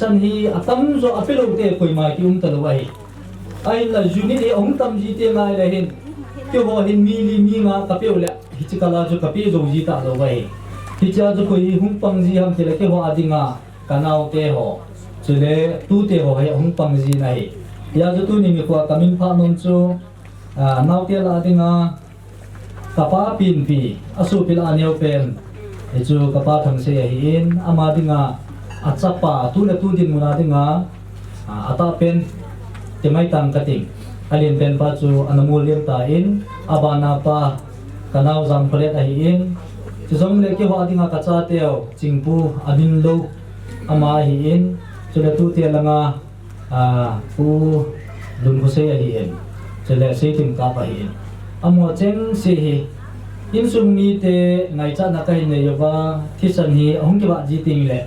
san hi atam zo apelo te koi ma ki talo ai ai la juni de tam ji te ngai la hin ki ho hin mi li mi nga kapeu le hichikala jo kape zo ji ta lo ai hicha jo koi pang ji ham te le ke ho adinga kanau te ho chule tu te ho hai pang ji nai ya jo tu ni mi kwa kamin pha nom chu nau te la adinga kapa pin pi asu pil aneu pen chu kapa thang se hi in ama dinga achapa tu le tu din muna dinga ata pen temai tang kating alin pen pa chu anamul lem ta in abana pa kanau jang phlet a hi in chizom le ke ho dinga kacha teo chingpu adin lo ama hi in chule tu te langa pu dun ko se hi in chule se tim ka pa hi in amo cheng se hi in sum mi te ngai cha na kai ne yoba thisan hi hong ki ba ji ting le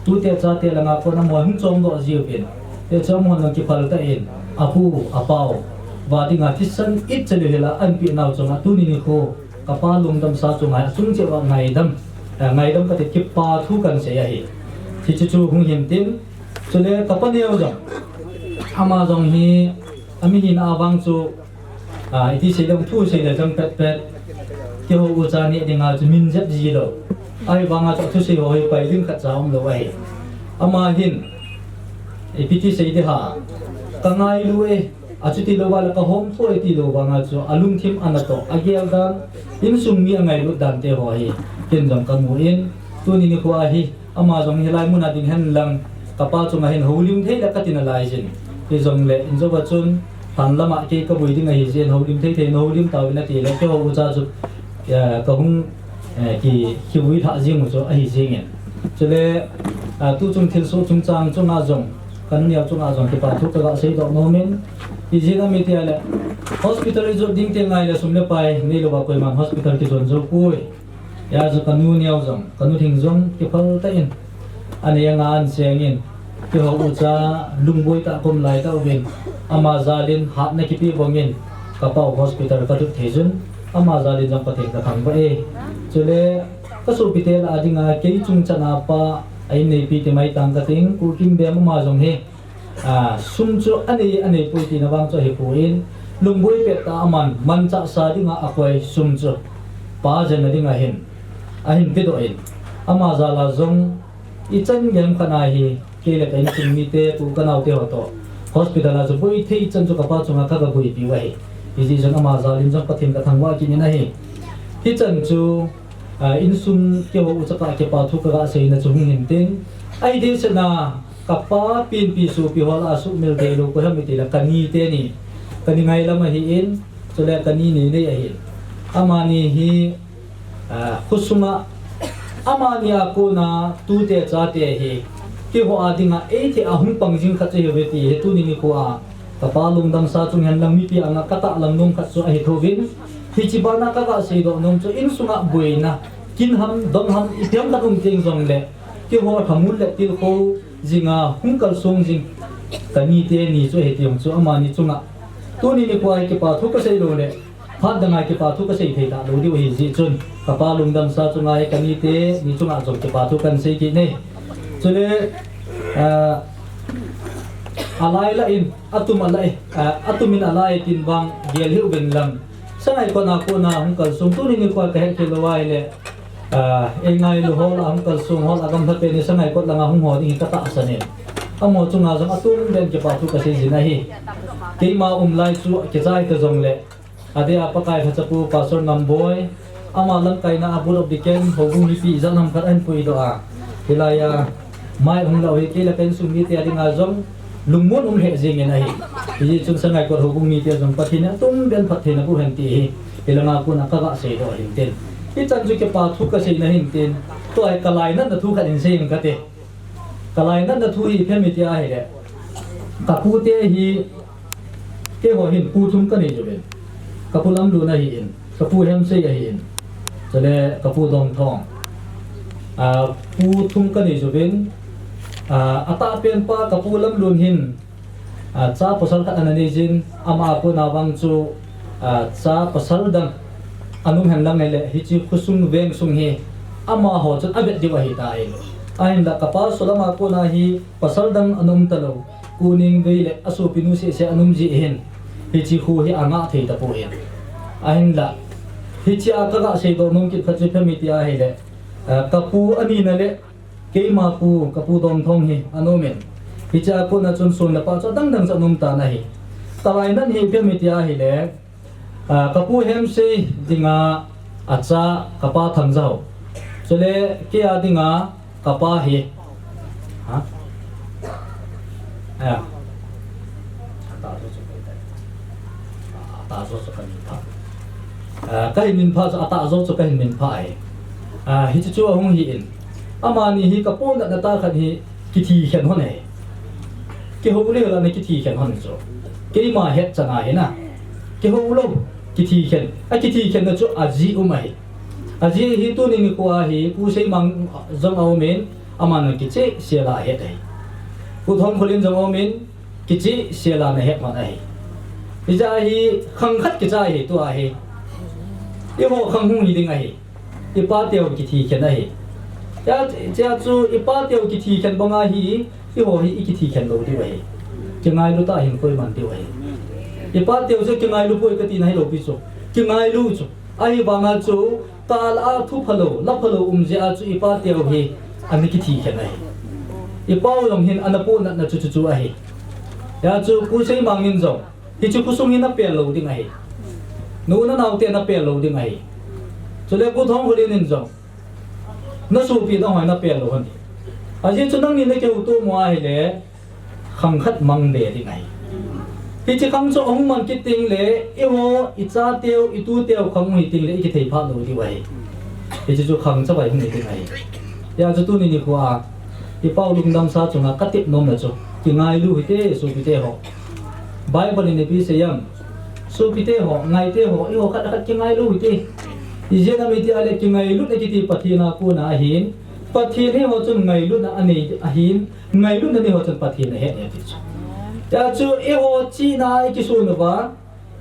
tu te cha te langa ko na mo hung chom do ji pin te chom hon ki phal ta in apu apao wa dinga thisan it chele hela an pi naw chonga tu ni ko kapa lung dam sa chunga chung che wa ngai dam ka te ki pa thu kan se ya hi chi chu hung him tin chule kapa ne yo jong ama jong hi ami hin awang chu iti se dam thu se le jong pet pet ki ho u cha ni dinga chu min jet ji lo ai wanga chu thu se ho hi pai ling khat chaum lo ai ama hin epiti se de ha kangai lu e achuti lo wala ka hom thoi ti lo wanga chu alung thim anato agial dan in sum mi angai lu dan te ho hi ken jong ka mu in tu ni ko a hi ama jong helai mun adin hen lang kapa chu ma hen holim thei la katina lai jin ke jong le in jo ba chun tan lama ke ka bui ding a hi jen holim thei thei no holim taw na ti le ke ho u cha chu ka hung ki hui tha jing mu chu a hi jing en chule tu chung thil so chung chang chung a jong kan nia chung a jong ke pa thu ka ga sei do no men izina mi te ala hospital jo ding te ngai la sumle pai nei lo ba koi man hospital ki zon zo pui ya zo kanu nia jong kanu thing jong ke phal ta in ani anga an seng in ke ho u cha lungboi ta kom lai ta wen ama zalin hat na ki pi bongin ka pa hospital ka tu thejun ama zalin jong pathe ka thang ba e chule ka su pi te la adinga ke chung chana pa ai nei pi te mai tang ka ting ku kim be ma jong he sum chu ani pui ti na wang cho he puin lungboi pe ta man cha sa dinga akoi sum chu pa jen dinga hin a hin pe do in ama zala jong i chan gem kana hi ke le kai chung mi te ku kanau te ho to hospital a chu pui thei chan chu ka pa chunga ka ga bui pi wa hi i ji jong ama zalin jong pathin ka thangwa ki ni na hi hi chan chu in sum ke ho u cha ka ke pa thu ka ga sei na chu hin tin ai de se na kapa pin pi su pi hola su mil de lo ko ham ti la kani te ni kani ngai lama hi in chule kani ni nei a hi amani hi khusuma amani a ko na tu te cha te hi ki ho adinga e the a hung pang jing kha che he ti he tu ni ko a kapa lung dam sa chung han lang mi pi anga kata lang nong khat chu a hi thovin hi chi ba na ka ga sei do nong chu in sunga buina kin ham dom ham itiam da kum ting jong le ki ho thamul le til ko jinga hungkal song jing kani te ni chu he tiong chu ama ni chunga tu ni ko ai ke pa thu ka sei lo le phat danga ke pa thu ka sei thei ta lo di hi ji chun ka pa lung dam sa chunga ai kani te ni chunga jong ke pa thu kan sei ki ne chule alai la in atum alai atumin alai tin bang gel hiu ben lam sangai ko na hungkal song tu ni ko ka he ke lo wai le engai lo hol ang kal sung hol agam tha pe ni sangai kot langa hung ho ni ka ta sanin amo chunga jong atum ben ke pa thu ka se jina hi ke ma lai chu ke jai ka jong le ade apa kai pha chapu pastor namboy ama lang kai na abur of the ken hogung ni pi zan ham khat an pui do a hilaya mai hung lo he ke la pen sum ni te adinga jong lungmun he jing en ai ji chung sangai kot hogung ni te jong pathina tum ben phathina bu hen ti hi ilanga ku na ka ga se do hin ten i chan ju ke pa thu ka sei na hin tin to ai kalai na thu khan in sei ka te kalai na thu hi phemi ti a he le ka pu te hi ke ho hin pu thum ka ni ju ben ka pu lam lu na hi in ka pu hem sei a hi in chale ka pu dong thong pu thum ka ni ju ben ata pen pa ka pu lam lun hin cha pasal ka anani jin ama ko na wang chu cha pasal dang anum han lang le hi chi khusung veng sung he ama ho chan abet di wa hi ta ai ahin la kapa solama ko na hi pasaldam anum talo kuning veile asu pinu se anum ji hen hi chi khu hi anga thei ta po hen ahin la hi chi akaga se do nong ki khachi phami ti a hele kapu ani na le ke ma pu kapu dom thong hi anomen hi cha ko na chun sun la pa cha dang dang cha num ta na hi tawai nan hi phami ti a hele kapu hem se dinga acha kapa thang jao chole ke a dinga kapa hi ha à ta zo cho kan pha cái min pha cho ta zo cho cái min pha ai hi chu hong hi in amani hi kapon na ta khan hi ki thi khen hon ai ke ho le la ne ki thi khen hon cho ke ma het chana he na ke ho lo ki thi khen a ki thi khen na cho aji umai aji hi tu ni ko a hi pu sei mang zong au men amana ki che se la het ai pu thong kholin zong au men ki che se la na het ma ai bây giờ hi khăng khát cái trái hi tu a hi yêu ho khăng hung hi ding a hi ipa teo ki thi khen a hi ya chu ipa teo ki thi khen banga hi yêu ho hi ki thi khen lo di wei ki ngai lu ta hin koi man di wei ipa teo se ki ngai lu poi ka ti nai lo pi chu ki ngai lu chu ai banga chu tal a thu phalo la phalo je a chu ipa teo hi ani ki thi khen a hi ipa long hin anapo na chu chu a hi ya chu ku sei mangin zo hi chu kusung hin na pel lo ding ai nu na nau te na pel lo ding ai chole ku thong ho len zo na su pi na hoi na pel lo han a ji chu nang ni ne ke u tu mo ai le khang khat mang le ding ai hi chi khang cho ong man ki ting le e ho I cha teo I tu teo khang hi ting le I ki thei pha lo di wai hi chu khang cha bai hu ni ding ai ya chu tu ni ni kwa I pau lung dam sa chunga ka tip nom na chu ki ngai lu hi te su pi te ho Bible in the piece yam so pite ho ngai te ho I ho khat khat ki ngai lu hi te I je na mi ti ale ki ngai lu ne ki ti pathina ku na hin pathin he ho chun ngai lu na ani a hin ngai lu na ni ho chun pathin he ne ti chu ya chu e ho chi na I ki su no ba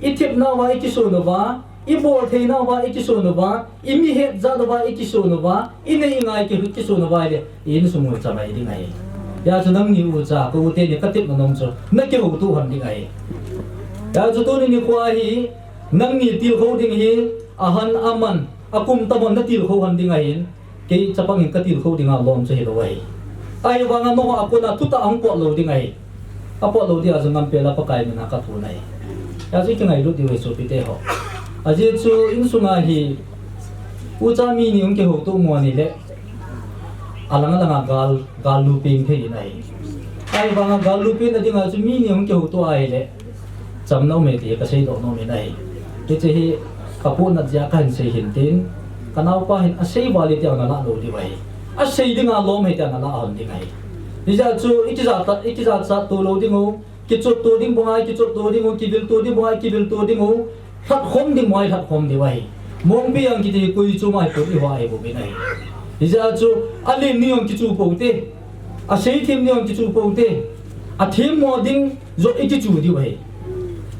I thip na wa I ki su no ba I bol the na wa I ki su no ba I mi he za no ba I ki su no ba I nei ngai ki su no ba le in su mu cha mai di ngai ya chu nang ni u cha ko te ni ka tip na nom chu na ke ho tu han di ngai ya chu tu ni kwa hi nang ni til kho ding hi ahan aman akum tamon na til kho han ding ai ke chapang in ka til kho ding a lom che hi lo ai ai wa nga no akona tuta ang ko lo ding ai apo lo dia zangam pela pa kai na ka thu nai ya ji ke ngai lu di we so pi te ho a ji chu in sunga hi u cha mi ni ong ke ho tu mo ni le alanga langa gal lu ping the nai ai wa nga gal lu ping na ding a chu mi ni ong ke ho tu ai le cham no me ti ka sei do no me nai ti che hi kapu na ja kan sei hin tin kanau pa hin a sei wali ti na la lo di wai a sei ding a lo me ti na la on ding ai ni ja chu iki za sa to lo ding o ki chu to ding bongai ki chu to ding o ki bil to ding bongai ki bil to ding o that khom ding moi that khom di wai mong bi ang ki ti kui chu mai ko I wai bo be nai ni ja chu a lim ni ong ki chu po te a sei thim ni ong ki chu po te a thim mo ding zo iki chu di wai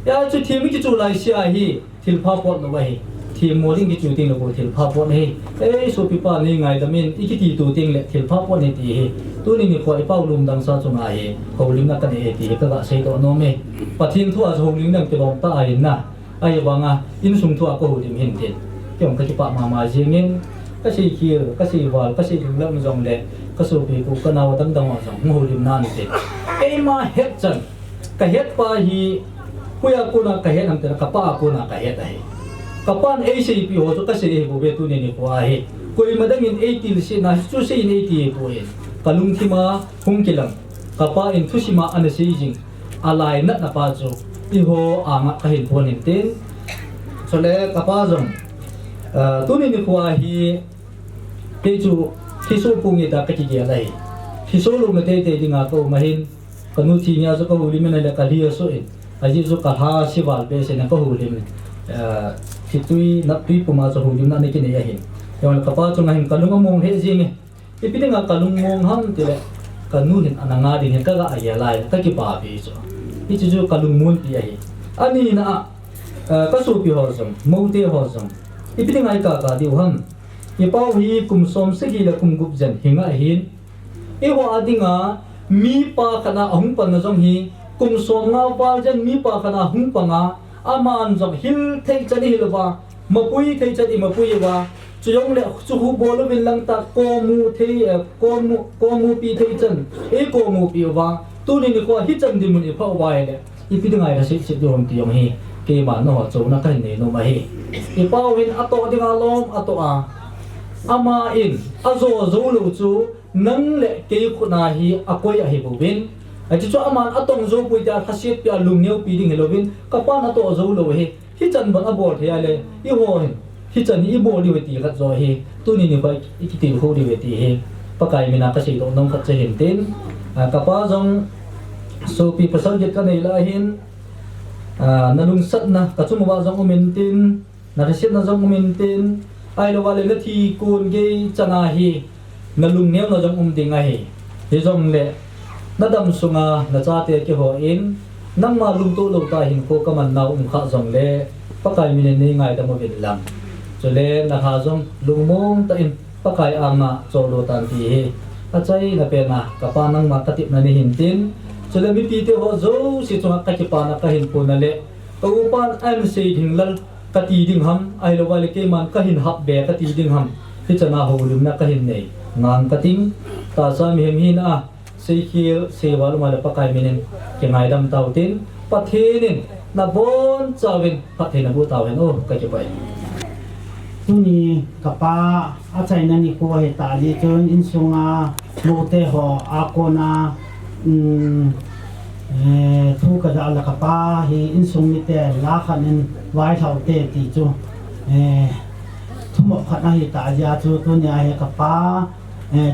ya chu thim ki chu lai sia hi thil pha pot no wai thim mo ding ki chu ting lo bo thil pha pot nei ei so pi pa ni ngai da min iki ti tu ting le thil pha pot nei ti hi tu ni ko I pau lum dang sa chung ai ho lim na ka ne ti ka ga sei do no me pathin thu a ho lim nang ki lom ta ai na ai wanga in sung thu a ko ho lim hin tin kyong ka ki pa ma jingin ka sei khir ka sei wal ka sei lim lam jong le ka so pi ku ka naw dang dang jong ho lim na ni te ei ma het chan ka het pa hi puya ko na ka het am te ka pa ko na ka het ai ka pan ei sei pi ho to ka sei bo be tu ni ko ai koi madang in 80 se na chu sei in 80 po in kalung thima hung kilam kapa in thusima an sei jing alai na na pa chu I ho anga ka hin pon in tin chole kapa jong tu ni ko hi te chu thiso pungi da ka ki ge lai thiso lu na te te dinga ko mahin kanu thi nya so ko uli me na la ka lia so in aji so ka ha si wal be se na ko uli me thitui na tui puma so uli na ne ki ne ya hin yon ka pa chung hin kalung mong he jing e pi dinga kalung mong ham te le kanu hin ananga din ka ga ya lai ka ki pa bi so I chu kalung mun pi ai ani na ka so pi ho som mo te ho som I pi dinga ka di ham I pau hi kum som se gi la kum gup jan hinga hin ewa adinga mi pa kana ahung pan na jong hi kum som nga wal jen mi pa kana hung pa nga aman jong hil thei chani hilwa mapui thei chani mapui wa chuyong le chu hu bolu bin lang ta ko mu pi thei chan e ko mu pi wa tu ni ko hi chan di mun e pha wa le i pi dingai ra se dom ti yong hi ke ma no cho na kai ne no ma hi i pau win ato dinga lom ato a ama in azo zo lu chu nang le ke khu na hi akoi a hi bu bin a chi chu aman atong zo pui ta khasiet pia lung neu pi ding helovin ka pa na to zo lo he hi chan ban abor the ale i ho hi chan i bo li we ti khat zo he tu ni ni ba i ki ti ho li we ti he pa kai mina ka sei dong nong khat che hin tin ka pa jong so pi pasal jet ka nei la hin nanung sat na ka chu ma jong umin tin na reset na jong umin tin ai lo wale na thi kun ge chana hi na lung neu na jong ding a hi he jong le na dam sunga na cha te ke ho in nang ma lung to lo ta hin ko ka man nau kha jong le pakai min nei ngai da mo bin lam cho le na ha jong lung mong ta in pakai anga cho lo tan ti he a chai na pe na ka pa nang ma ka ti na ni hin tin cho le mi pi te ho zo si chunga ka ki pa na ka hin pu na le to pan am se ding lal ka ti ding ham ai lo wale ke man ka hin hap be ka ti ding ham hi chana ho lum na ka hin nei ngang ka ting ta sa mi hem hin a sei khil sewa lu ma le pakai minen ke ngai dam tau tin pathenin na bon chawin pathe na bu tau hen o ka ke pai tu ni kapa a chai na ni ko he ta li chon in sunga lo te ho a ko na thu ka da la kapa hi in sung ni te la khanin wai thau te ti chu thu mo khat na hi ta ja chu tu ni a he kapa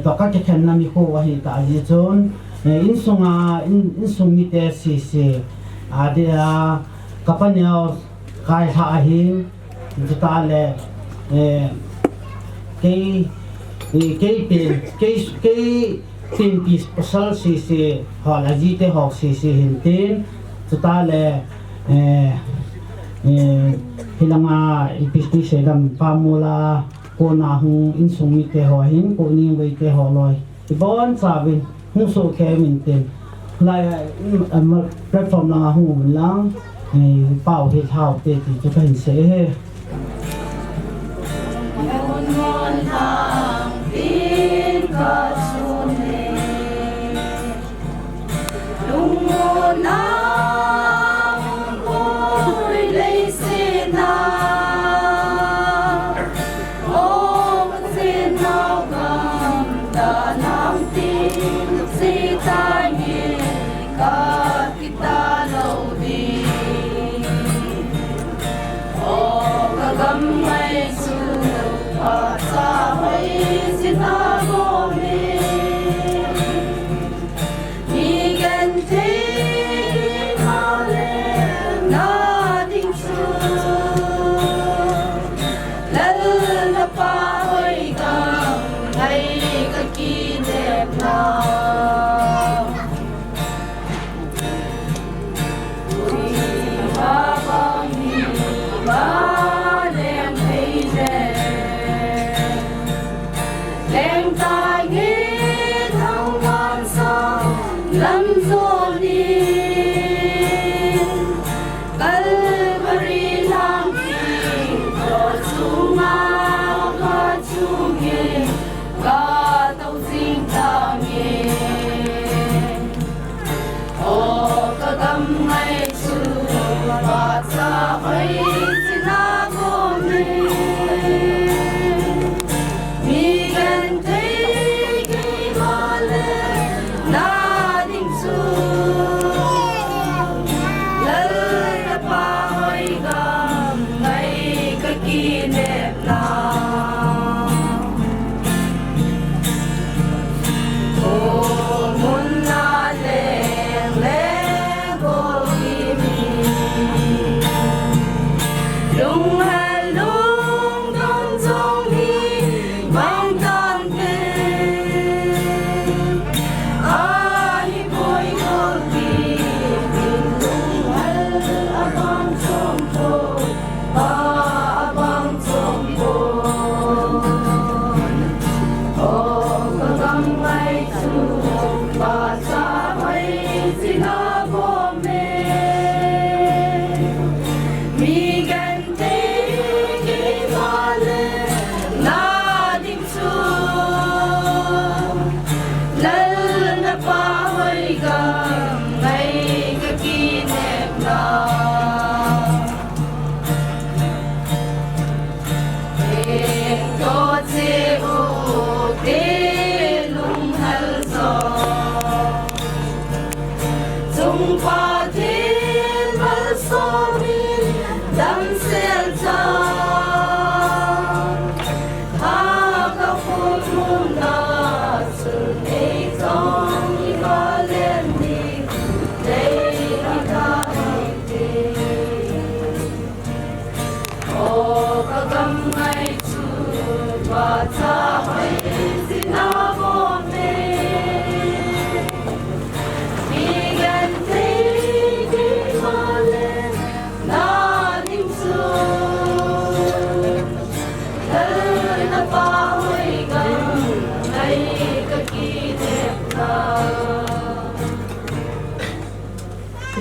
to ka ke khen na mi ko wa hi ta ji chon in sung mi te si a de a kapanya kai ha hi ta le ke pin pis pasal si ha la ji te ho si hin tin ta le hilanga ipis ni se dam pamula ko na hu in sung mi te ho hin ko ni wei te ho loi i bon sa vin hu so ke min ten lai platform na hu lang pau he thao te ti chu kan se he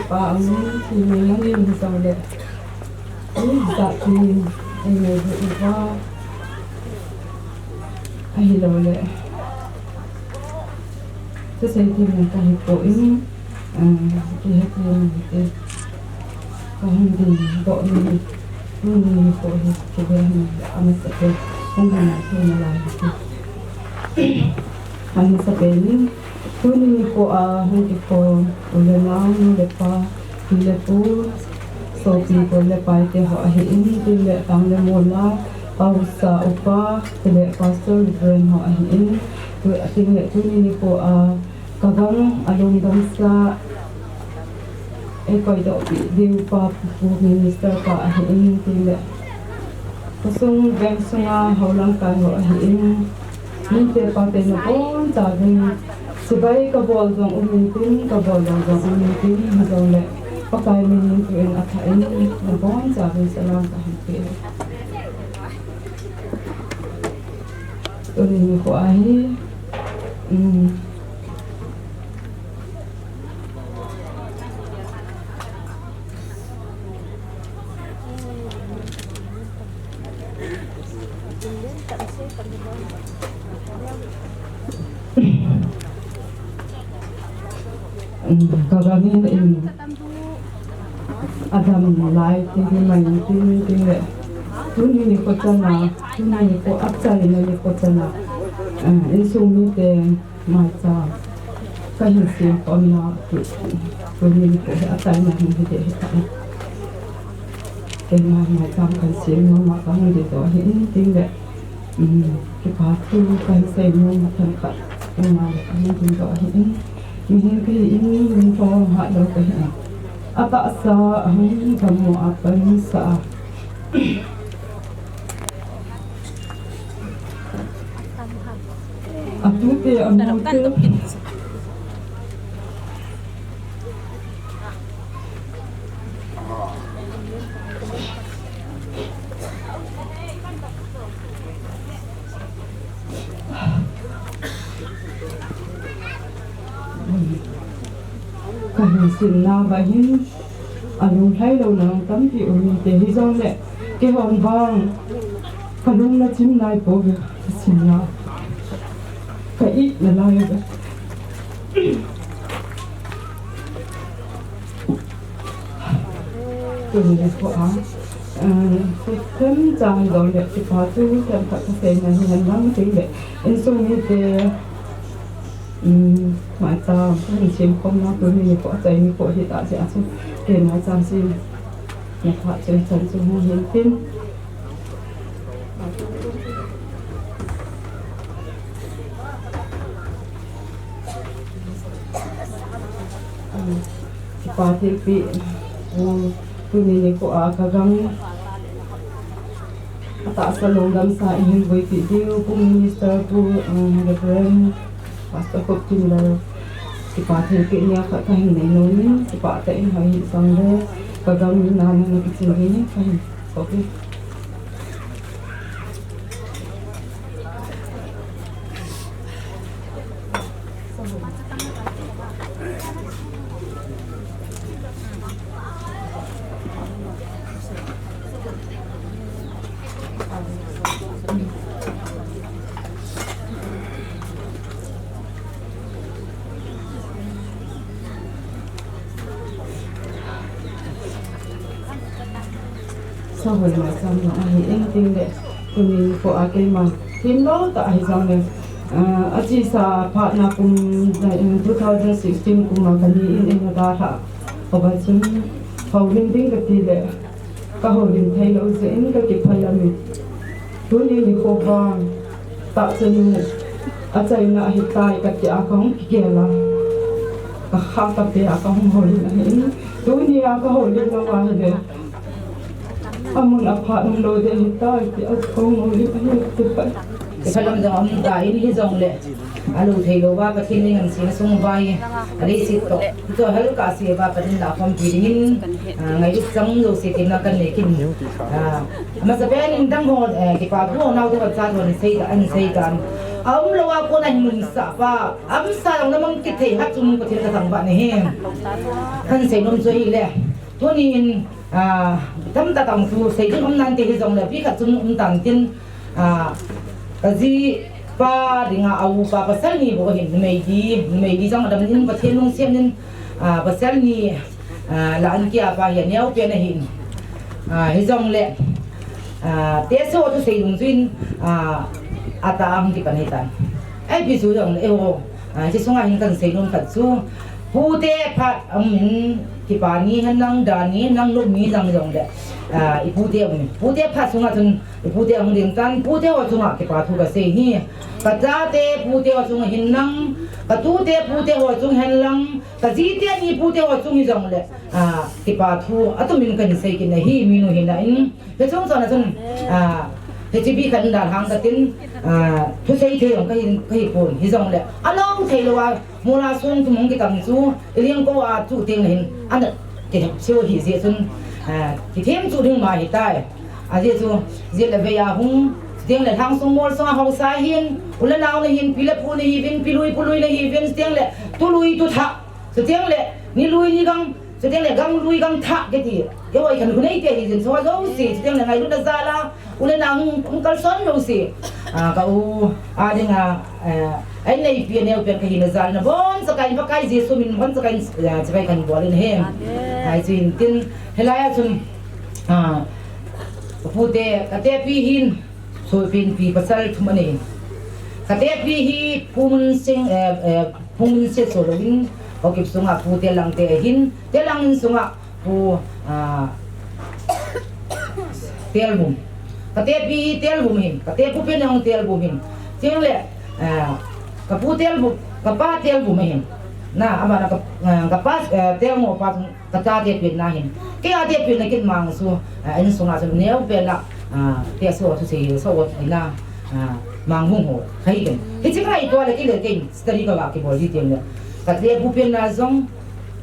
pa ang nangyayari sa ulit. Ay, sa akin ay medyo iba. Ay, hilaw ulit. Sa sentiment kahit po ini, kahit yung kahit hindi po ini, hindi po sabihin amat sa po kung natin nalala. Ano sa peling? Kunin po hindi po ulanang lepa hila po so people lepa ite ho ahiin tila ang lemula pausa upa tila pastor bren ho ahiin tila kunin po kagang along sa koy do di pa po minister pa ahiin tila kusung bang sunga haulang kayo ahiin ninte pa tenopon sabing Sabay kabol dong umitin, kabol dong umitin, hanggang le pakainin ko yung akain, nabon sabi sa lang kahit tuloy niyo ko ay kagagin in Adam light hindi maintin hindi tunay ko sana tunay ko aksay na ko sana insumite mata kahinsin ko na tunay ko aksay na hindi kita kaya matang kansin mo makang dito hindi kipatu kansay mo matangkat ang dito Mihingki ini minto hadaw kahiya. Ata sa ang kamu apan sa Atute amute Kahinsin na bahin anong haylaw ng tampi umite hizaw le kihong bang kanong na chimnay po sinya kait na layo ba tuloy po system jang daw le sipatu tempat kasi na hinang tingge insumite mata hinsim kom na tuloy ni po sa ini po hita si aso kaya mata si nakha sa sanso mo hintin sipati pi tuloy ni po kagang ataas na longgam sa inyong boy video po minister po Reverend Pastor ko kinala sipatin ke niya kahin na inunin sipatin hay isang le kagawin namin ng kitsingi kahin okay sau hồi mà xong mà ai em tin đấy tụi mình phụ ai cái mà phim đó tại hay sao này ở chỉ sa partner cùng 2016 cùng mà cái gì em đã thà ở bên chúng hầu linh tinh cái gì đấy các hầu linh thay lâu dễ cái kịp phải làm mình tụi mình khổ vang tạo cho mình ở đây là hiện tại cái gì không kia là các khác cái gì không hầu linh này tụi mình các hầu linh nó vào đây amun apa lo de hita ti ko mo li pa ti pa salam da am da in hi zong le alu thelo ba pathin ni ngam sin sung vai ali si to hal ka si ba pathin da khom pi ding ngai dik chang lo si tin na kan le kin ma sa ben in dang ho ki pa bu nau de ba cha do ni sei da an sei kan am lo wa ko na mun sa pa am sa long na mang ki thei hat chung pathin ka thang ba ni he kan sei nom zoi le to ni thâm ta tòng phu xây dựng hôm nay thì dòng là biết cả chúng tàng tin cái gì ba thì ngà au ba pasal ni bộ hình mày đi trong đầm in và thiên long xem nên pasal ni là anh kia ba hiện nhau kia này hình hình dòng lệ té số tôi xây dựng duyên ta am thì cái này ta ai ví dụ dòng lệ hồ chỉ số ngày cần xây dựng thật sốผู้เตะพัดที่ป่านี้ให้นั่งด่านนี้นั่งรถมีจังจังเดอีผู้เตะพัดสงฆ์จนอีผู้เตะของเดียงกันผู้เตะว่าสงฆ์ที่ป่าทุกเสียนี่กระจ้าเตะผู้เตะว่าสงฆ์หินนั่งกระตู้เตะผู้เตะว่าสงฆ์เห็นลังกระจีเตะนี่ผู้เตะว่าสงฆ์จังเลยที่ป่าทุกอัตมินกันเสียกินเลยฮีมีโนหินนั่นเป็นสงฆ์สอนจนที่จีบีขันด่านหางกระตินทุกเสียเที่ยวก็เห็นคนที่จังเลยอันน้องเที่ยวว่ามูลาส่งทุกมงกิตังจูเลี้ยงก็ว่าจูเตียงเห็นอันนั้นที่เชื่อหิเสียจนที่เทียมจูถึงมาหิตายอาเจียจูเจียเลยไปยาหงเตียงเลยทางสมมติสมาหงสายหินอุลนาวเลยหินพิเลปูเลยหินพิลุยเลยหินเตียงเลยตุลุยตุทะเตียงเลยนี่ลุยนี่กังเตียงเลยกังลุยกังทะกี่ทีเดี๋ยวไอ้คนคนนี้เตียงหินสว่าเขาสิเตียงเลยไงรุ่นซาลาอุลนาวกัลซอนเราสิก็เดี๋ยวไอ้ในเปียเนี่ยเป็นขยินซาลนะบอนสกายปากไก่เจสุมินบอนสกายจะไปกันบัวเลยเฮมไอ้จินตินเฮลายจุนพูดเตะกะเตะปีหินโซฟินปีภาษาทุมันเองกะเตะปีหิภูมิสิงภูมิเสโซลวินโอเคสุงะพูดเตะลังเตะหินเตะลังสุงะพูเตะบุมกะเตะปีเตะบุมหินกะเตะผู้เป็นยังเตะบุมหินจริงเลยกับผู้เตลบุกับป้าเตลบุไม่เห็นน่ะอามากับป้าเตลโง่ป้ากับตาเตลเป็นน่าเห็นแกอาเตลเป็นในกิจมังสู้อันนี้ส่งอาจจะเนี้ยเป็นละเตลสู้ทุกสิ่งสู้ไอ้น่ะมังหุ่งหัวใครกันที่จริงไอ้ตัวเล็กเล็กเองสตรีก็ว่ากี่บริเตลเนี่ยกับเตลผู้เป็นน่าจง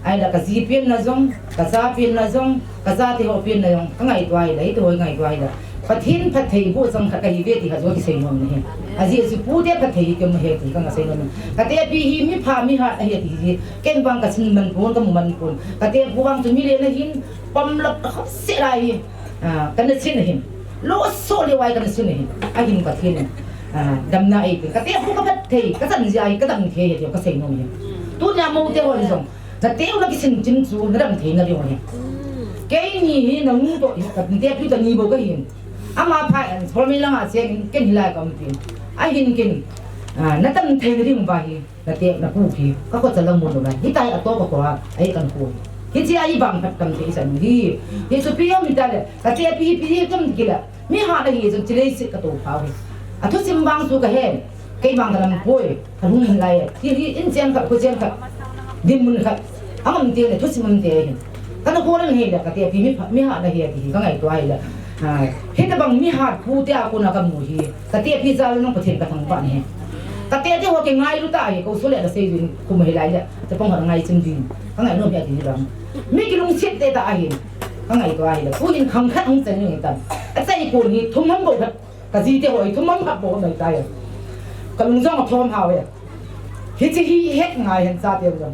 ไอ้ละกับจีเป็นน่าจงกับซาเป็นน่าจงกับซาเตลเป็นน่าจงทั้งไอ้ตัวไอ้ละไอ้ตัวไอ้ตัวไอ้ละพัดหินพัดเทย์ผู้สังกัดกับฮีเวทีเขาจะว่าที่เสียงมันเนี่ยอาเจียสิผู้เดียพัดเทย์ก็มาเหตุที่ก็มาเสียงมันกระเทียปีหิมิพามิหาเหตุที่เก่งบางกับชินมันพูนกับมันพูนกระเทียผู้บางจะมีเรื่องหินปั๊มลับเขาเสียไรกันนั่นเสียหินโลโซเลวายกันนั่นเสียหินไอ้หินกระเทียนดำนาเองกระเทียผู้ก็พัดเทย์ก็สั่นใจก็ดังเทย์เดียวก็เสียงมันเนี่ยตัวเนี่ยมูเตวอลิซงกระเทียเราคิดจินจูนั่นดังเทย์นั่นเดียวเนี่ยแกนี่หินนั่งตัวกระเทียพี่ตัวนี้บอกก็หินอามาพายพอมีลังอาเซียนกินหิลายก็มีกินไอ้หินกินนั่นตั้งเทงที่มันไปนั่นเตะนั่นผู้พี่ก็จะละมุนลงไปที่ตายอัตโตก็กว่าไอ้กันพูดที่ที่ไอ้บังพัดกันที่สันที่ที่สุดพี่ยังมีแต่เลยแต่เตะพี่จำกี่ละมีหาอะไรจนจะได้สิกระตูพาวอ่ะทุกสิ่งบางสุกเห็นใครบางกันมันป่วยทำหุ่นไรที่อินเซียนกับผู้เซียนกับดิมมุนกับอ่ะมันเตะเลยทุกสิ่งมันเตะเห็นก็ต้องพูดเรื่องเห็นแต่เตะพี่มีหาอะไรที่ก็ไงตัวไอ้ละเฮ็ดบังมีหาดผู้เตะคนละกันหมู่ที่กะเตะพิซซ่าน้องประเทศกะทั้งบ้านนี่กะเตะที่หัวเก่งง่ายรู้ตายก็สุดเลยละเซวินคุมให้หลายละจะป้องกันง่ายจริงๆก็ง่ายโน้มอยากที่บังมีกิลุงเช็ดเตะตาไอ้ก็ง่ายตัวไอ้ละผู้ยินคังคัดของเซนอย่างนั้นไอ้ใจคนนี้ทุ่มมันบ่ครับกะจีเตะหัวทุ่มมันครับบ่ไม่ตายกะลุงจ้องกับพร้อมเฮาเว้ยเฮ็ดสิเฮ็ดง่ายเห็นซาเตะจัง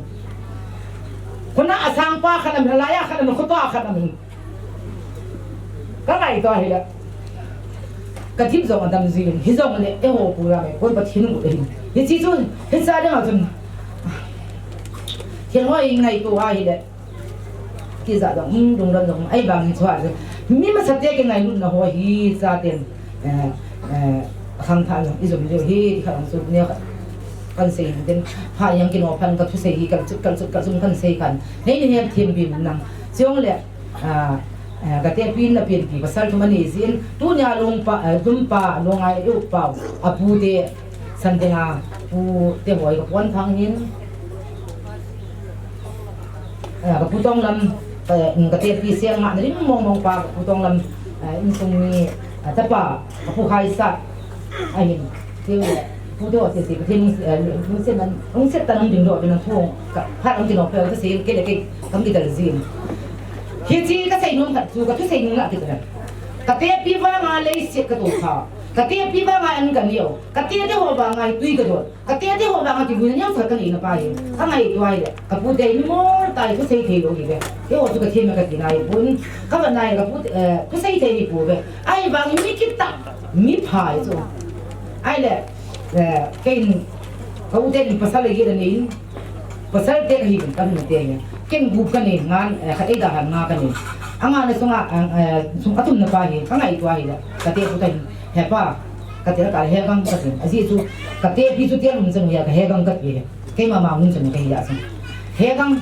คนน่ะสร้างป้าขนาดนั้นหลายขนาดนั้นคนตัวขนาดนั้นก็ไงตัวเห็นละกระทิบส่งอันดำซีนฮิส่งอันเนี้ยเอโหปูราไม่คนปะทิ้งหมดเลยฮิจิจุนฮิซาเดมาจุนเห็นว่ายังไงตัวเห็นละที่จะต้องดงดันดงไอ้บางส่วน mi ma sa te ke ngai lu na ho hi sa ten khang than izom le hi khang su ne kan sei den ha yang kin opan ka thu sei hi kan chung kan sei kan nei ni hem thim bi nam chiong le ka te pin na pin pi pasal tu mani zin tu nya long pa dum pa long ai u pa apu te san te nga pu te hoi ka pon thang hin ka pu tong lam ka te pi siang ma ni mong pa pu tong lam in sung ni ta pa ka pu khai sa ai hin te pu do se se tin mun se nan ong se tan ding do na thong ka phat ong ti no pe ka se ke le ke kam ki dal zin hi chi ka sei nung ka chu ka thu sei nung la ti ka te pi wa nga le se ka to kha ka te pi wa nga an ka niu ka te de ho ba nga tui ka do ka te de ho ba nga ti bu nyam sa ka ni na pa yi ka ngai tuai le ka pu de ni mo tai ku sei the lo hi be ke ho chu ka thim ka ti nai bun ka ba nai ka pu ku sei the ni pu be ai ba mi ki ta mi phai zo ai le cái câu tên pasal lagi dan ini pasal teh lagi kan nanti kan bukan ni ngan kata dah ngan kan ni angan sunga atum na pahi kan itu ahi dah kata bukan hepa kata kata hegang kata aziz tu kata bisu tiang muncul ya hegang kata ye kai mama muncul kai ya sih hegang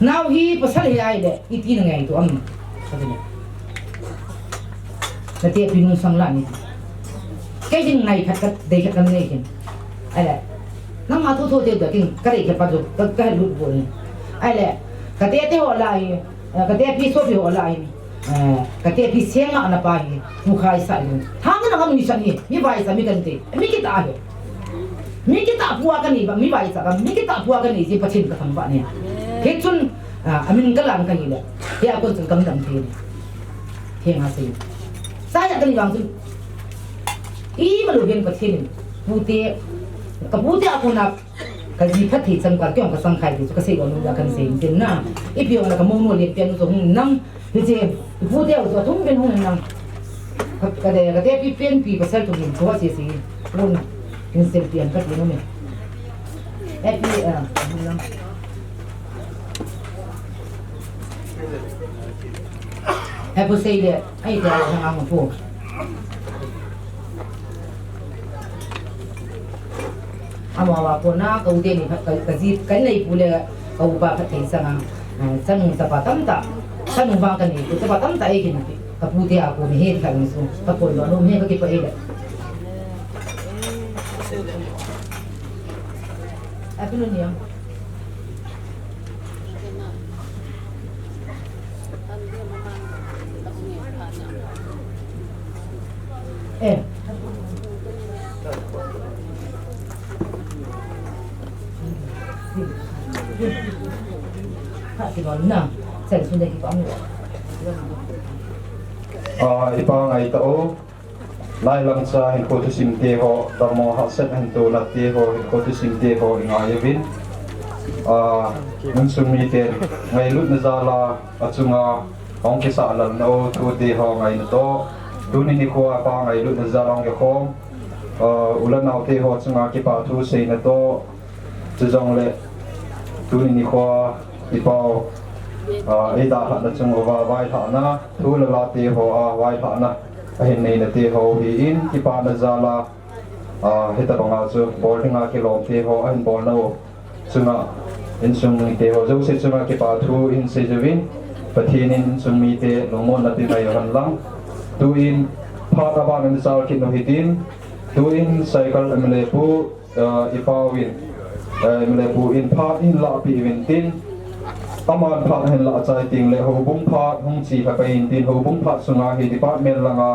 now hi pasal ya ide itu ngai itu am katanya kata bingung sangla ni cái gì này thật để cho cái này kì, ai lẽ, nó mà thu tiêu được kì, cái này cái bao giờ cái lụt bùn, ai lẽ, cái tết họ lại, cái tết pi số họ lại, cái tết pi xem mà anh phải, mua khai sai luôn, thằng nó không như vậy, như vậy sao mi cần gì, mi cái ta hết, mi cái ta phua cái này, mi vậy sao, mi cái ta phua cái này gì phát triển cái thằng bạn này, hết chun, mình cái làm cái gì đấy, thì aku cũng cần làm thế ngasih, saya cái này bằng maluhin ka thin puti ka puti ako na ka ji phathi chang ka kyong ka sang khai ka sei on da kan sei tin na ipiong na ka mo no le pian so hung nam ni je puti au so thung ben hung nam ka de pi pian pi ka sel to min ko si si lun in sel pian ka ni no me pi nam pu sei de ai da hang ang pu amawa po na kaude ni kasi kanay pula kauba patay sa nga sanung tapatamta sanung bang kani ko tapatamta ay kinati kaputi ako ni head kan so kapon do no me ka ila apa nun niya ipa ngai tao lai lang sa hin ko tu sim te ho damo ha set han to la te ho hin ko tu sim te ho ngai vin mun sum mi te ngai lut na za la achunga ong ke sa lan no tu te ho ngai na to tu ni ko pa ngai lut na za long ke khom ulan nau te ho chunga ki pa thu sei na to chu jong le tu ni ko ipa ai da ha na chung wa vai tha na thu la te ho a vai tha na hin nei na te ho hi in ki pa na za la heta ronga chu boarding a ki lom te ho an bol no chunga in chung ni te ho zo se chunga ki pa thu in se jewin pathin in chung mi te lomon na ti mai han lang tu in pha ta ba men sal ki no hitin tu in cycle amle pu ipa win amle pu in pha in la pi win tin aman phat hen la chai ting le ho bung phat hung chi pha pain tin ho bung phat sunga hi department langa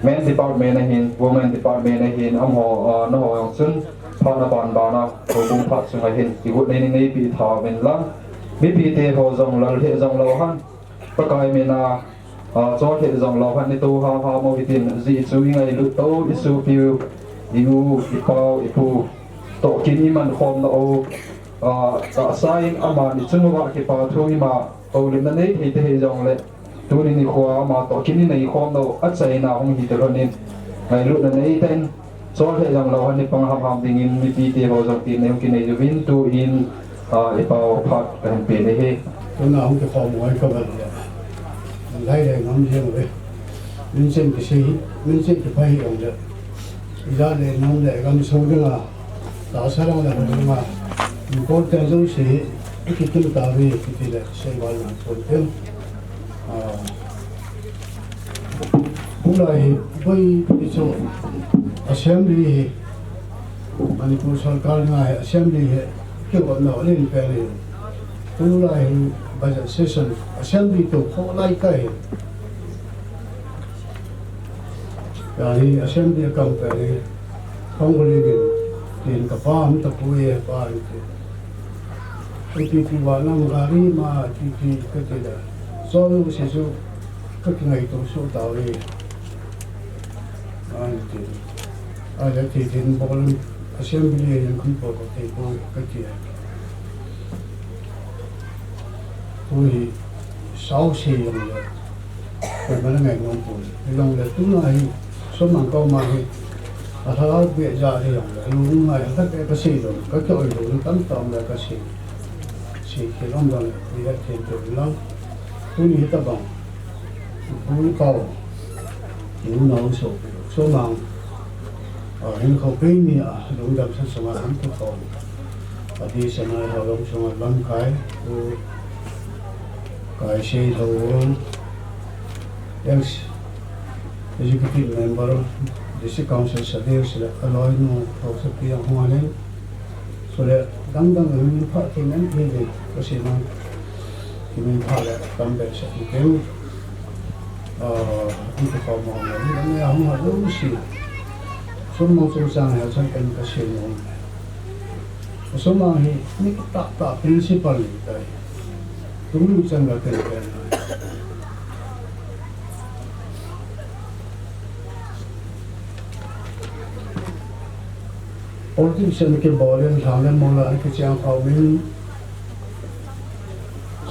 men department na hin women department na hin am ho no ho chun pha na ban ba na ho bung phat sunga hin ki gut nei nei pi tha men lang mi pi te ho jong lal he jong lo han pa kai me na cho he jong lo han ni tu ha ha mo hitin ji chu ngai lu to isu piu iu ipau ipu to kin ni man khom na o ta sai ama ni chunu wa ki pa thu ma o lim na nei he te he jong le tu ni khwa ma to kin ni nei khom no a chai na hong hi te ron nin ngai lu na nei ten cho he jong lo han ni pang ham ham ding in mi pi te ho jong ti nei ki nei win tu in e pa phat kan pe ne he tôi nào không có phòng ngoài các bạn lai lai ngam riêng về mình xem cái gì mình xem cái phải hiểu được ra để ngam để ngam sâu cái là tạo ra là mà mình có tiền dấu sĩ cái kinh tế về cái là sẽ gọi là phần thêm cũng lại với cái số assembly Manipur Sarkar ngay assembly cái gọi nó lên cái này cũng lại budget session assembly to khó lại cái assembly cầm cái không có liền tiền cái farm tập vui farm cái vào năm gari mà cái là số lượng sẽ số các ngày tổ số tạo đi thì bộ assembly yang không có thể có cái gì tôi sáu xe rồi rồi mà ngày nông thôn lòng là đúng là số mạng câu mà tháo việc ra thì luôn ngày các cái xe rồi các cái rồi nó tấn công là cái xe cái lòng rồi thì cái tiền rồi lắm tôi nghĩ ta bằng tôi câu những nấu số mạng hình khẩu cây mi đúng đâm sang sông Hàn Quốc còn và đi sang này họ đông sông Hàn Lâm cái xe thầu ex executive member district council sadir sila aloy no thầu sa piyang huanen so le dang mình phát thì nên gì kasi nó thì mình phát là tâm bệ sẽ kêu những cái phòng mỏng này nó không hợp đúng gì số mong số sang hay sang cái xe nó số mang thì những cái tạ principal này đúng chân là cái này politician cái bộ lên thảo lên mong là cái trang pháo mình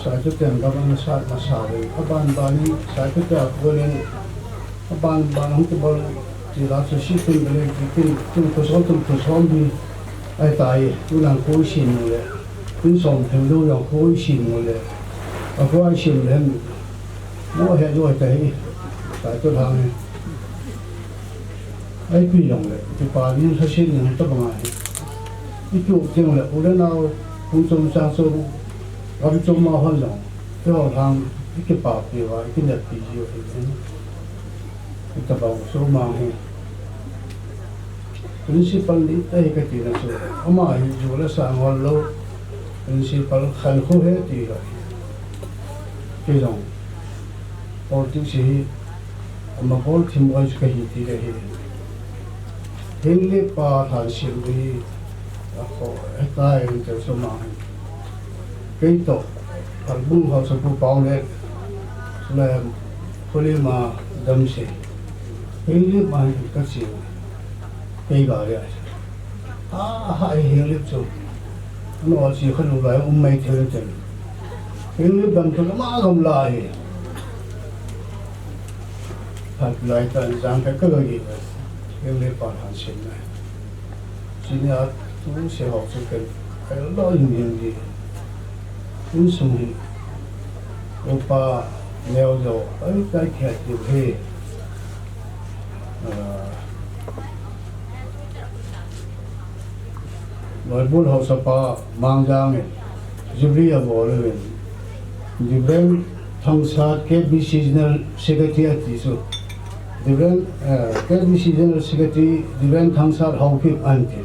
sai chút tiền các bạn sát mà sao đấy các bạn bani sai chút tiền của lên các bạn không có bao thì là sự suy tính lên cái tôi số đi ai tại tôi làm khối xin rồi tôi sống theo đâu là khối xin rồi và khối xin lên nó hệ rồi tại tôi làm này ai quy định đấy thì bà những cái xin những cái bằng này cái chỗ tiếng là ở đây nào cũng trong sáng sớm gặp trong mà hơn rồi cái họ làm cái bà thì và cái nhật thì nhiều thì cái tập bảo số mà hay principal đi đây cái gì là số mà dù là sáng hôm lâu principal khăn khô hết thì rồi cái dòng politics mà có thì mọi cái gì thì đấy Hindi pa thansin di ako tayo ng sumahin. Kito, album ho sa pupaulit sila huli ma damsi. Hindi ma kasi kay gaya. Ay hilip so. Ano si khanu gaya umay thelten. Hilip bang to ma gam lai. Hat lai tan jang ka ka gi. Những cái bản hành sinh này, chính là chúng sẽ học cho cái lo những gì, những sự gì, opa nêu rồi ấy cái khẹt điều gì, nói buôn học sapa mang ra này, Jibril ở bộ này, Jibril thằng sát cái business secretary thì số different decisional secretary different thangsar how keep anti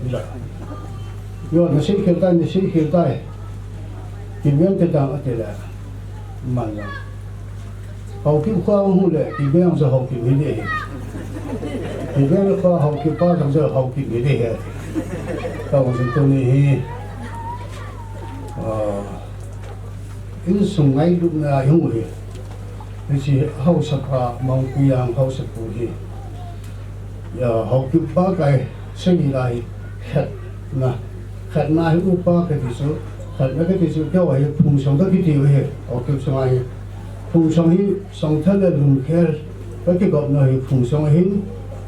yo na sei khiltai kiben te dang atela manga how keep kha hu le kiben so how keep ni de kiben kha how keep pa so how keep ni de he ta wo sin to ni in sungai lu na hu he thì hậu sập mong piang hậu sập bùi giờ hậu kịp ba cái xây lại khét na hữu ba cái thì số khét na cái thì số kéo ấy phun sông đó cái điều ấy hậu kịp sông ấy phun sông ấy sông thân là lùn khéo cái gọt này phun sông ấy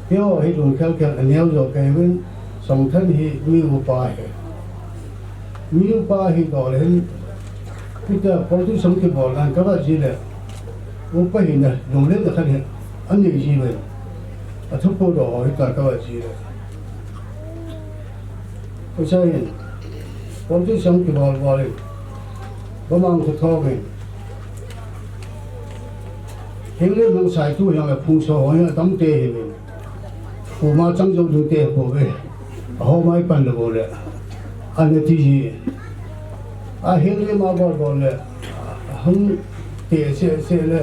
kéo ấy lùn khéo anh nhau rồi cái bên sông thân thì miêu ba gọi lên cái ta politics sống cái bỏ làm các cái gì đấy upa hina nonglen da khan ani ji we athupo do hoi ta ka ji le ko sai polti sang ki bol bol bamang ko thoge hingle mang sai tu yang la phung so hoi tam te he fu ma chang jo du te ho we ho mai pan lo le ani ti ji a hingle ma bol bol le hum te se le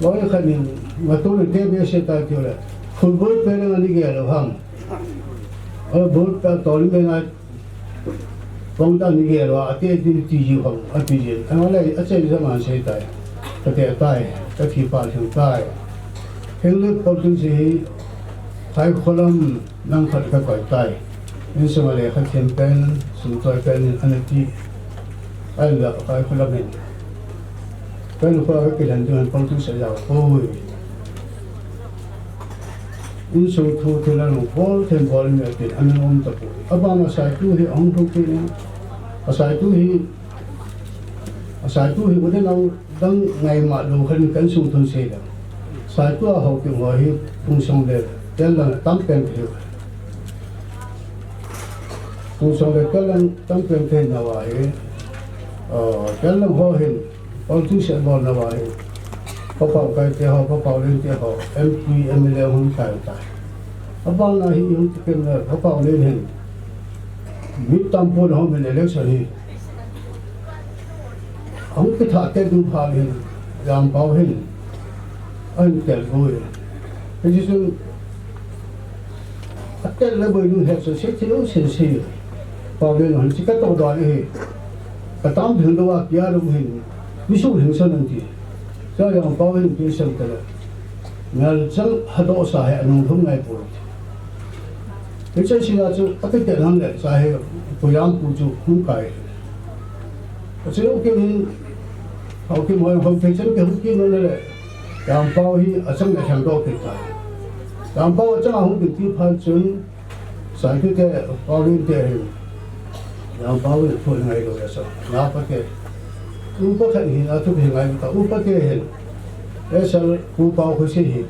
loi khanin ma tu le te be se ta ti le football pe le ani ge lo ham a bol ta tol me na bong ta ni ge lo a te ti ti ji ho a ti ji a ma le a che li sa ma se ta ta te tai ta thi pa thang tai hingle pol tu ji khai kholam nang khat ka kai tai in se ma le khat chen pen sum toi pen ani ti ai la khai kholam ne pen ko ka kilan tu pol tu se ya oi in so thu te la no bol ten bol me te an om ta ko aba ma sai tu hi ong thu te ne a sai tu hi ko de nang dang ngai ma lo khan kan su thun se da sai tu a ho ke ho hi tung song le tel la tam pen the tung song le tel la tam pen the na wa he tel la ho hin pol tu se bol na wa he papa kai te ho papa len te ho MP MLA hon kai ta abang na hi yung tiken na papa len hin mit tam po ho men election hi ang ke tha te du pha hin ram pau hin an tel go ye ji sun atel le boy nu he so se ti lo se se pau len hon chi ka to da hi ka tam hin do wa pya ru hin mi su hin san an ti so yang pau hin pi sam ta ngal chang hado sa he anong thum ngai pu cái chân xin là chú các cái tiền năng để sai tôi làm phụ chú không cái chứ ok mình học cái mọi người phải chân cái không kia nữa này làm bao hi ở trong này hàng đô cái làm bao trong không được tiêu phan chân sai cái bao lên tiền làm bao được thôi ngày rồi sao làm bao cái upa cái hình là tôi hình ngày ta upa cái hình để sao upa cái gì hình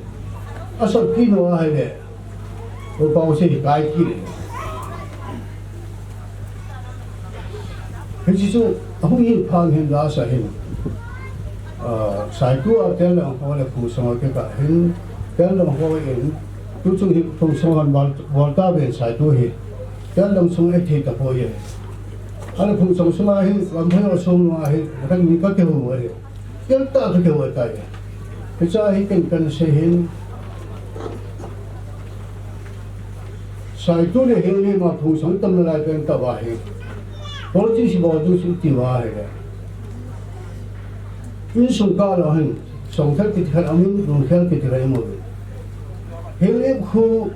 asal kino hay đấy upa cái gì cái kia cái gì chứ không nhìn phan hình là sao hình sai tu ở đây là họ là phụ song cái cả hình đây là họ hình tu chung hình phụ song han volta về sai tu hình đây là song ấy thì tập hội anh phụ song song hình làm thế nào song hình thằng mình có kêu vậy cái ta có kêu vậy cái cái sai cần sẽ hình sai tu để hình như mà phụ song tâm lại bên tập vậy có chỉ là bảo tu sự tiêu hóa đấy in sung ka lo hin song thal ki thal amin rung khel ki thai mo hele khu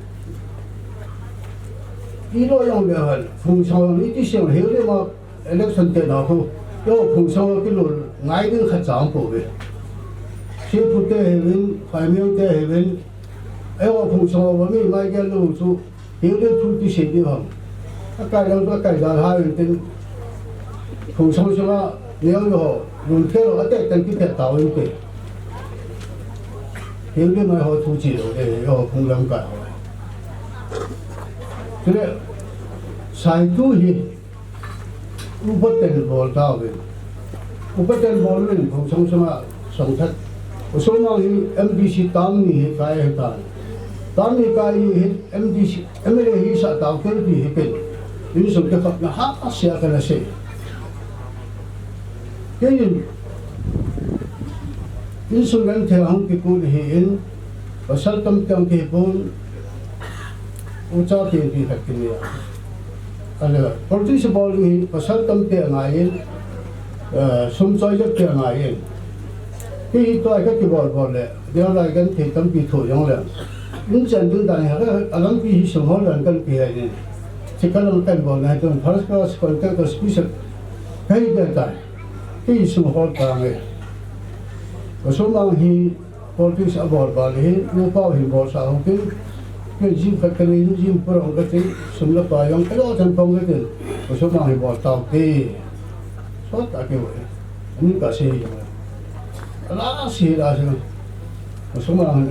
ilo yang le hal phung song ni ti siang hele ma election te na khu yo phung song ki lo ngai ding kha cham po be si pu te hin phai meu te hin yo phung song wa mi mai ge lo chu hele thu ti se di ham ka lang ka kai da ha tin phung song song nếu như luôn theo nó cái tên cái tàu như thế, hiểu biết mà họ thu chi rồi để họ không làm cả rồi, cho nên sai tu hi, upat tên bol tao về, upat tên bol mình không xong xong mà xong thật, số nào hi MDC tam ni cái hay ta, tam ni cái hi MDC MLA hi sa tao cái gì hi cái, những số cái khác là hát sẽ cái là gì cái in sung gan theo hong ki pun hi in pasal tam tam ki pun ucha ki bi khat ki ya ala porti se bol hi pasal tam te ngai in sum choi jak te ngai in ki to ai ka ki bol le dia lai gan the tam bi tho yong le in chan du dan ha alang bi hi sum hol lan kan ki hai ni chikalam kan bol na to first class contact special kai da ta cái sự hỗ trợ này, và số mang hi politics ở bờ bờ này, nếu bao hi bờ sao cái gym phải cái này gym pro cái gì, sum là bao nhiêu cái đó thành công cái gì, và số mang hi bờ tàu cái, số ta cái vậy, anh cả xe gì vậy, ala si la se suma han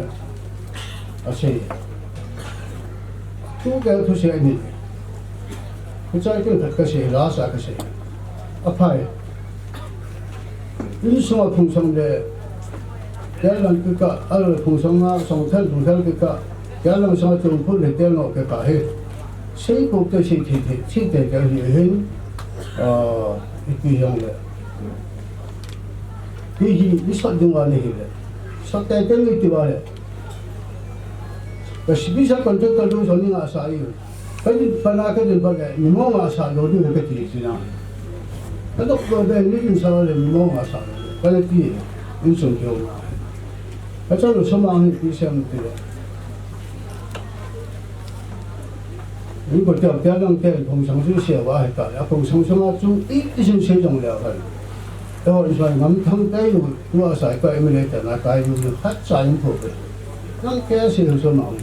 ase tu ga tu se ni ku chai ke ka se la sa ka se apai ni suma khung sam le yalan ke ka al khung sam na song thal du thal ke ka yalan sa chung pu le tel no ke ka he sei ko ke sei thi te ka hi hin iki yang le hi ni sa dung wa ne hi le sa te te ni ti wa le ka shi bi sa kon te ka lu so ni nga sa yi ka ni pa na ka din ba ga ni mo nga sa lo ni ke ti si na ka dok ko be ni ni sa le ni mo nga sa ka le ti ni so ki o ka cha lu so ma ni ti sem ti le如果掉两天，碰上就写话还大，碰上什么就一心写中了很。然后你说俺汤带有多少个没来的，那带有还占用破的，那该写什么？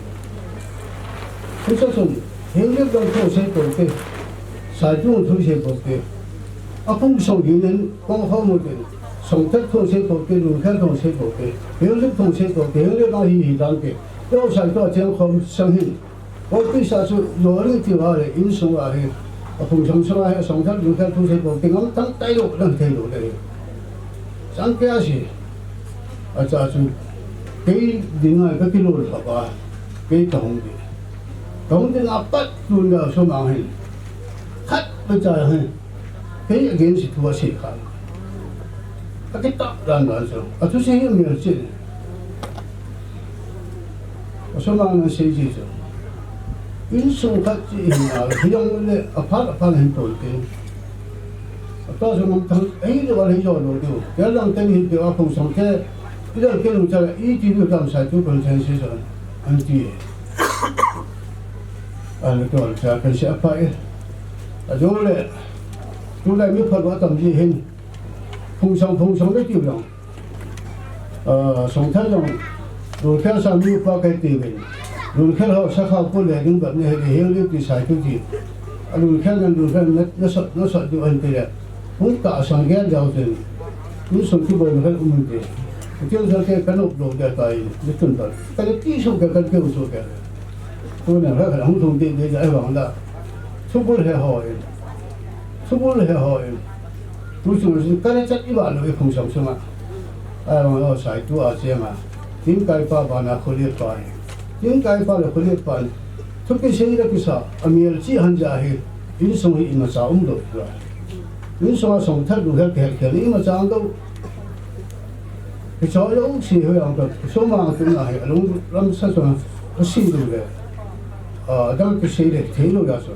你说说，现在都偷写过的，啥种偷写过的？碰上有人刚好没的，上天偷写过的，路天偷写过的，有人偷写过的，有人那一张的，要啥多钱好相信。我对啥说，有人就话嘞，因素啊嘞，碰上什么上天路天偷写过的，俺当带路能带路的。上家是，咋说？几年啊，个几路了吧？几同的那不轮到什么hin，看不在hin，几件事多些看，个大难说，就是有没有劲？我什么能写记住？因素他这啊，他用的怕很多的。到时候我们就话很少路的，要让等于就碰上去，一到给路在一直就当晒就本身是说很低。那个在跟下拍，就来没拍过当地很碰上的地方，上天上路天上没有发给地位，路天好啥好不来跟本那个很有的晒就地，路天那说就很对了。ผมกะสังเกตยาวจนนี่ส่งที่บริเวณอุ้มเดียเจ้าสังเกตกันอุปโลกได้ตายนี่ตุนตันแต่ที่ส่งกันเกี่ยวส่งกันตัวนั้นเขาหลังส่งเดียจะไอ้หวังละทุบบุหรี่หอยผู้ส่งสิ่งกันจัดอีบ้านเลยคงส่งสมาไอ้หวังเอาใส่ตัวอาเซียมาทิ้งไก่ป้าบ้านคนเลี้ยงไปทิ้งไก่ป้าเลยคนเลี้ยงไปทุกที่สิ่งที่พิเศษอเมริกาหันจ่าให้ยิ่งส่งให้อิมาสาวอุ้มด้วย你说上天路天开，你嘛讲到，你早有时候样个，什么东西啊，咱实上不信度的，咱不信的，听路也说，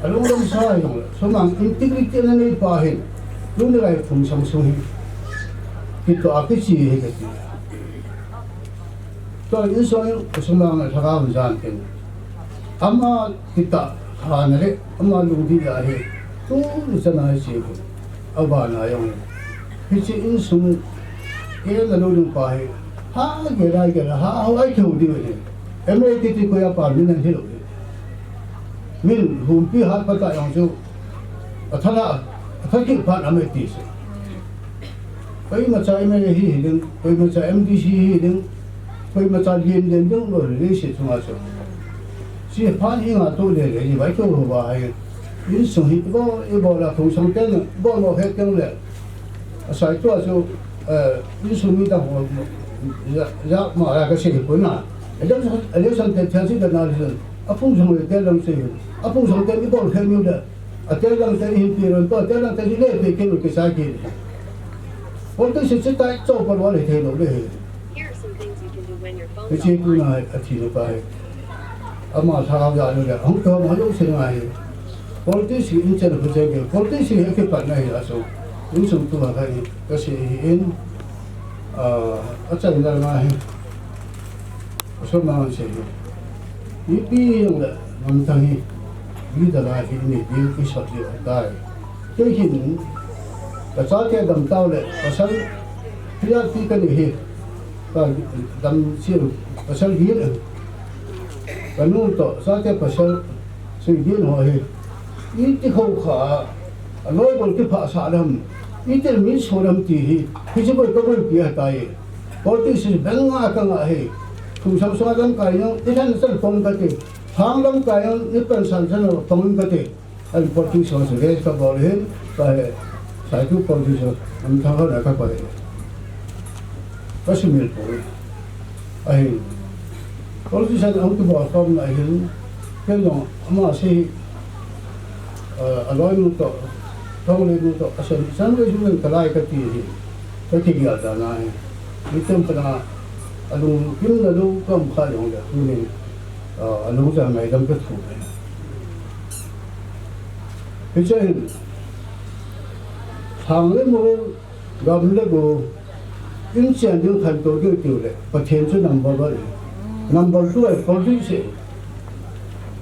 咱啥用了，什么integrity那里发现，弄那个风上松去，kita apa sih hebat ni? Kalau insan semua nak cakap macam ni, amma kita hanare, amma ludi ahe. tu sana si aba na yung pichi in sum e na lo lu pa he ha ge la ha ai thu di ne emre ti ko ya pa min nan hilo min hum pi ha pa ta yung chu athala ki pa na me ti se pai ma cha me hi ding pai ma cha mdc hi ding pai ma cha lien den ding lo le se chu ma chu si pa hi nga to le le bai ko ba hai因上去我一无啦，同上顶我落迄顶咧，晒多就因上面的我嘛那个写本啊，上天天气在哪里是？碰上的天冷水，碰上天你报天有的，天冷天阴天人多，天冷天是热天天个晒天，我都是只带做不落来天落咧，这些本啊提了白，嘛他好家了，红头嘛有钱来。Politisi incan berjaga, politisi yang kepat naik asal, ini semua hari kasih in, acak dalam hari, semua macam ni. Ini yang le, mantangi, ini dalam ini dia kisah dia dah. Jadi ini, kalau kita dam tahu le, pasal dia tiada ni, dam siru, pasal dia, kalau tu, saya pasal sendiri hari. 一口卡，来过去爬山了， Ite min soram ti hi je ko ko pi ta ye politics banga ka nga he thum sam so dam ka yo ilan sal pom ka te thang dam ka yo ni pen san san pom ka te al politics so se ka bol he ka he sai tu politics am tha ha ka pa he pasimil po ai politics am tu ba kom na he ke no ama se aloi nu to thong le nu to asan san le ju ka lai ka ti hi ka ti ya da na he item kana alung kim na lu kam kha yong le ni alung ja mai dam ka thu ne pe che thang le mo gam le go in chen du khan to du tu le pa chen chu number 1 number 2 ai politics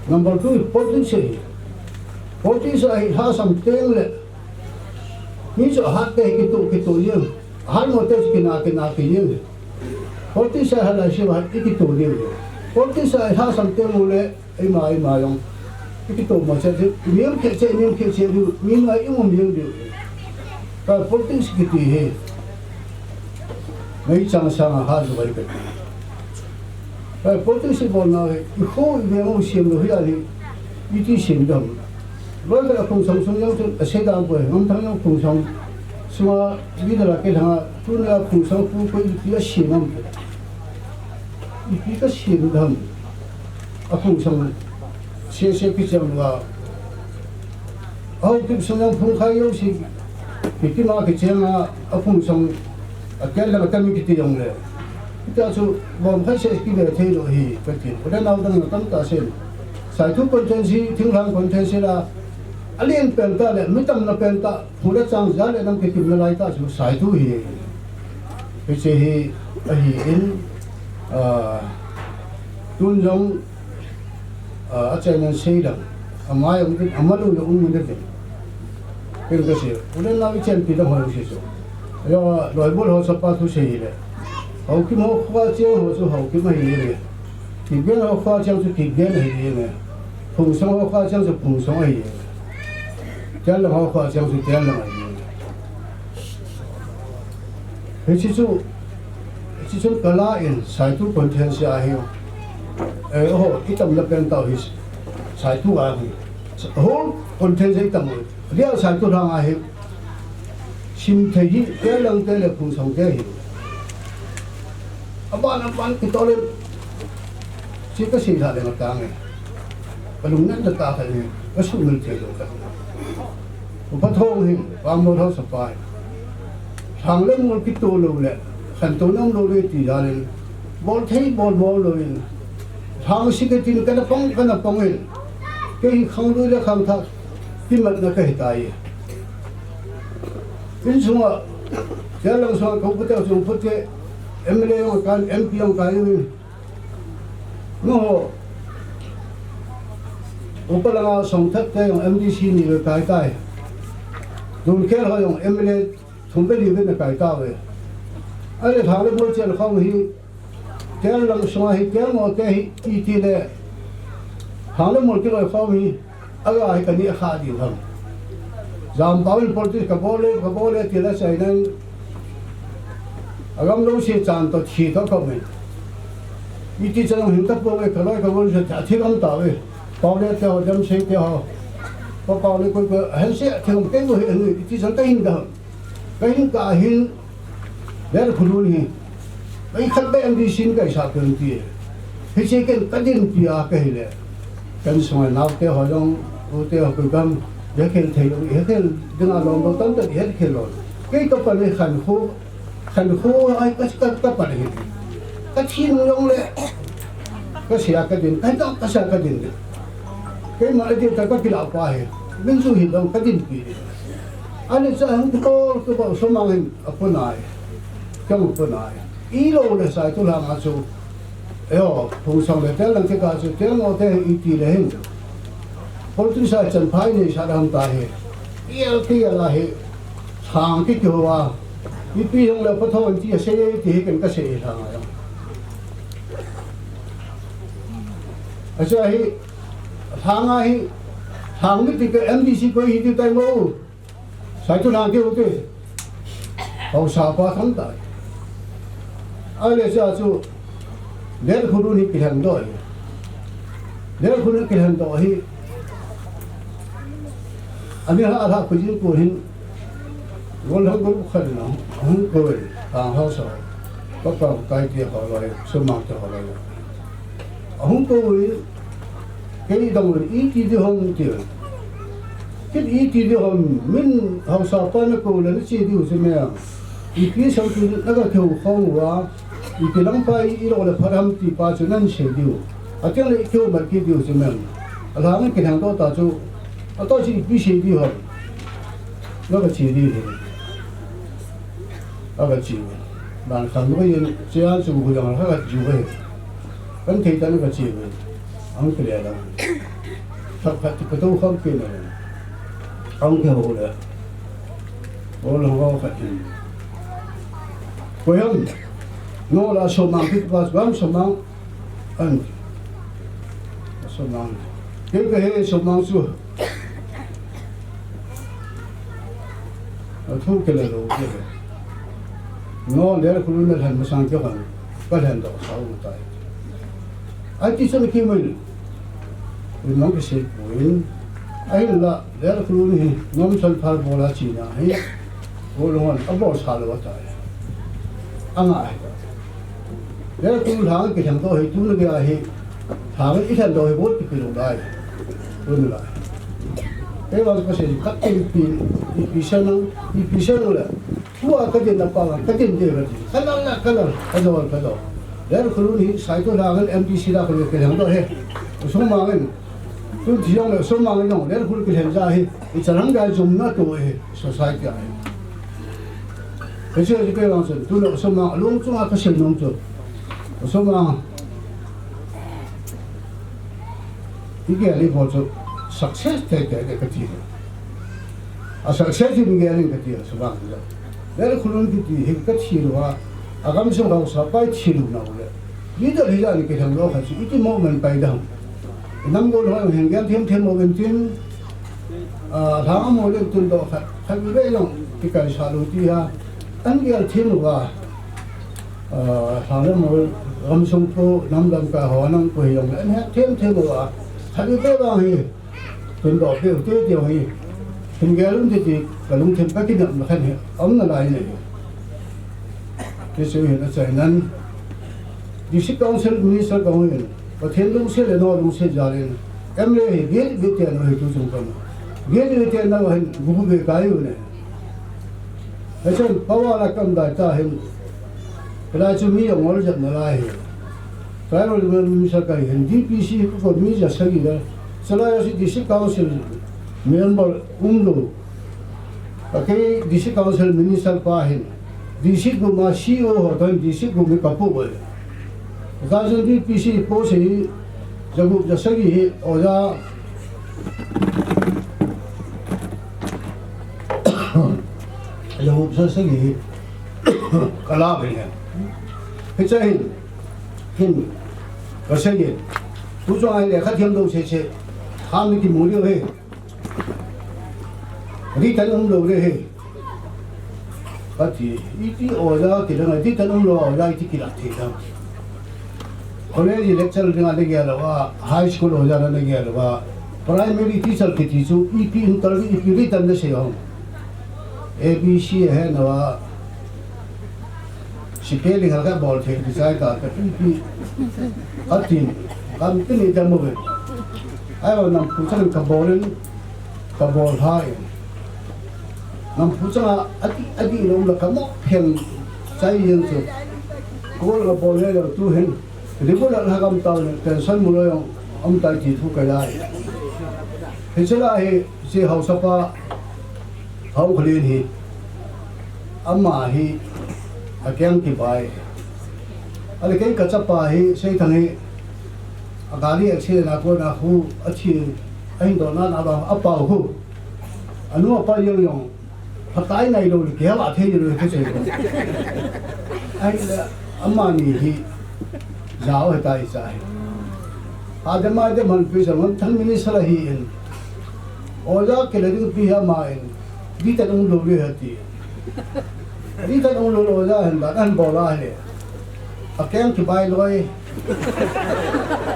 number 2 politics politics ai ha sam teng le ni cho hat te ki tu yin har mo te ki na ki yin politics ai hala shi ba ki tu yin politics ai ha sam teng le ai ma yong ki tu mo che nim ke che du ni ma yong yin du ka politics ki ti he mấy trăm sang ha rồi vậy cái politics bọn nào thì khâu về ông xem rồi hiện nay ít đi xem đâu rồi cái không sống sống nhau thì sẽ đam vậy ông thằng nhau không sống xưa bây giờ là cái thằng tu là không sống không có ít đi xem lắm ít đi cái xem lắm không sống sẽ cái chồng là ông cái sống nhau không khai yêu gì cái mà cái chuyện là không sống cái là cái mình cái tiền này, cái số bọn khách sẽ cái này thay đổi thì cái tiền, cái nào đang là tăng ta xem, sai thuốc contensi, thiếu hàng contensi là, alien penta này, mấy tầm là penta, phụ đất trang giá này nằm cái kim lại ta số sai thuốc thì, cái gì thì in, tuân giống, ở trên này xây dựng, mai ông cái amalu ông mình đấy, cái gì, cái nào cái chuyện thì đâu mà cái gì rồi nội bộ họ sắp bắt thu xí đấy, họ kim họ khoa chiang họ số họ kim hay gì đấy, thì bên họ khoa chiang số thì bên hay gì đấy, phùng sống họ khoa chiang số phùng sống hay gì, chén là họ khoa chiang số chén là hay gì, cái chú cái lá in sai tu content sẽ hiểu, họ cái tầm lập bên tàu thì sai tu à thì, whole content sẽ tầm rồi, dia sai tu đang hiểu. Sim thấy gì cái lần cái là cũng sống cái hiểu, bạn cái tôi lên chỉ có sinh ra để mà tăng này, và đúng nhất là ta phải có sự mình thấy được cái, và bắt thong hình và một thao sập bài, thằng lên một cái tô lâu lệ, thằng tô năm lâu lệ thì ra lên, bol thấy bol rồi, thằng sĩ cái tin cái nó phong hình, cái không đối là không thật, cái mặt nó cái tài in semua jalan soal komputer soal putih MLA yang kan MP yang kaya ni no upalanga song thak cái yang MDC ni le kai kai dun kel ho yang MLA thumbe li ne kai ta we ale thale bol chel khong hi kel lang so hi kel mo ke hi ti le thale mol ke lo khong hi aga hi kan ni kha di ham jam paul politics ka bole ti la sai nan agam lo se chan to thi to ko me iti chang hin ta po we khalai ka bol se thi gam ta we paul le te ho jam se te ho ko paul le ko han se thong ke go hi iti chang ta hin ka hin le khulu ni ai khat be am di sin ka sa kan ti hi se ken ka din pi a ka hi le kan so na te ho jong o te ho ko gam để khen thầy ông ấy khen đừng làm đâu tóm được hết khen rồi cái tập phần này khẩn khô ai các phần này các thiên long lệ các xe cái điện cái đó các xe cái điện cái mà cái điện cái lão qua hết bên du hiện động cái điện gì anh ấy sẽ không có cái bảo số mang hình ở bên này trong bên này ý đồ là sai tôi làm số eo phù xong để thế là cái cả số thế ngồi thế ý chỉ là hình politics sa chân phái này sa đam ta he kia là he thang cái kiểu à ít pi không là bắt thôi chỉ sẽ thì cái sẽ thang à ở chỗ he thang cái cái MDC có ý thì tay mô sai tôi làm cái ok hậu sa pa thắng tại ai lẽ ra chú để khu đô thị cái hàng đó để khu đô thị cái hàng đó thì anh ấy là cái gì của hình ngôn không có khởi nào không có về hàng hậu sa có cái gì họ lại sớm mang cho họ lại không có cái đồng ý chí thì không chịu cái ý chí thì không mình hậu sa pa nó cố là nó chỉ điều gì mà ý chí sau khi nó có thiếu không quá ý chí lắm phải ý đồ là phát âm thì ba chỗ nên sẽ điều ở trong này thiếu mà cái điều gì mà ở hàng cái hàng đó ta cho ở đó chỉ biết sẽ điều không nó có chỉ điều nó có chỉ bạn làm cái gì chỉ ăn chung với nhau nó có chỉ với vẫn thấy ta nó có chỉ với ông cái này là thật cái tôi không kia này ông cái hồ đấy hồ là hồ phải quay không nó là số mạng thích vào bám số mạng anh số mạng cái số mạng số thu cái là đồ cái nó để cũng là thành một sáng cho hắn có thành đó sáu một tay ai chỉ xem cái mình nói cái gì cũng ai là để cũng là nó sân phá bỏ ra chỉ là hay vô luôn ở bỏ xa了tay anh ai để cũng thằng cái thằng đó thì chúng nó cái thằng ít thằng đó thì bớt cái đồ đây luôn lại cái đó có sẽ cắt cái sân là tua cái gì nạp vào cái gì để vậy cái đó để cũng là sai tôi là cái MTC là cái thằng đó hết số mà cái tôi chỉ là số mà cái nó để cũng cái thằng ra hết cái thằng cái dùng nó tôi society ấy cái gì cái đó là tôi là số mà luôn chúng ta có sử dụng rồi số mà 이게 아니고 저 success 될 때 그 뒤에 success 이 게 아닌 그 뒤에 소방이죠. 내가 그런 그 뒤에 그 뒤로와 아감성하고 사바이 뒤로 나오래. 리더 리더니 그 정도 같이 이때 뭐면 바이다. 남고로 행견 템템 먹은 팀 다음 모든 팀도 하기로 그까지 살로디야 안겨 팀과 사람 뭐 엄성포 남담과 호남 고용 템템과 하기 때문에 돈도 배우 때문에 hinga thì cả lung thêm các cái nhận mà khen ống là lại này cái sự hiện là chạy nên đi ship công sẽ mình sẽ công hiện và thêm lung sẽ là nó lung sẽ ra lên em lấy biết tiền rồi tôi dùng công biết tiền nào hình bù về cái rồi này thế nên bao là cầm đại ta hình cái này chúng mình dùng ngồi giật lại cái rồi mình sẽ cái hình DPC cũng còn mình sẽ gì đó sau đó đi ship công sẽ member umlo cái district council minister pa hin district ko ma CEO ho to district ko me kapu bo ka jin DPC po se jagu jasagi hi oja jagu jasagi kala bhi hai cái hin cái gì tu cho ai để khách thêm đâu sẽ tham cái mối điều ấy đi tới ông đầu đây cái gì đi ở ra thì là đi tới ông đầu ở ra thì kia thì đó còn cái gì lecture dengan lagi là high school ở ra là lagi là primary teacher cái thì chú EP interview EP đi tới đó sẽ không ABC है ना spelling हल्का बोल थे डिजाइन का EP हर तीन काम तो नहीं जम हुए ai bảo nằm phụ trách cả bồn hai nằm phụ trách adi luôn là cả một hàng trái yên rồi cô là bồn này là tu hình thì cô là làm tàu tension mua rồi ông tài chỉ thu cái này thì sẽ là sẽ hậu sapa hậu khởi lên hi amma hi akyang ki bai ale cái cả chấp hi sẽ thằng hi गाड़ी अच्छे ना को ना हो अच्छे अहीं तो ना ना अपा हो अनु अपा यो फताई नहीं लो क्या बात है ये कैसे आई अम्मा नी ही जाओ है ताई चाहे आज मैं जब मन पे समझ थन मिनिस्टर ही इन ओजा के लिए भी है माइन दी तक उन लोग रहती है đi tới ông lô ra hình bạn ăn bò la này à kéo chụp bài rồi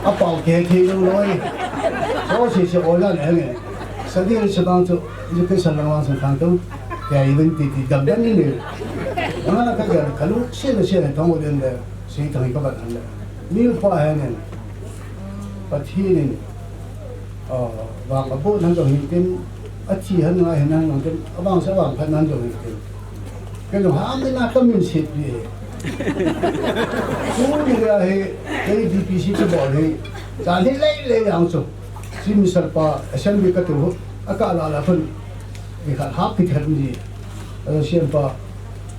à bảo kê thì rồi số chỉ ổn ra này sau đi sẽ đang cho cái sản phẩm sản phẩm đâu cái event thì đậm đắn như này nó cái cái lúc xe thông qua đến đây sẽ thành các bạn ăn đấy nếu qua hè này và thi này và cái bộ năng lượng hiện tin chỉ hơn ngay hiện năng lượng tin bằng sẽ bằng phần năng lượng hiện tin cái đó hãm cái nào tâm mình xịt gì cũng như là cái DPC cái bộ này trả hết lấy hàng số chỉ misal pa assembly cái thứ akala là phần vì khát hấp cái thứ gì xem pa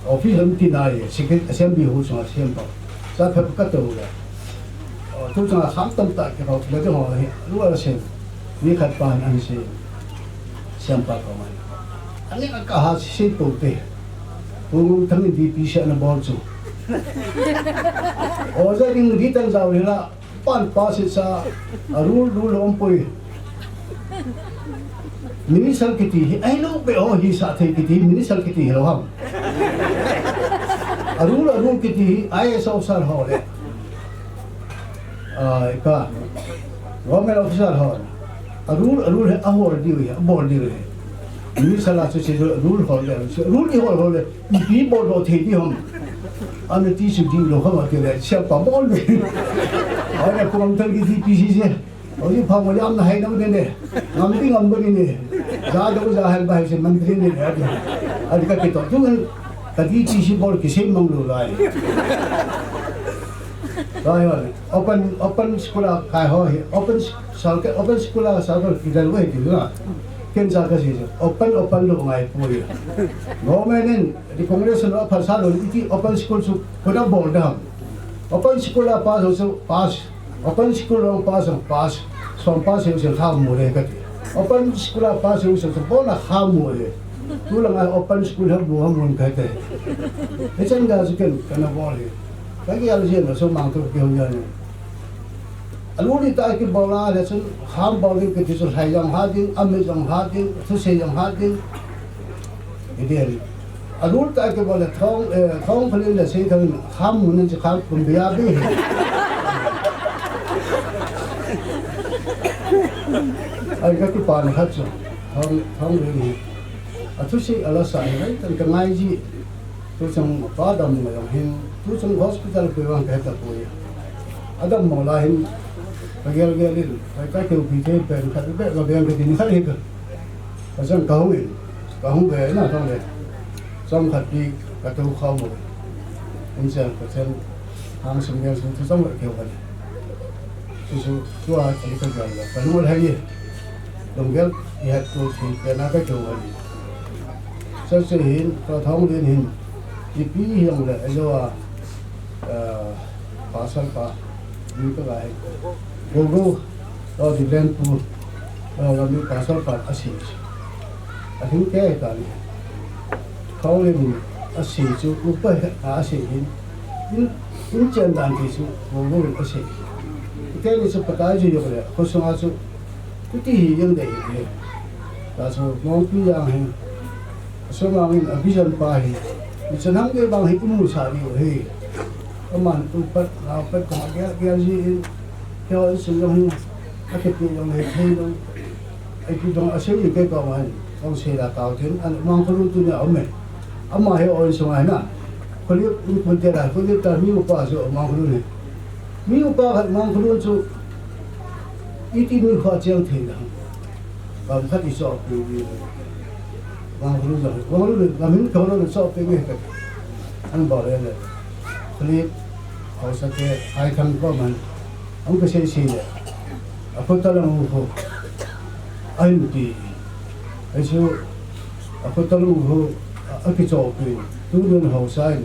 office làm tin này secret assembly hồ sơ xem pa ra phép cái thứ là tôi cho khám tâm tại cái học lấy cái họ lúc là xem vì khát pa anh xem pa có mai anh ấy cả hai sẽ tổ chức tôi thằng DPC nó bảo chú ở gia đình đi tân giàu là pan pass sa rule om poi minister kiti ai lo be ho hi sa the kiti minister kiti lo ham rule kiti IS officer ho le ka government officer ho rule a ho di minister la so rule ho le rule ho le bi bo lo the di hom anh ti su di lo không cái này xem bảo món gì ở đây cũng thấy cái DPC ở đây phòng làm là hay lắm đây này ngắm bên này ra đâu ra hay bài xem mình bên này ở đây cái tổ chức cái DPC bảo cái xem mong đồ lại rồi open school khai hỏi open school là sao cái cái vậy thì nữa cái gì cái gì open lúc này vui government di Congress nó phát sát rồi thì open school su có đã bỏ ra open school là pass open school là pass xong pass thì sẽ tham mua cái open school là pass thì sẽ bỏ là tham mua tu là open school hết mua cái cái chân ga cái nó bỏ đi cái là gì nó số mang tôi kêu nhau lúc đi tại cái bảo là sẽ ham bảo cái cái số hay yang hạt đi âm yang hạt đi số say yang hạt đi cái điều lúc tại cái bảo là thong phải là say thằng ham muốn chỉ ham cũng bị áp đi ai cái bàn hết rồi thong rồi số say ở là sai đấy cái ngày gì tôi trong phá đầm mà hiện tôi trong hospital cái vòng cái tập bồi adam mà là hiện cái cái kiểu bị thế bên cái bên là bên cái gì khác hết rồi xong câu về nó thôi đấy xong thật đi cái tôi không rồi anh xem cái xem hàng sinh viên sinh xong rồi kiểu vậy chú chỉ cái gọi là cái nuôi hay gì đồng cái gì hết tôi thì cái nào cái kiểu vậy sau khi hiện tôi thông lên hiện thì bí hiện là do phá sản phá như cái này Google rồi thì lên tu rồi mình phá sản phá assi anh cái này không lên assi chú cũng phải assi in chân đàn thì chú Google assi cái này sẽ bắt tay chú rồi có số chú cái gì hiện đấy là số mong cứ rằng hình số mà mình vision pa hi mình ham cái bang hi cũng sa đi hi aman tu pat nào pat có cái gì theo sự giống cái cái giống này thấy đâu cái giống ở xây cái cầu mà ông xây là tạo thêm anh mang cái luôn tu nhà ông mình mà hay ở số này nè có liệu mình thế là có liệu ta miu pa số mang cái luôn này miu pa mang cái luôn số ít ít miu pa chiang thế nào và phát đi số vâng rồi làm những câu đó là sao cái gì anh bảo đây là clip họ sẽ cái hai thằng của mình ông cái gì này aku tahu aku anh thì ấy chứ aku tahu aku cho cái tu luyện hậu sai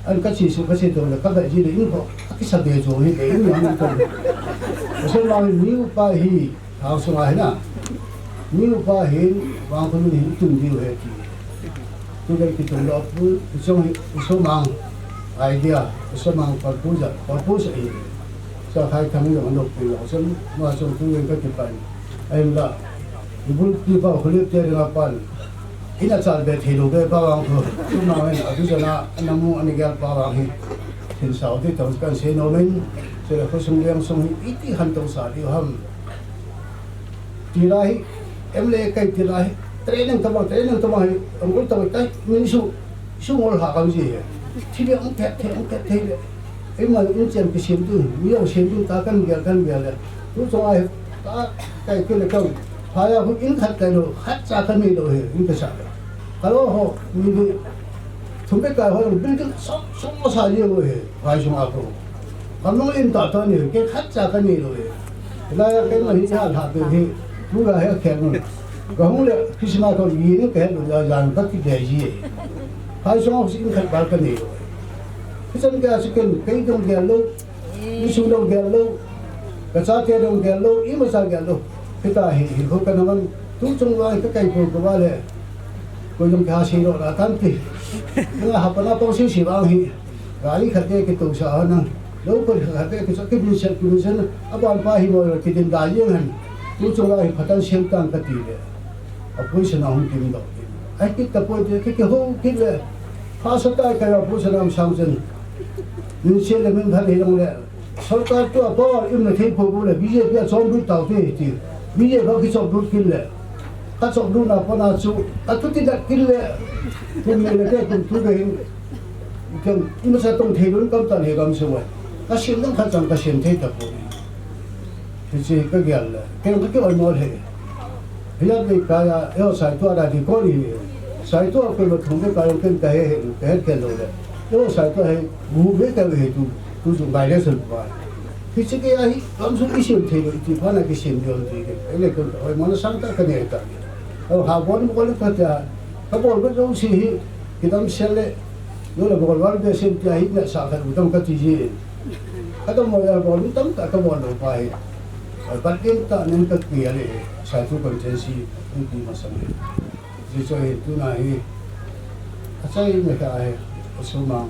anh cái gì đó là các đại gì đấy nhưng cái sao để rồi thì những làm cái số nói nhiều bài hi hậu sai nè nhiều bài hiện vàng phân hiện từng điều hệ thì tôi đây cái từng đó cứ số mang idea số mang proposal gì sao hai thằng nó nộp tiền họ sẽ mà xong tôi lên cái bài em là ibu đi vào clip chơi dengan pan ina chal be thilo be bawang ko tuma wen adujana anamu anigal bawang hi thin sau ti tong kan se no men se ko sung liang sung iti han tong sa di ham tirai emle kai tirai training tama angul tama tai min su ngol ha kam ji thi be ang ke the ema in chen ki sim tu mi yo sim tu ta kan gel le tu so ai ta kai ke le kau phaya hu in khat kai lo khat cha kan mi lo he in ka sa kalo ho mi bi thum be ka ho bil ke so mo sa ye lo he ai sung a ko kam no in ta ni ke khat cha kan mi lo he la ya ke ma hi ha ha be he tu ga he ke no ga hu le krishna ko yi ni ke lo ya jan ka ki de ji ai sung ho in khat bal kan ni lo Kisan ka sikin kay dong gelo, isu dong gelo, kasate dong gelo, imasa gelo. Kita hi ko ka naman tutung lang ka kay ko wale. Ko yung kasi ro la tanti. Nga hapana to si bang hi. Gali khate ke to sa nang. Lo ko khate ke sa ke bin aban pa hi mo ki din da yin han. Tutung lang phatan sem tang ka ti le. Apoi sa na hum kim do. Ai ki ta po ke ho ki le. Phasa ta ka ya po sa nam sang chen. Những xe là mình thấy rằng là sau cái tôi bảo im là thấy phụ là bây giờ bây giờ đút tàu thế thì bây giờ có cái chọn đút kinh lệ các chọn đút nào có nào số các thứ đặt kinh lệ thì mình là cái cùng thu về cái nhưng mà tông thấy luôn công tận hệ công số vậy các xem nó phát triển các xem thấy tập rồi thì chỉ cái gì là cái ổn mọi hệ bây giờ mình cái eo sai tôi là thì có gì sai tôi cái mà không cái cái rồi đấy nếu sai tôi hay bù biết cái gì tu dùng bài để xử bài thì chỉ cái ấy làm sao cái xem thì phải là cái xem được thì cái này còn hỏi mà nó sáng tạo cái này cả họ muốn cái là các bộ cái dấu gì cái tâm xem lại nếu là bộ văn về xem thì hết là sao thành tâm cái gì các tâm mọi người bộ tâm cả các bộ nó phải bắt kiến ta nên cái gì này sai tu còn chân si những cái mà sao chỉ cho tu này sai mấy cái số mang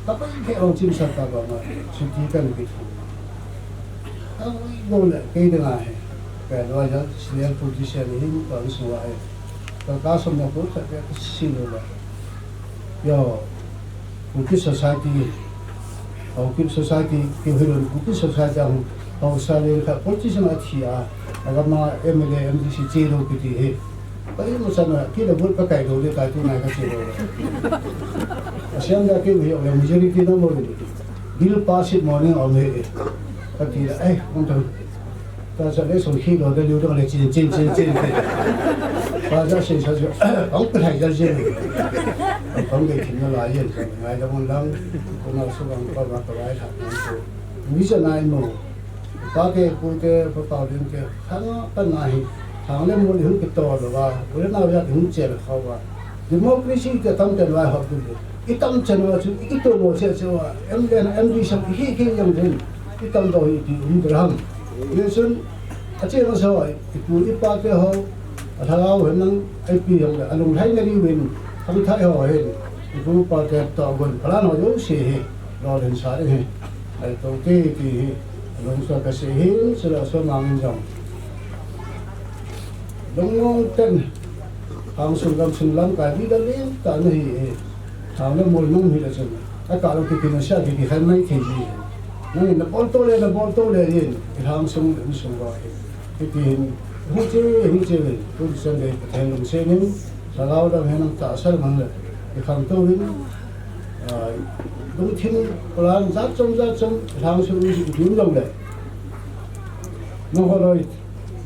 tapi cái ông chim sạt tao mà suy nghĩ cái gì không đâu là cái thứ này cái đó là senior position này còn số ai cái cá sấu nó cũng sẽ cái xin rồi yo cái society ông cái society cái hiểu cái society ông sao lại cái position là thì mà MLA MDC chế độ cái gì cái mà sao là cái là vốn cái đồ để cái tu này cái chế độ xem ra cái việc là majority nó mới bill pass it morning ở đây cái gì là không thôi ta sẽ lấy số khi đó để lưu đó là trên và ra sinh sản không có thay ra gì không cái chuyện nó lại gì ngày đó mình làm cũng là số lượng có mặt cái thằng ví dụ này mà cái bắt đầu đến cái thằng này thằng này muốn hướng cái to rồi và bữa nào ra hướng chơi là không và democracy cái tâm trạng lại học được itam channel chu ito mo se so em đi sang hi yang den itam do hi draham yesun ache no so ipu ipa ke ho athalao henang ip yang alung thai ngari win thang thai ho he ipu pa ke to gon phala no yo se he lo den sa he ai to te ki alung so ka se he so mang jong long ngong ten ang sung lam ka di dalin ta no hi thằng nó mồi nông thì là gì? Cái cả cái kinh tế thì hay mấy cái gì? Nên là bọn tôi lên thì thằng sống rồi. Cái tiền không chơi tôi xem đây thằng đồng xe nên sao lao đâu hay năng trả sao bằng là cái thằng tôi đến đúng thiên làm giá trong thằng sống đúng lòng đấy. Nó rồi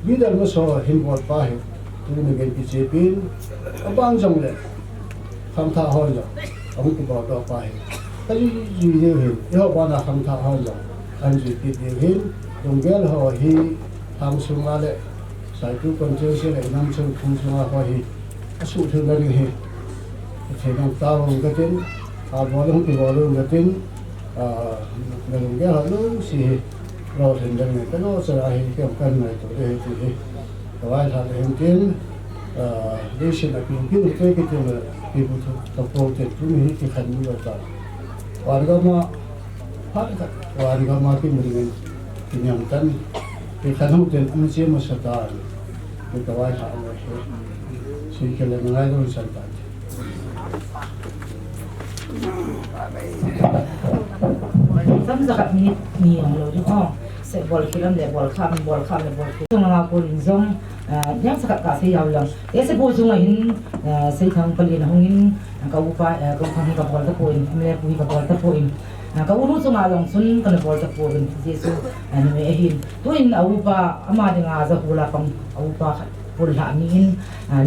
bây giờ nó so hình bọt ba hình tôi mình cái chế pin ở ban trong đấy tham thả hơn rồi ông cũng bảo đó phải cái gì đều hiểu nếu bạn là tham thả hơn rồi anh chỉ biết điều hiểu đồng nghĩa là họ hi tham sung ra đấy sai tu còn chơi sẽ lại năm sung tham sung ra họ hi số thương là gì thì làm tao cái tên bảo không thì bảo luôn cái tên đồng nghĩa là nó gì rồi thành ra cái nó sẽ là cái cần này tôi đây thì vậy là hiện tiền đây sẽ là cái cái là people to protect tu ni ki khan ni ta warga ma ki muringan kinyang tan ki khan hu ten am che ma sata ki tawai ha ma he sui ke le ngai do san pa Sam zakat ni ang lo di oh se bol kilam le bol kham le bol tung nga ko rin zong yang zakat ka se yaw lang e se bo zung hin se thang pali na hongin ka upa ko khang ka bol ta po in me pu ka bol ta po in ka unu zung a long sun ka bol ta po in jesu an me hin to in a upa ama de nga za hula pam a upa pul ha mi in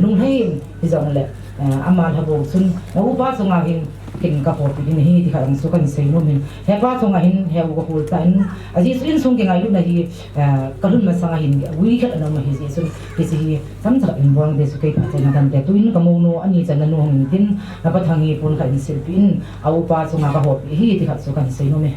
lung hein hi zong le ama ha bo sun a upa zung a hin king ka po pin hi ti kharang su kan sei no min he pa thonga hin he ko hul ta in aji su in sung ke ngai lu na hi kalun ma sanga hin wi khat na ma hi ji su ti si sam cha in wang de su kai pa na dan te tu in ka mo no ani chan na no hin tin na pa thangi pun ka in sil pin au pa sunga ka ho hi ti khat su kan sei no me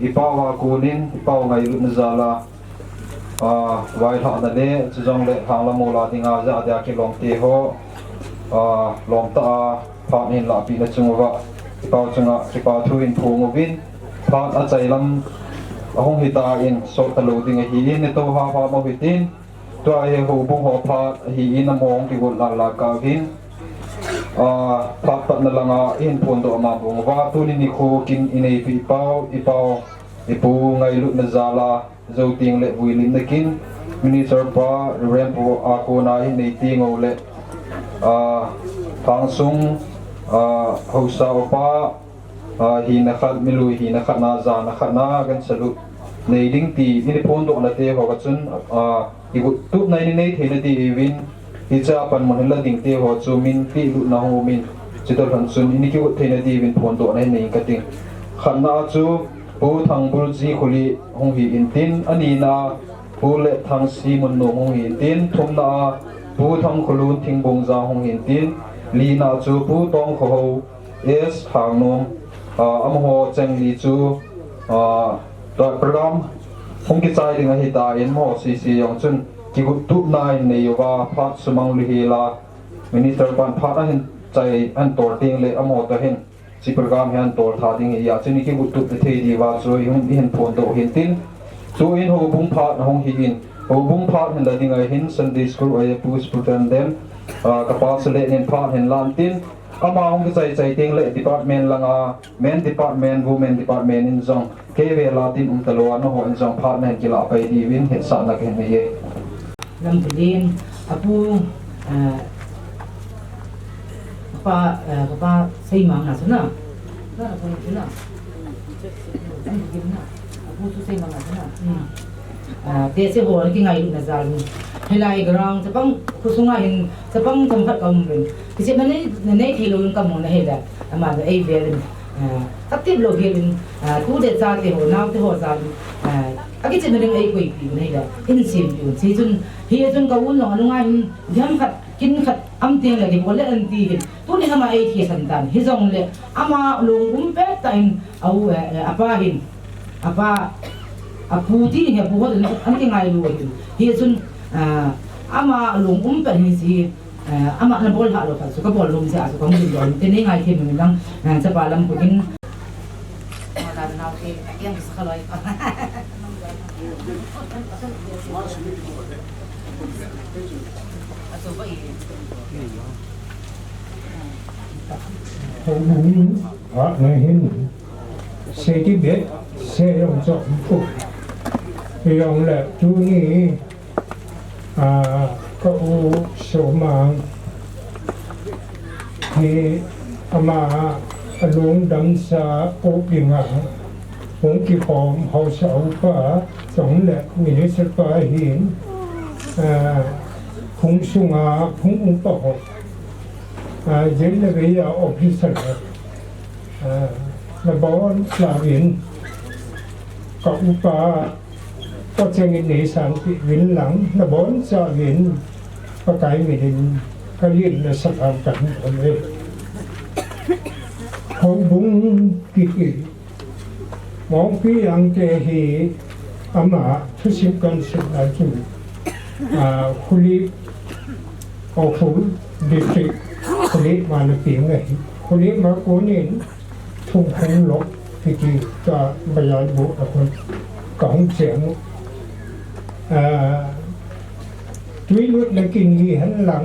ipawa kunin ipaw ngai lu na zala vai tha na le chujong le thang la mola dinga za ada ki long te ho long ta pha nin la pi na chungwa ipaw chunga ipaw thu in phu ngobin pha a chai lam ahong hita in so ta lo ding hi in to ha ha mo hitin to ai ho bu ho pha hi in among ki gol la la ka hin pha pa na langa in phun do ma bu wa tu ni khu kin inei pi ipaw ipu ngai lu na zala zo ting le vui lim nakin minister pa rempo ako na hi nei ting o le phang sung hausa pa hi na khat milu hi na khat na za na khat na gan salu nei ding ti ni phone do na te ho ka chun i gu tu nai ni nei thena ti evin hi cha pan mon la ding te ho chu min ti lu na ho min chitor han chun ini ki gu thena ti evin phone do na nei ka ting khan na chu bu thang bul ji khuli hong hi in tin ani na bu le thang si mun no hong hi tin thum na bu thang khulun thing bong za hong hi tin li na chu bu tong kho ho es hang no am ho cheng li chu program hong ki chai ding hi ta in mo si si yong chun ki gu tu nai ne yowa phat sumang li hi la minister pan phat a hin chai an tor ting le amo ta hin si program hian tor tha ding ya chuni ki gutu te thei di wa chu hin phone do hin tin chu in ho bung phat hong hi in ho bung phat hin la ding ai hin Sunday school ai pu student dem ka pa sele nen phat hin lan tin ama hong ki chai ting le department langa men department women department in zong ke ve la tin talo no ho in zong phat nen ki la pai di win he sa na ke ne ye lam tin apu pa sei mang na sana na ko ni na apu su sei mang na sana te se ho ki ngai na zal helai grang sapang kusunga hin sapang thampat kam ben kisi mane nei thilo yung kam na hela ama da ai velin aktif lo gelin tu de za te ho na te ho za aki chen ring ai koi pi nei da in sim yu si chun hi chun ka un lo anunga hin jam khat kin khat am te la di bole an ti tu ni hama ai thi san tan hi zong le ama lung pe ta in au apa hin apa apu ti ni apu ho an ti ngai lu hi chun ama lung pe ni si ama na bol ha lo ka su ka bol lum sa su ka mun lo te ni ngai the mi lang cha pa lam ko kin ma na ke yang sa khaloi Hùng họ này hình sẽ đi biết sẽ用作服用了注意có u số mạng thì mà luôn đâm xa ô bình ạ cũng kịp hòm hậu sầu và giống là mình sẽ phải hiện không sung không bảo dưới là cái officer là bảo là viện có upa có chân nghề sản viện lắng là bảo cho viện có cái mình cái liên là sắp hàng cảnh ở đây không đúng kỳ mong cái ăn cái gì ama thu xếp cần sự là chủ khuliếp ở khu district khuliếp mà nó tiếng này khuliếp mà cố nên thùng không lộc พิธีก็บรรยายบุตรคนกองเสียงทุยลุดนักกินหันหลัง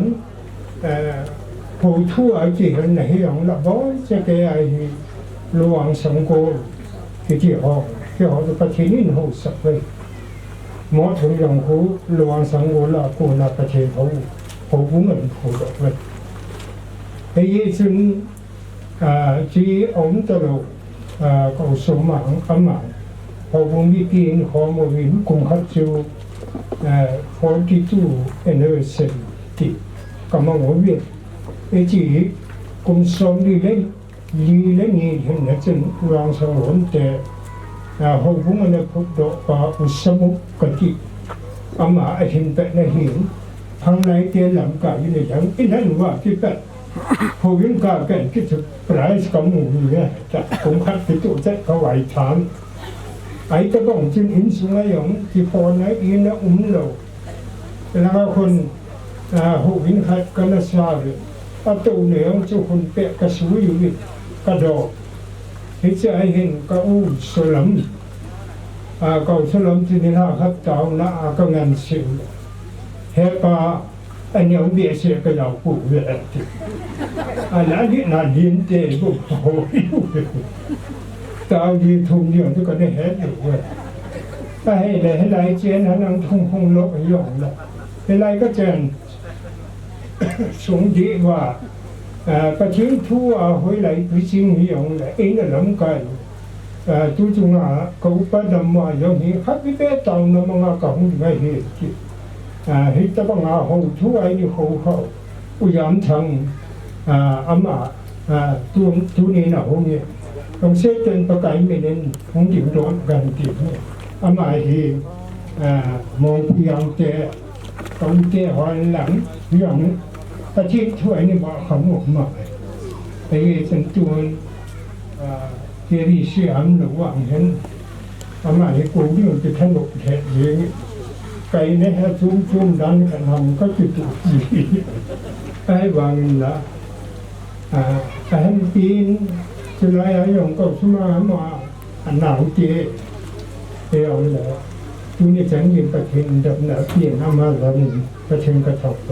ผู้ทั่วจีนในห้องละบ่จะแก่ไอ้หลวงสังโกที่ห้องจะประเทศนี้หูสักเลยหมอถึงอย่างหูหลวงสังโกละกูนับประเทศเขาผู้เงินผู้ดอกเลยไอ้ยี่ซึ่งจีองตลกก็สมหวังอำมาตย์พอผมมีกินของมวินกุมขัดจู42 anniversary ที่กำลังเวียนไอ้จีกุมสมดีเล่นี่เห็นนะจึงรองสังวนแต่พอผมมันพบดอกปลาอุสมุกติอามาไอ้เห็นแต่ในหินทางไหนเตียนหลังกายอยู่ในอย่างอินนั้นว่าที่แบบพอวิ่งกากันคิดถึงปลายสมองเนี่ยจะผมคัดติดตัวจะเขาไหวถามไอ้ตะบ้องจึงอินสุงยงที่พอไหนอินนะเราแล้วคนหูวิ่งคัดกันสาเลยประตูเหนือจุคนเปะกระสุยอยู่กระโดดที่จะเห็นก็อู้สลัมก็สลัมที่นี่นะครับเจ้าหน้าก็งานสิวเฮปาอันนี้ผมเบียเสียก็ยาวปุ๊บเลยอันนั้นน่าดินเตะปุ๊บโอ้ยตาดีทุ่งเดียวทุกคนได้เห็นอยู่เว้ยถ้าให้ไรเจนนั่งทุ่งคงลบหย่องละไรก็เจนสงดีว่าประเทศทั่วหอยไหลพิจิงหย่องละเองน่ะล้ำกันทุกจังหวะเขาไปดำมาอย่างนี้ขับไปเตะตาวน้ำมันก็คงไม่เห็นเห็นแต่บางเขาทั่วไอ้นี่เขาอุยามทางอามาตัวนี้นะเขาเนี่ยต้องเช็คจนประกายไม่เน้นคงดิ่งโดนกันติดเนี่ยอามาที่มองพยายามเตะต้องเตะหันหลังอย่างประเทศทั่วนี่บอกเขาหมดมาไอ้ฉันตัวเจริญเสียมหรือว่าเห็นอามาที่กูนี่มันจะถนนแท้เองไก่เนี่ยฮะชุ่มดันกันทำก็จุดไปวางละแต่ให้ปีนจะไล่อย่างก็สมาอันหนาวเจเดียวเลยทุนี่ฉันยินประเทศดับหนาเปลี่ยนน้ำมาแล้วนี่ประเทศกระทบไป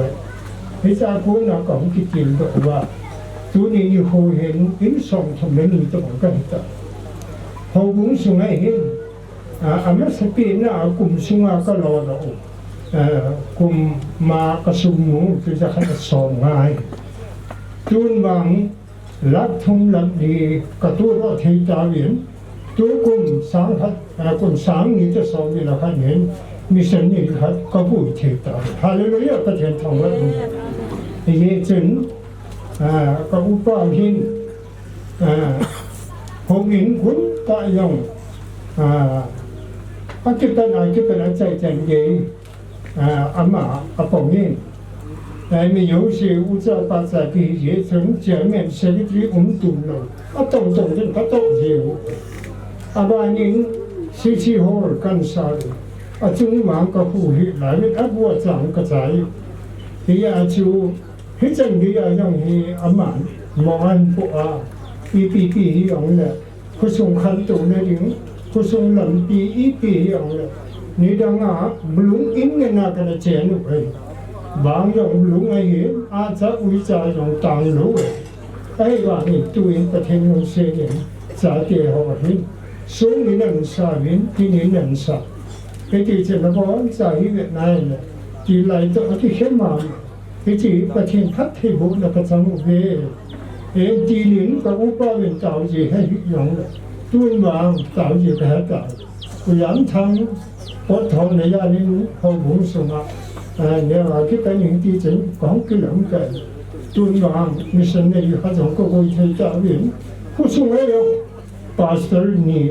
พิจารณาหน้าของกิจก็ว่าทุนี่นี่เขาเห็นอินส่งทำเรื่องนี้ต้องกันต่อเขาบุ้งส่งให้เห็นอามาสปีน่ะกลุ่มสุงาก็รอเรากลุ่มมากระสุนหมูที่จะขัดสอนง่ายจุนบางลักทุ่งลักดีกระตุ้นรถเทียจาวินตัวกลุ่มสังขัดกลุ่มสังนี้จะสอนวิลาขัดเห็นมิสันนี่ขัดก็พูดเทียจาฮาเลลูยาประเทศทองวันนี้เจนก็อุปหินหงอินคุณตายงkita nak cai janji ama apa ni 没有些物质把在的也从前面设立动了，动人他动有，把人十七号干啥的，中晚个呼吸来面我长个仔，你就迄阵你用去嘛，莫安不一样的，不送看到那种，不送人一样的，你当不拢应该那个钱了。บางอย่างลุงไอ้เห็นอาจจะวิจารณ์อย่างต่างรู้ไอ้ว่านี่ตัวเองประเทศนู้นเสียงสาเกหัวหินสูงนี่นั่นสาหินที่นี่นั่นสาไอ้ที่เจ้าหน้าที่สาหินนั่นแหละที่ไหลตัวที่เข้มมาไอ้ที่ประเทศพัฒน์บุญแล้วก็จังหวะเอ็นจีลินก็อุปถัมภ์เจ้าจีให้อย่างเลยตัวบางเจ้าจีก็ให้เจ้าผู้ยังทำปดทองในยานี้เขาบุญสมะเนี่ยว่าที่เป็นอย่างที่จริงของกิเลสกันตัวอย่างมิสันเนี่ยเขาจะก็คอยใช้จ่ายเงินผู้สูงอายุภาษานี่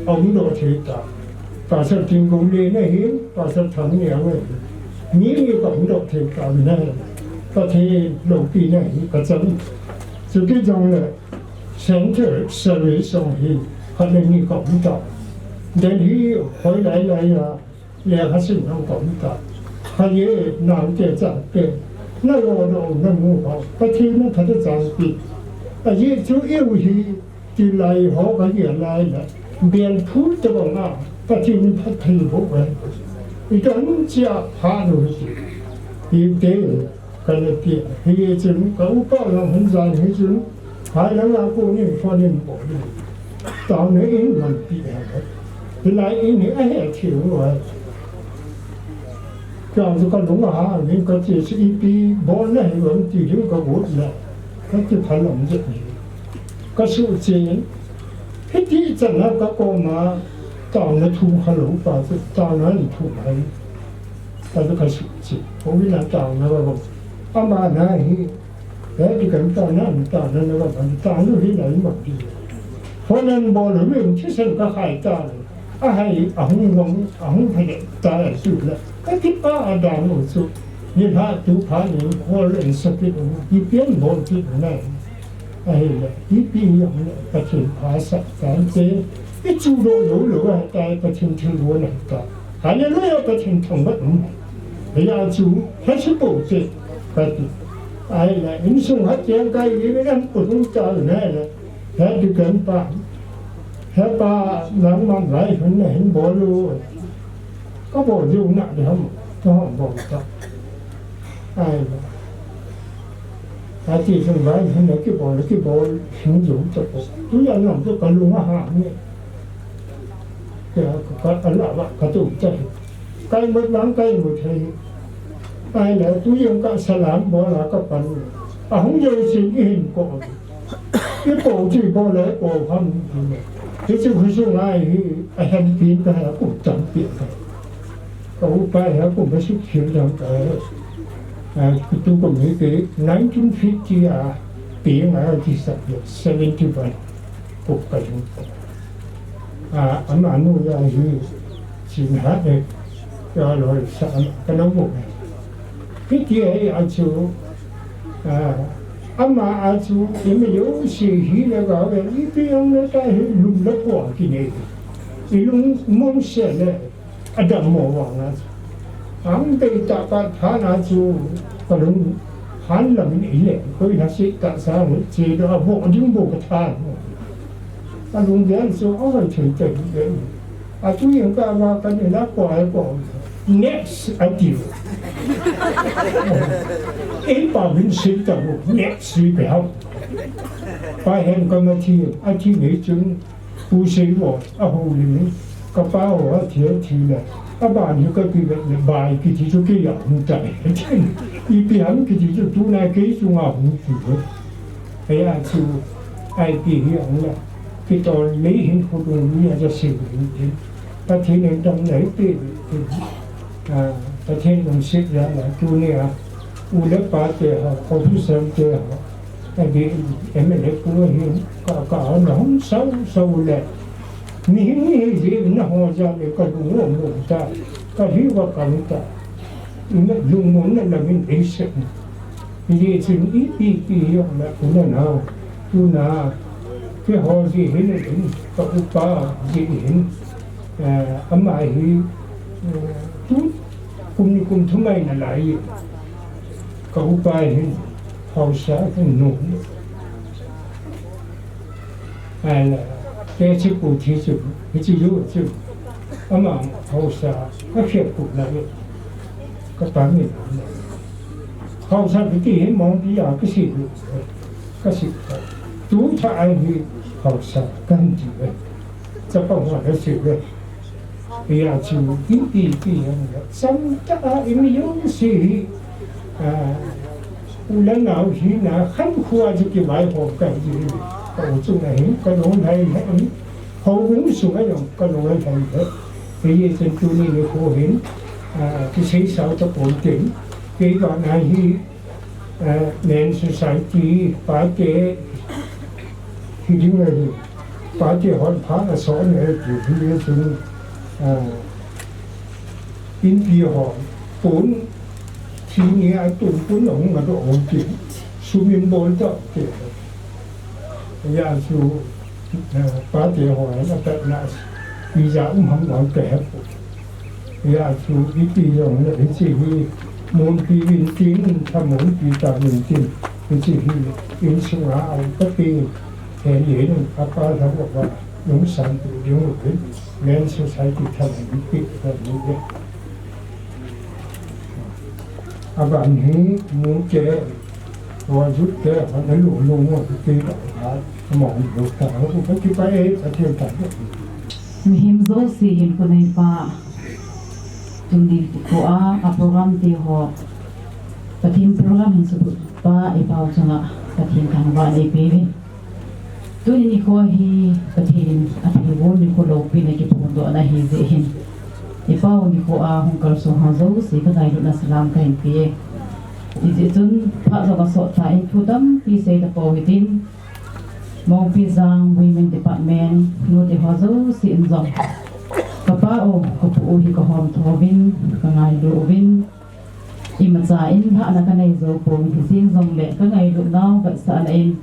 องค์โดดใช้จ่ายภาษาทิ้งกุลีเนี่ยเห็นภาษาทำเนี่ยเว้ยนี่ก็องค์โดดใช้จ่ายเนี่ยประเทศโลกีเนี่ยก็จะสุดที่จังเลย center service สองที่เขาเรียกนี่ก็องค์โดดเดี๋ยวนี้หอยไหลอ่ะเรียกเขาสิ่งขององค์โดด他也拿点长辈，那我弄那么好，他听了他的长辈，也就有些ที่ไล่หอก็เหี้ยไล่แหละเบียนพูดจะบอกว่าปะทินพัทลีพวกไว้อีกอันจะพาดูสิอีเดียวกันเลยเปียเฮียจึงก็อุปเราหันใจให้จึงหายแล้วเรากูนี่ฟันนี่บอกดิตอนนี้เองมันเปียครับที่ไล่เองนี่ไอ้เหี้ยเขียวไว้ก็จะก็หลงหานี่ก็จะสิปีบอลเนี่ยเหมือนที่อยู่ก็บุญแล้วก็จะพันหลงจะก็สู้จริงพิธีจันทร์ก็มาตอนนั้นถูกฮัลโหลป่าตอนนั้นถูกไหมตอนนั้นก็สู้จริงผมวินาตอนนั้นก็บอกอามาหน้าฮีแล้วที่กันตอนนั้นก็บอกตอนนั้นที่ไหนหมดดีเพราะนั้นบอลเรื่องที่ฉันก็หายตาเลยให้อ่างลงอ่างให้ตายสุดแล้วก็คิดว่าอาดามสุดยิ่งหาดูผ่านยิ่งพอเล่นสกิลยิ่งเปลี่ยนบอลที่ไหนไอ้เนี่ยยิ่งปีอย่างเนี่ยประเทศภาษาการเจ้ไอ้จูโดรู้หรือว่าใจประเทศที่รู้นั่นก็หายเลยประเทศทั้งหมดเวลาจูให้ชิบุเจ้ก็ติไอ้เนี่ยอินสุหัดเจียงไก่ยี่ไม่นั่นปุ่นใจแน่เลยแค่ดูกันป่ะแค่ป่ะหลังมันไหลเห็นบอลรู้ก็บอกอยู่นะเดี๋ยวต้องบอกจ้ะไอ้อาทิตย์นึงไว้เห็นกี่บอลหิวอยู่จะบอกทุกอย่างนั่นก็กระลุงอาหารเนี่ยก็อะไรวะกระตุ้นใจใกล้หมดหลังใกล้หมดเลยไอ้แล้วทุกอย่างก็สลามบอลก็ปันอ่ะผมยังสิ่งที่เห็นก่อนที่โป่งที่บอลแล้วโป่งพันที่จะคุยช่วงไอ้เห็นปีนไปแล้วกูจำเปลี่ยนกันก็ไปแล้วกูไม่สุขเขียวจังเลยtôi cũng nghĩ cái 1950 tiếng là thì sắp được 71 cuộc cải ấm ảnh nuôi ra thì xin hát được cho rồi sợ cái nóng bụng này cái kia ấy chú mà chú thì mới nhớ sự hí là gọi là ý tiếng nó ta lùng lấp quả kỳ này thì lùng mong sẽ là đậm mồ hoàng á 안 되다 하나 주 그런 한람이 이래 거의 다시 따사를 제가 뭐 정보가 다 아lun데서 절대 아주 영가가 가는 나고 알고 next idea 일반인 실다고 next 배워 바hen 거마티 아티 내중 부세고 아호리니 까빠와 티어티네 bạn như cái bài cái gì cho cái dạng chạy trên ý tiếng cái gì cho tu này cái chung nào cũng chịu ấy là chú ai kỳ hiện là cái trò lấy hình của tôi như là sử dụng thế ta thấy nên trong đấy thì ta thấy mình xếp ra là chú này u lớp ba trẻ họ không sớm trẻ họ tại vì em mình lấy của hiện cả nó không sâu lẹ những gì nó hoa ra để có đủ một ta có hiểu và cảm ta nó dùng muốn là mình để sợ vì chuyện ít đi hiểu là cũng là nào tu na cái hoa gì hết là đến có upa gì đến âm ai hi tu cùng thứ mấy là lại có upa hi hậu xã cái nụ là cái chiếc cụ thị trường cái chiếc yếu chứ mà hậu xã các hiệp cụ là các bán mình hậu xã cái gì mong đi à cái gì chú cha ai thì hậu xã cần gì vậy cho con hỏi cái sự vậy bây giờ chú đi xong chắc em yếu gì lần nào khi nào khăn khoa cho cái bài học cái gì còn chung này có đúng hay hậu cũng xuống ấy rồi có đúng hay thành thế bây giờ trên tu ni được phổ biến cái xây sao cho ổn định cái đoạn này thì nền society phá chế thì những người phá chế họ phá là số này thì bây giờ chúng in bia họ bốn thì nghĩa tuần bốn ông mà độ ổn định xuống miền bốn đó kiểu giờ chú phá chế họ là tận là bây giờ cũng không còn kẻ giờ chú biết gì rồi là cái gì muốn đi viên tín tham muốn đi tạo niềm tin cái gì in xuống áo tất nhiên เห็นอยู่นี่ป้าเขาบอกว่าลุงสันติลุงขึ้นแมนสุสัยที่ทำให้ปิดแบบนี้เนี่ยอาบันนี้มูเจตัวยุดเจมันให้หลวงลุงว่าตีแบบหมองดูแต่เขาก็คิดไปเองแต่เที่ยวแต่ Mihim zo si hin ko nei pa tundi ko a program ti ho patin program hin su pa e pa changa patin kan wa nei pe tuni ni ko hi patin a hi won ni ko lo pi ne ki pon do na hi ze hin e pa ni ko a hong kal so ha zo si ka dai na salam ka hin pi e je chun pha zo ka so ta in thu dam pi se ta po within Mong Pizang Women Department no de hazo si inzong kapao ko pu hi ko hom thobin ka ngai do win imacha in ha na ka nei zo po hi sin zong le ka ngai do naw ba sa na in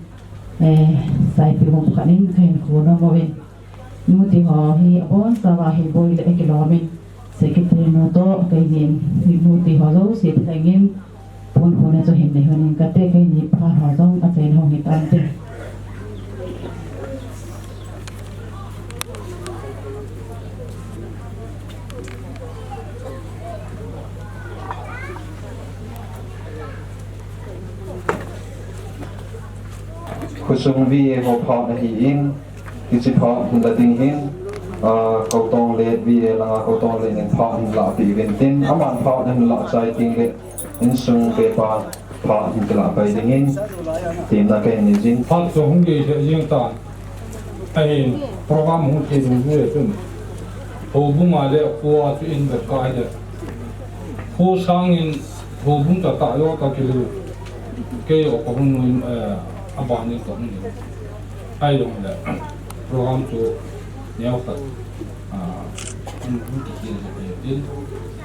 sai pi hom ka nin khain ko na mo win nu ti ho hi on sa wa hi boy le ke lo min secretary no to kai nin ni nu ti hazo si thangin pon ko na zo hin ne honin ka te kai ni pa ha zong a chen hong hi tan te kusung vi ho pha na hi in ki pha hun da ding hin ko tong le vi la ko tong le nen pha hin la pi ven tin aman pha nan la chai ting le in sung pe pa pha hin la pai ding hin tin na ke ni jin phát xuống đi sẽ riêng tàn ai program hung thì đúng rồi chứ hồ bung mà để qua cho in được cái đấy hồ sang in hồ bung ta tạo ra cái cái ở có hung à bạn đi cũng ai đúng đấy program cho nhiều thật anh cũng chỉ là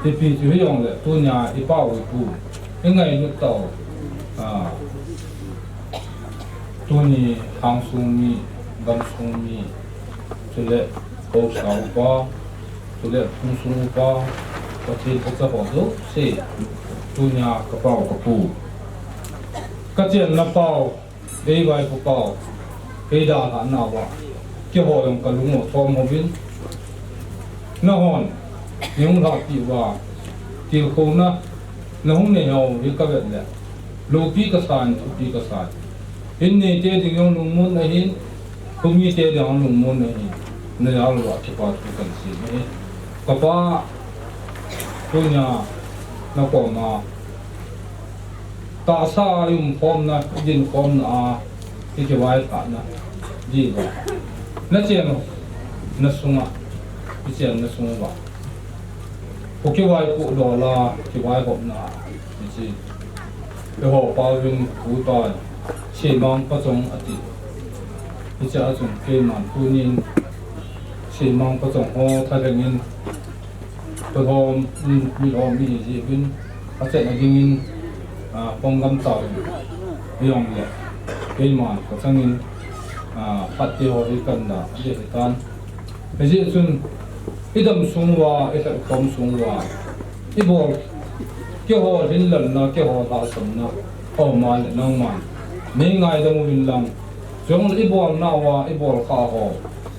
thì vì chủ yếu là tôi nhà đi bảo vệ phụ cái ngày lúc đầu tôi ni hàng sung mi gam sung mi cho lệ cầu sáu ba cho lệ phun sung ba có thể có thể bỏ dấu sẽ tôi nhà cái bao cái phụ cái chuyện là bao đây vài cái bao cái đà hẳn nào vậy cái họ làm cái lúc mà thom một bên nó hòn những hạt bị vào thì không nó không nên nhau với các bạn đấy lô pi cái sàn pi cái sàn in này thế thì những lùng môn này hin không như thế thì những lùng môn này hin nên là loại cái bao cái cần gì này các bạn tôi nhà nó còn mà ta sa dùng form na din form na cái vài cả na gì vậy nó chuyện nó sung à cái chuyện nó sung vào cái vài cụ đó là cái vài hộp na cái gì cái hộp bao dung phụ tài chỉ mong có trong ở đây cái chỗ trong cái màn tu nhiên chỉ mong có trong họ thay đổi nhiên tôi hôm mi gì bên có thể là nhiên phong gam tàu riêng là cái màn có sang nhiên phát triển họ đi cần là để tan cái gì xuân cái đầm sung hoa cái đầm phong sung hoa cái bộ cái họ đến lần nào cái họ đã sống nào họ mà lại năng màn mấy ngày đâu mình làm giống cái bộ nào hoa cái bộ khao họ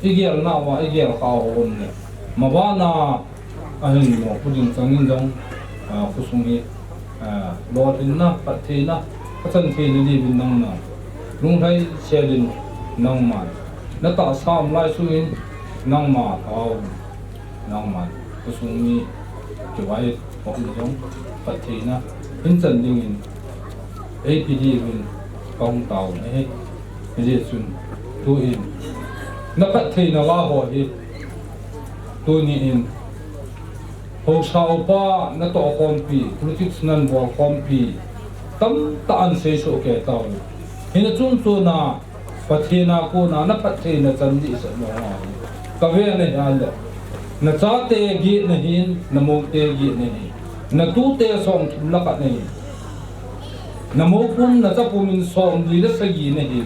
cái ghel nào hoa cái ghel khao họ này mà ba na anh mà phụ đình sang nhiên giống phụ sung hi lo tin na phát thi na phát sinh thi đi bên năng na lúc thấy xe đến năng màn nó tạo sao lại suy năng mà thao năng màn phụ sung hi cái vậy họ giống phát thi na hình chân đi mình APD mình công tàu này cái gì xuân tôi in nó phát thi nó la hỏi đi tôi nghĩ in hồ sào pa nó to con pi politics nan bo con pi tâm tan se so ke tàu hình chung chu na phát thi na cô na nó phát thi nó chân đi sợ nó cái về này là nó cha te gi này hin nó mo te gi này nó tu te som là cái này nó mo pun nó cha pun min som li la sa gi này hi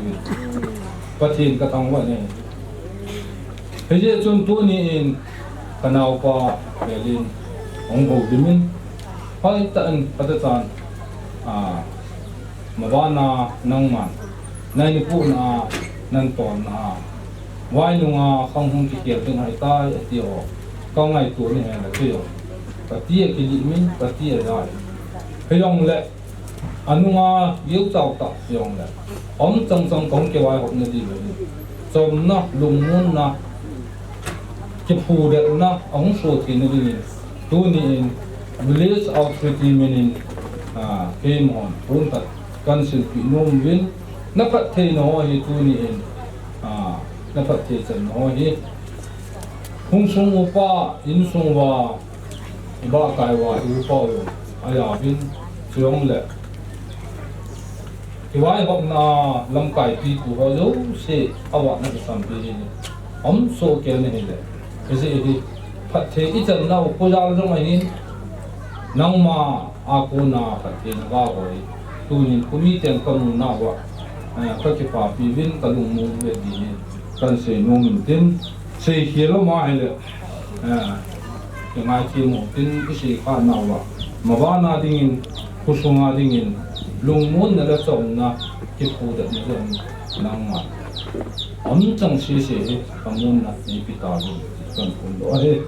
phát thi cái thằng vậy này bây giờ chung tu ni in kanao pa belin ông bầu dimin hai tận bắt tận mà ba na nang man nay ni pu na nan ton na wai nunga khong hong ki kiel ting hai tai ti o ka ngai tu ni la ti o ka ti ki li min ka ti da he yong le anunga yu tao ta yong le om chang chang kong ke wai hok na di le chom na lung mun na ki phu de na ong so ti ni ni tu ni village outfit meaning game on pun ta kan sil pi nom win na pat the no hi tu ni in na pat the chan no hi hung sung upa in sung wa ba kai wa u pa yo aya bin chuang le ki wai hok na lam kai pi tu ho lo se awa na sam pi ni om so ke ne le ese hi pat the I chan na ko ja lo mai ni nang ma a ko na pat the na wa ho tu ni ku mi ten kam na wa ka ki pa pi win ka lu mu le di ni kan se no min tin se hi lo ma ai le cái mai chi mo tin cái gì khác nào vậy mà ba na dingin kusung dingin lung mun na la chong na cái khu đất này rồi nang mà 엄청 시시 방문 나 이피타고 그런 분도 해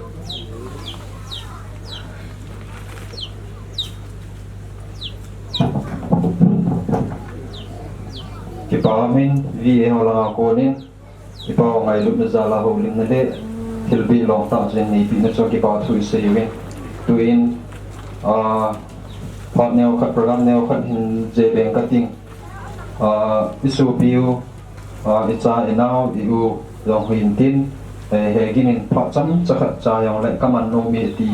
cái bà mình vì họ là cô nên cái bà ngày lúc nó ra là hậu linh nó đấy thì bị lòng ta trên này bị nó cho cái bà thui xây lên tuin part neo cut program neo cut hình dễ bền cái tiếng isu biu itza enau iu long hin tin he ginin part cham chakhat cha yang lai kaman no mi ti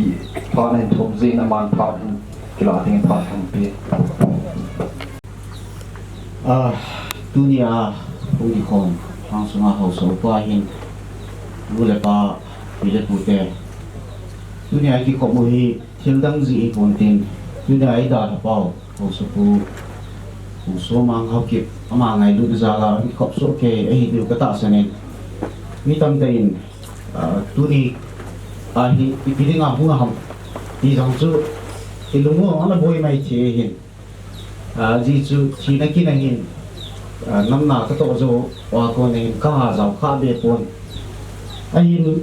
part hin thum zin aman part hin kila ting part hin pi dunia uli khom hang sunga ho so pa hin lule pa bile pute dunia ki ko mo hi thil dang ji pon tin dunia ai da pao ho so pu so mang hau kip ama ngai lu za la ki khop so ke ai du ka ta sanen mi tam tein tuni hi ipidinga hunga ham ti jang chu ilungo ana boy mai che hin ji chu chi na ki na hin nam na ka to zo wa ko ne ka ha zau kha be pon ai nu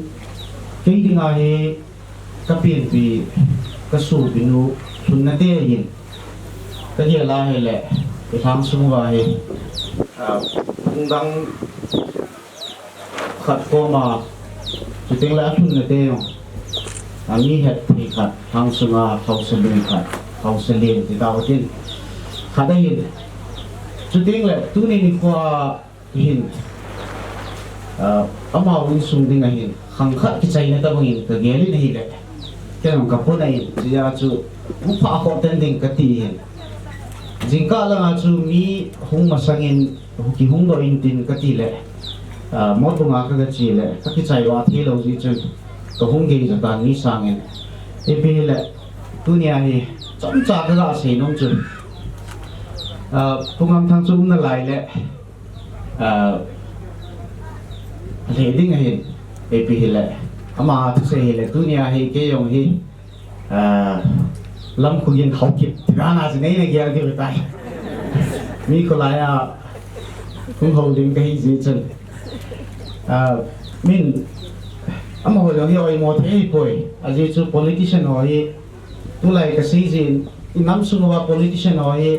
ke dinga he ka pin pi ka su binu sun na te hin ka ye la he le cái tham sung vai cũng đang khát cô mà chỉ tiếng lá thun là teo mi hết thì khát tham sung khâu sơn bình khát khâu sơn liền thì đầu tiên khát đây hiện chỉ tiếng là tu này đi qua hiện màu in sung tiếng này hiện hàng khát cái trái này ta bằng hiện cái ghế này hiện cái làm cặp này chỉ là chú cũng phá khó tên tiếng cái gì hiện jingka lang chu mi hung masangin ki hung do in tin katile mo bunga ka chile ka ki chai wa thi lo ji chu ko hung ge ja ta ni sangin e pe le dunia hi chom cha ka se nong chu pungam thang chu na lai le le ding hi e pe le ama thu se le dunia hi ke yong hi lâm khu yên học kịp ra là gì này kia cái tay mi có lại cũng hầu đến cái gì chân mình hồi đó hiểu một thế thôi gì chú politician hỏi tu lại cái gì năm xưa vào politician hỏi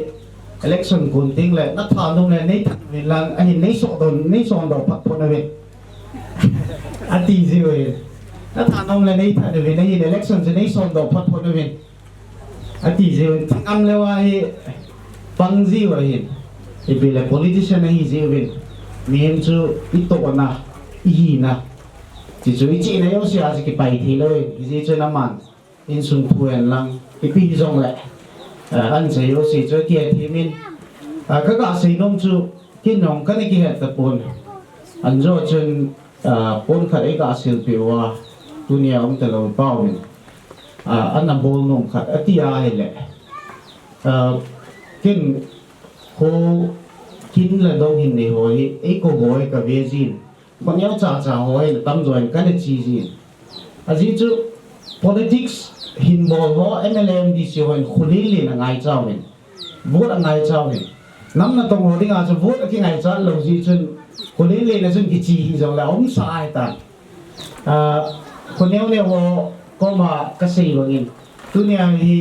election cũng tiếng lại nó thà đông này nấy là anh nấy sọt đầu bắt thôi này anh tí gì vậy nó thà đông này nấy thà về nấy election thì nấy sọt đầu bắt thôi này ati je thangam lewa hi pangji wa hi ibile politician hi je win miem chu ito na hi na ji chu chi na yo sia ji ki pai thi loi ji chu na man in sung thuan lang ki pi jong le an je yo si chu ki thi min ka ka sei nom chu ki nong ka ni ki het ta pon an jo chun pon kha e ka sil pi wa dunia om ta lo pao min anh nằm bồn nông khát ở tia hay lệ kinh hồ kinh là đâu hình này hỏi ấy có hỏi cả về gì còn nhau trả hỏi là tâm rồi cái này gì gì chứ politics hình bồn ho MLM đi siêu hình khuli liền là ngày sau mình vote là ngày sau mình năm là tổng hội đi ngài cho vote cái ngày sau lâu gì chứ คนนี้เลยนะซึ่งกิจีจงแล้วองศาตันคนนี้เนี่ยก็มาเกษตรเองตัวเนี่ยที่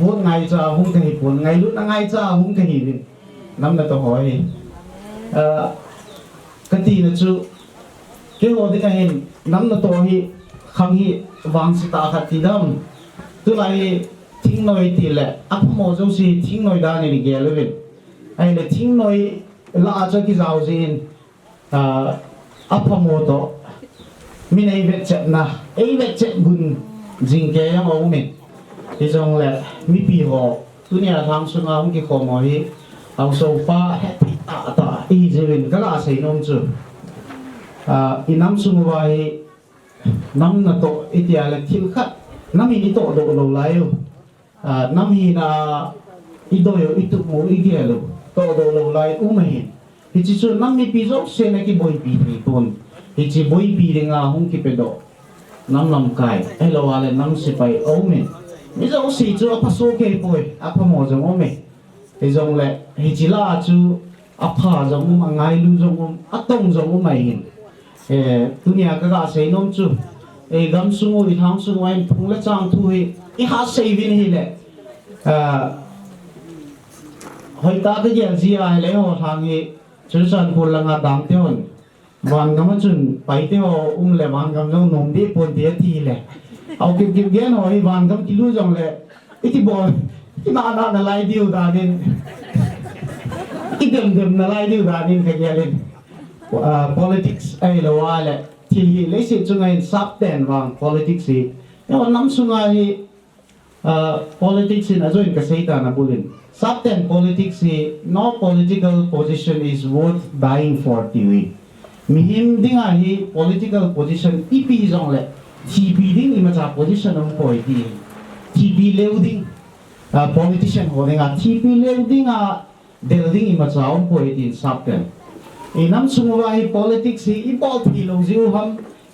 วนไงจะหุ่นกระหิบวนไงรุ่นไงจะหุ่นกระหิบน้ำนั่นตัวหอยกันทีนะจูเกี่ยวกับที่กันเห็นน้ำนั่นตัวที่ขังที่วางสตาขัดที่ดำตัวไหนทิ้งหน่อยทีแหละอัพโมจุสิทิ้งหน่อยด้านนี้เกี่ยวเลยไอ้เนี่ยทิ้งหน่อยละอาจจะกิจเอาสิอัพโมโตมีในเวทนะไอ้เวทบุญจริงแกยังเอาไม่ที่จงแหละมีปีหอกตัวเนี่ยทางสุนทรที่ขโมยเอาโซฟาเฮติตาอีเจวินก็ลาใส่นมจูอีน้ำสุนไว้น้ำน่ะโตอีที่อะไรทิ้งขัดน้ำมีนี่โตโดโลไลอยู่น้ำมีน่ะอีโดยอีตุกมูอีเกลูโตโดโลไลไม่เห็นที่จริงน้ำมีปีจบเซนกี่บอยปีที่ต้นที่จริงบอยปีเรื่องหุ่นกี่เป็นโดน้ำลำไก่ไอ้เราอะไรน้ำสิไปเอาไม่นี่จะเอาสิจูอาพัสโอเคปอยอาพัมโมจังโอไม่ไอ้จงเลยไอ้จิลาจูอาพาจังมังไงลูจังอาตงจังไม่เห็นตัวเนี่ยก็การใช้นมจูกำสุงอีทางสุงไว้พุ่งเล็กจังทุยอีหาเซวินนี่แหละหอยตาก็ยังจีอะไรเลยทางนี้ชุดสันพูดลังอาดังเที่ยววันก็มันจุนไปเที่ยวเลยวันก็ต้องนมดีปนเดียทีเลยเอาเก็บเงี้ยหน่อยวันก็กินรู้จังเลยไอ้ที่บอลที่น่าอะไรเดียวดานินอีเดิมอะไรเดียวดานินก็ยังเล่นpolitics ไอ้เราว่าแหละที่เลยสิจุงไอ้ซับแดนวาง politics สิแล้วน้ำสุงไอ้politics สินะจุนก็ใช้ตานะบุลินซับแดน politics สิ no political position is worth dying for ทีวีมีหิมดิ้งไอ้ political position อีปีจงเลยทีปีดิ้งอีมาจาก position ของพอยดีทีปีเลวดิ้งpolitician หัวดิ้งทีปีเลวดิ้งเดลดิ้งอีมาจากของพอยดีซับแดนอีน้ำสุงไว้ politics อีบอลที่เราจิวฮัม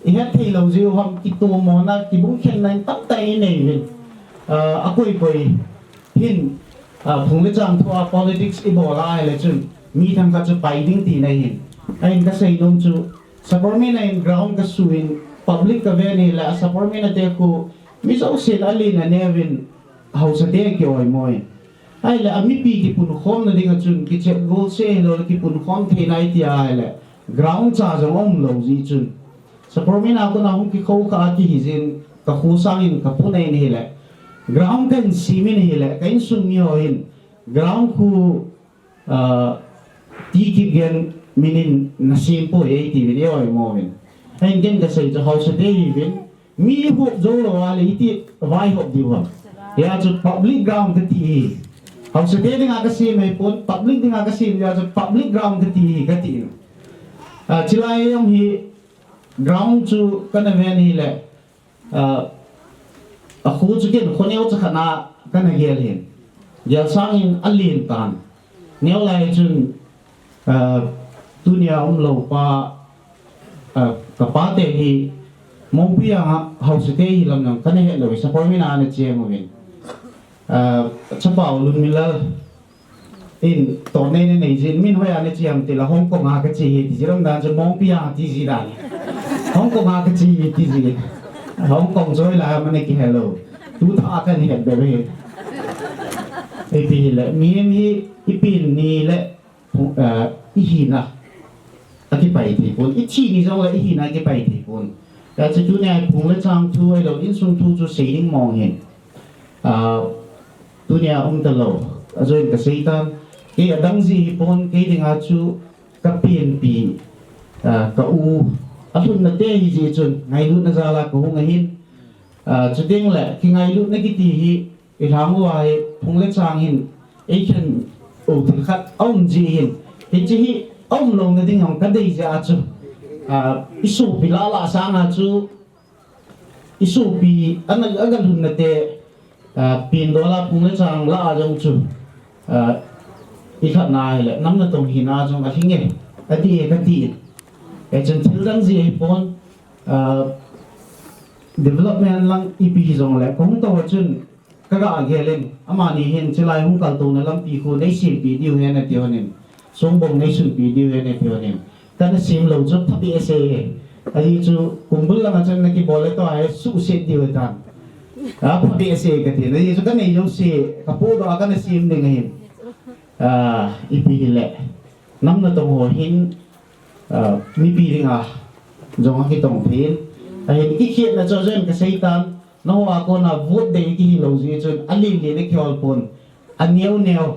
อีเฮที่เราจิวฮัมกิตัวมอนักกิบุ้งเข็นนั้นตั้งแต่ในวินอากุยไปหินพงเลจังทัว politics อีบอลอะไรเลยจุนมีทางการจะไปดิ้งตีในหินไอ้ก็ใส่ลงจูสปอร์ตมีใน ground ก็สุวิน public ก็เวนี่แหละสปอร์ตมีในเด็กกูมิจะเอาเสียอะไรนะเนี่ยวินเขาจะเด็กเกี่ยวไอ้มวยไอ้แหละมีปีกี่ปุ่นข้อมนั่นเองจุนกี่เจ็บโกลเซ่เรากี่ปุ่นข้อมเทนไอที่ไอ้แหละ ground จ้าจะว่ามึงเราจีจุนสปอร์ตมีนาคนเอากี่เขาขากี่หินกับคู่สร้างหินกับปุ่นไอ้นี่แหละ ground กันซีมินี่แหละกันสุ่มมีหัวหิน ground คู่ที่กี่เงินมินินนัสิมโปเอทีวิดีโอไอ้โมวินไอ้เงินก็ใส่จะเขาจะได้วินมีหุบโจรอะไรที่ไว้หุบดีกว่าอย่าจะ public ground ก็ที่เขาจะได้dengan kasih maupun public dengan kasih diaจะ public ground ก็ที่จิลายyang hi ground จูกันเวนี่แหละaku jugaคนนี้จะขนาดกันเกี่ยวเห็นอย่าสร้างอินอัลลินตันเนี่ยอะไรจุนตัวเนี่ยเราป้ากับป้าเตะมองพี่ยังเขาสุดที่ลำนังกันเห็นเลยสปอร์ตไม่นานเจียมวินชอบเอาลุนมิลเลอร์อินตอนนี้ในจีนมินหัวอันเจียมที่ละฮ่องกงหากจีที่จีนดันจะมองพี่ยังที่จีได้ฮ่องกงหากจีที่จีฮ่องกงช่วยละมันกี่ฮัลโหลตัวท่ากันเห็นแบบนี้ไอ้ปีละมีอีปีนี้แหละอีหินอะที่ไปที่ปุ่นอีที่นี่จังเลยอีหินอะที่ไปที่ปุ่นแต่จะดูเนี่ยปุ่นเลยจังช่วยเราอินสุนทูจะเสียงมองเห็นตัวเนี่ยตลอดอาจจะก็เสียตันเกี่ยดังซีปุ่นเกี่ยถึงอาจูกับเปลี่ยนปีกับอูอาทุนนั่นเดียฮีจนไงลุนน่าจะละก็หงหินจุดเด่นแหละที่ไงลุนนักที่ฮีอีทางว่าปุ่นเลยจังหินไอ้คนโอ้ถึงขั้นอ้อมจีหินเห็นจีฮีอ้อมลงในดิ่งของกันได้จะอาจูอิสุปีลาลาสังอาจูอิสุปีอันนั้นก็ลุนนั่นเดียปีนโดลาปุ่งเลยจังลาจังจูอีขัดนายแหละน้ำนั่นตรงหินอาจังอาทิงเงี้ยอาทิตย์จนถึงดังซีปุ่นdevelopment ลังอีพีจังแหละคงตัวจุนก็กางเกลินอามานี่เห็นเชลัยหุ่นกัลตัวนั่นลำปีคูในสิบปีเดียวเห็นเดียวนี่สมบูรณ์ในสิบปีเดียวเห็นเดียวนี่ tan sim lo chu phapi ase ai chu kumbul la chan na ki bole to ai su se diu ta phapi ase ka ti ai chu kan ei jo se ka pu do kan sim de ngai ipi le nam na to ho hin mi pi ringa jong ki tong phin ai ki khiet na cho jen ka sei tan no wa ko na vote de ki lo ji chu alin le ne khol pon aneu neu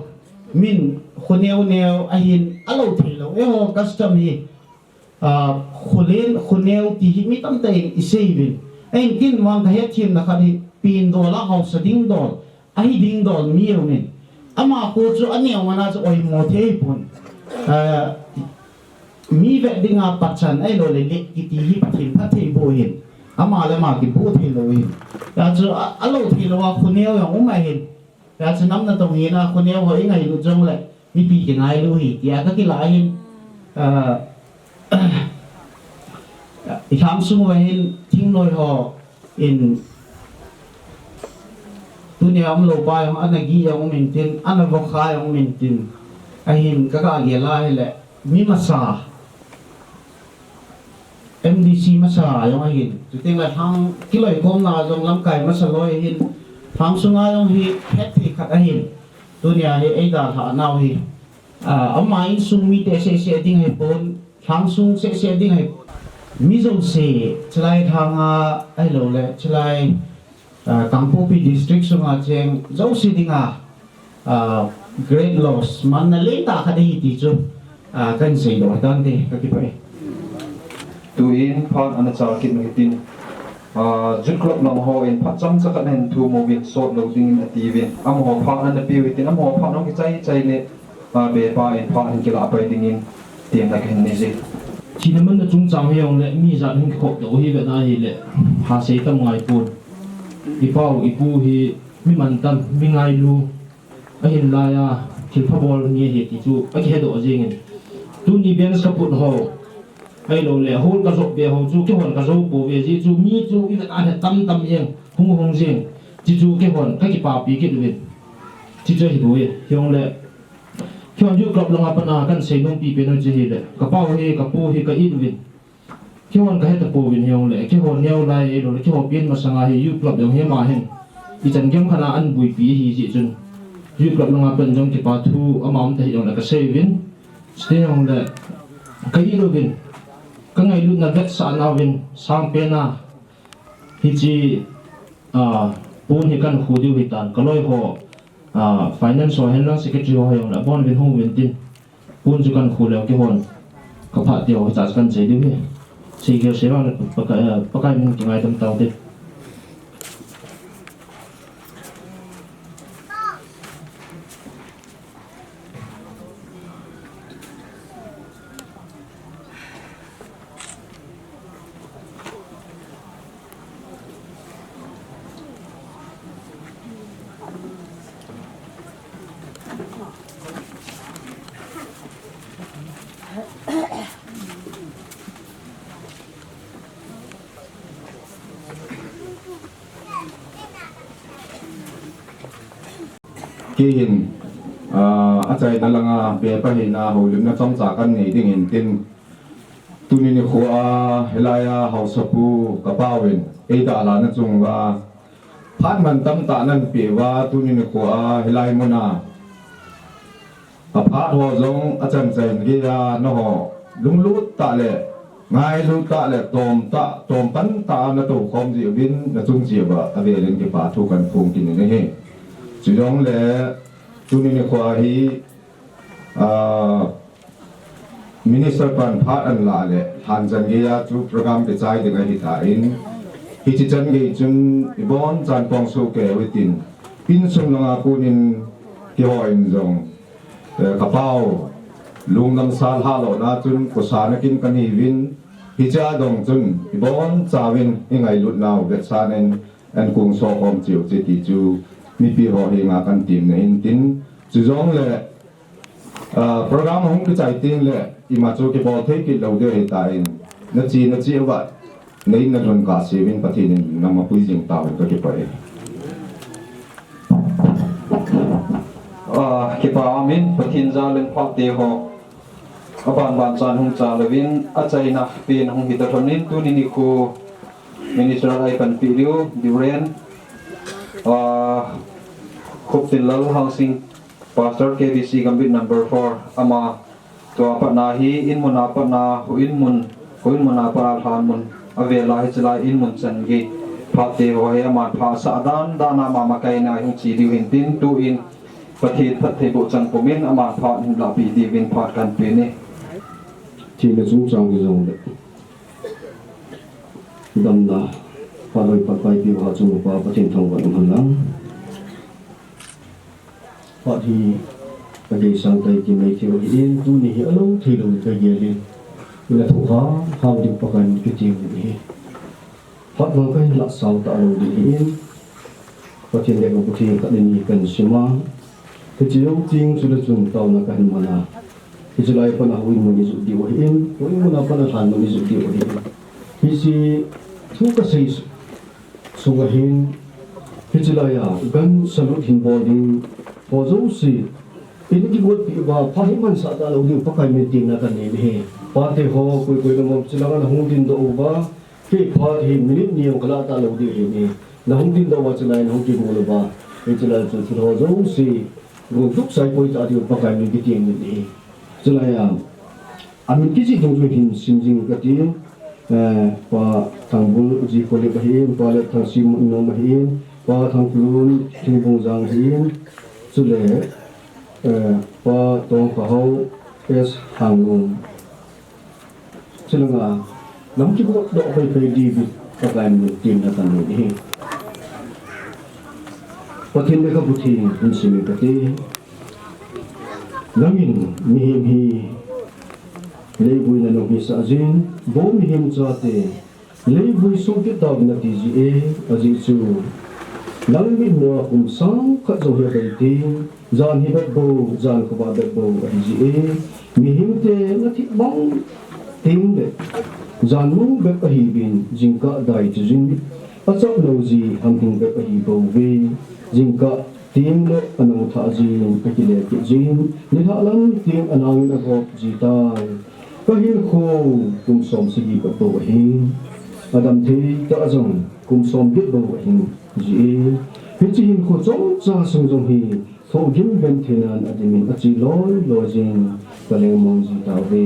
min khuneu neu ahin alo thilo e ho custom hi khulen khuneu ti hi mi tam te isevin ein kin wang ka het thim na khani pin do la haus ding do ai ding do mi o ne ama ko chu aneu mana chu oi mo the pon mi ve dinga pachan ai lo le le ki ti hi pathin pathe bo hin ama le ma ki bo the lo hin ya chu alo thilo wa khuneu yong mai hin ya chu nam na tong hi na khuneu ho ngai lu jong le mi pi ki ngai lu hi ya ka ki la hin khám sung về hin thinh lôi họ in tu này ông lâu bay ông anh ghi ông mình tin anh vô khai ông mình tin anh hin các cái gì lại lệ mi masa MDC masa ông anh hin tu tiếng là thang cái lời com nào trong lắm cái masa lôi hin thang sung ai ông hi hết thì khát anh hin tu này hi ấy đã thả nào hi ông mai sung mi te se tiếng hay bốn thang sung se tiếng hay Mizong se chlai thanga ai lo le chlai Kangpopi district sunga cheng zo si dinga great loss man na le ta kha dei ti chu kan sei do dan de ka ki pai tu in phan an cha kit mi tin jut klop nam ho in phat cham cha kan hen thu mo win so lo ding in tv am ho phan an pi wi tin am ho phan no ki chai le be pa in phan hin ki la pai ding in tiang la ken ni ji chỉ là mình chúng ta hay ông lệ mi ra những cái khẩu hi Việt Nam hi lệ hà sĩ tâm ngoài buồn ipao ipu hi mi man tâm mi ngai lu a hin la ya thil pha bol nge hi ti chu a ke do jing tu ni ben sa put ho ai lo le hol ka zok be ho chu ke hon ka zo po ve ji chu mi chu i ta he tam tam yeng hung hung jing ji chu ke hon ka ki pa pi ke du ji chu hi do ye yong le khi du club long apana kan sei nong pi pe no ji le ka pau he ka pu he ka in win khi hon ka he ta pu win hiong le khi hon neu lai e lo khi ho pin ma sanga he du club long he ma hen i chan gem khana an bui pi hi ji chun du club long apan jong ki pa thu amam te yong la ka sei win ste hong le ka i lo win ka ngai lu na vet sa na win sang pe na hi ji pun hi kan khu diu hi tan ka loi ho finance or handling secretary ho yong la bon bin hong win tin pun chu kan khu le ke hon ka pha tio cha kan che diu he sei ge se bang pakai mun ki ngai tam tau te ki hin achai na langa pe pa hin na ho lim na chong cha kan nei ding in tin tunin ni khuwa helaya hausapu kapawin eida la na chungwa phan man tam ta nan pe wa tunin ni khuwa helai mona apha ho zong achan chen gi ya no ho lung lu ta le ngai lu ta le tom pan ta na to khom ji bin na chung ji ba ave len ki pa thu kan phung kin ni he chujong le tunin ni khuwa hi Minister pan phat an la le han jan ge ya chu program pe chai de hi ta in hi chi chan ge chun ibon chan pong su ke witin pin sum nga kunin ki hoin jong ka pau lung nam sal ha lo na chun ko sa na kin kan hi win hi cha dong chun ibon cha win ingai lut naw vet san en kung so kom chiu chi ti chu mi pi ho hi nga kan tim ne in tin chu jong le program hong ki chai tin le ima chu ki bol thei ki lo de hi ta in na chi wa nei na ron ka se win pathin in nam ma pui jing ta ka ki pa ki pa amin pathin za len phak te ho aban ban chan hung cha lewin a chaina pin hung hita thonin tuni ni khu minister ai kan pi riu duren khuptin lal housing pastor KBC gambit number 4 ama to apa nahi in mun apa na huin mun apa than mun avela hi chlai in mun chan gi phate ho he ma pha sa dan dana ma makai na hung chi diu hin tin tu in pathit phat thei bo chang pomin ama pha hin la pi di win phat kan pe ne thì là chúng trong cái dòng đấy đâm là qua đôi bắt bay tiêu họ chung qua có trên thông vận hành lắm họ thì cái gì sang tay thì mấy thiếu yên tu ni hiểu lâu thì đầu cái gì liền là thủ hóa hao đi bắt gần cái tiền này phát ngôn cái lạ sau tạo đầu đi yên có trên đây có tiền các định cần xem mà cái chiếu tiền sudah chung tàu là cái hình mà là Hijulai pa na huwin mo ni Zudi wahin, huwin mo na pa na han mo ni Zudi wahin. Hisi tuka sa sungahin, hijulay gan salut hinbolding, pozo si, inigigwat iba, pahiman sa atalaw din pa kayo meeting na kanilihe. Pati ho, kuy naman sila nga nahundin daw ba, kay pati minit niyong kalata alaw din ini, nahundin daw at sila nahundin mo na ba, hijulay sa pozo si, guntuk sa ipoy tati pa kayo meeting nilihe. Jelaya, amin kisi tunggu hin simjing kati, pa tangbul uji kolek bahin, pa let tang sim inom bahin, pa tang kulun tingbung jang hin, jule, pa tong kahau es hangung. Jelanga, nam kibuk dok pay di pakai tim datang ni. Patin mereka buting hin simjing kati. Langin mihim hi leibui na nung hisa azin, bo mihim chate leibui sungkit tawag na TGA azi su langin mo kumsang kazo hiya kaiting zan hibat bo zan kabadat bo TGA mihim te natibang tingde zan mong bek ahibin jingka dai tujin atsak nauzi hamting bek ahibaw ve jingka tim le anang thajin kakile kijin nidhalan tim anang agop jitai kahil ko kumsom sigi pato wahin adam the ta azong kumsom git bo wahin ji hichihin ko chong cha songjong hi tho gim ben thenan adimin achi loi lojin kaleng mong ji tawe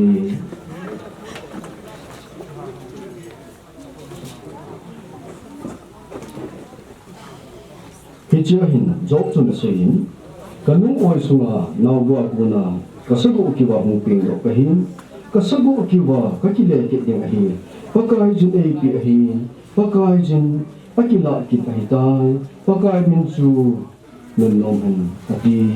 Hijahin job tu na sayin, kanung oy sunga nawwa kuna kasago kiwa hungping do kahin, kasago kiwa kakile kit ding ahin, pakai jin AP ahin, pakai jin akila kit ahitai, pakai minsu menomhan ati.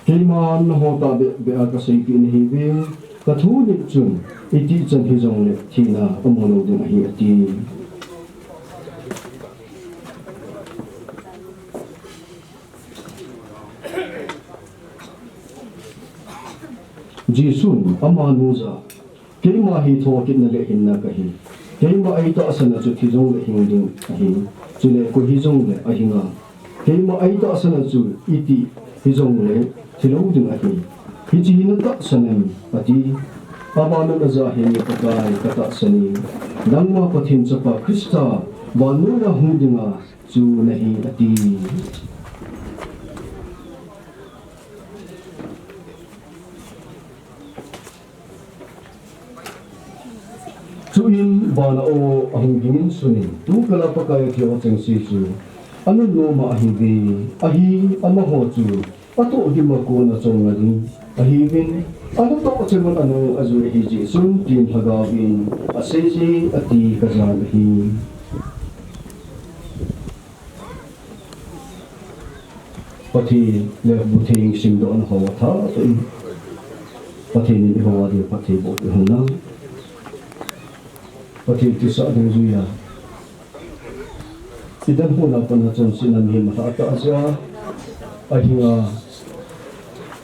Kiman hota be akasay kinihibing, kathunit chun iti chan hijong le thina amono din ahi ati jisun amanuza keima hi thokin na le hinna kahi keima ai ta asana chu hijong le hingding ahi chule ko hijong le ahinga keima ai ta asana chu iti hijong le thiloding ahi hiji hinta sanan ati Pabano na zahin ni pakai kata sani Nangma patin sapa Krista Banu na hudinga Su nahi ati Suin bana o ahing dingin sunin Tu kala pakai kiyo cheng sisu Ano no maahidi Ahi amaho chu Ato di mako na chong ngading Ahibin ano to kung ano azuri hiji sun din hagawin asesi ati kazanahi pati le buting simdo an hawa tha pati ni hawa di pati bo huna pati tisa ding zuya idan huna pana chon sinan hi mata ta asya ahinga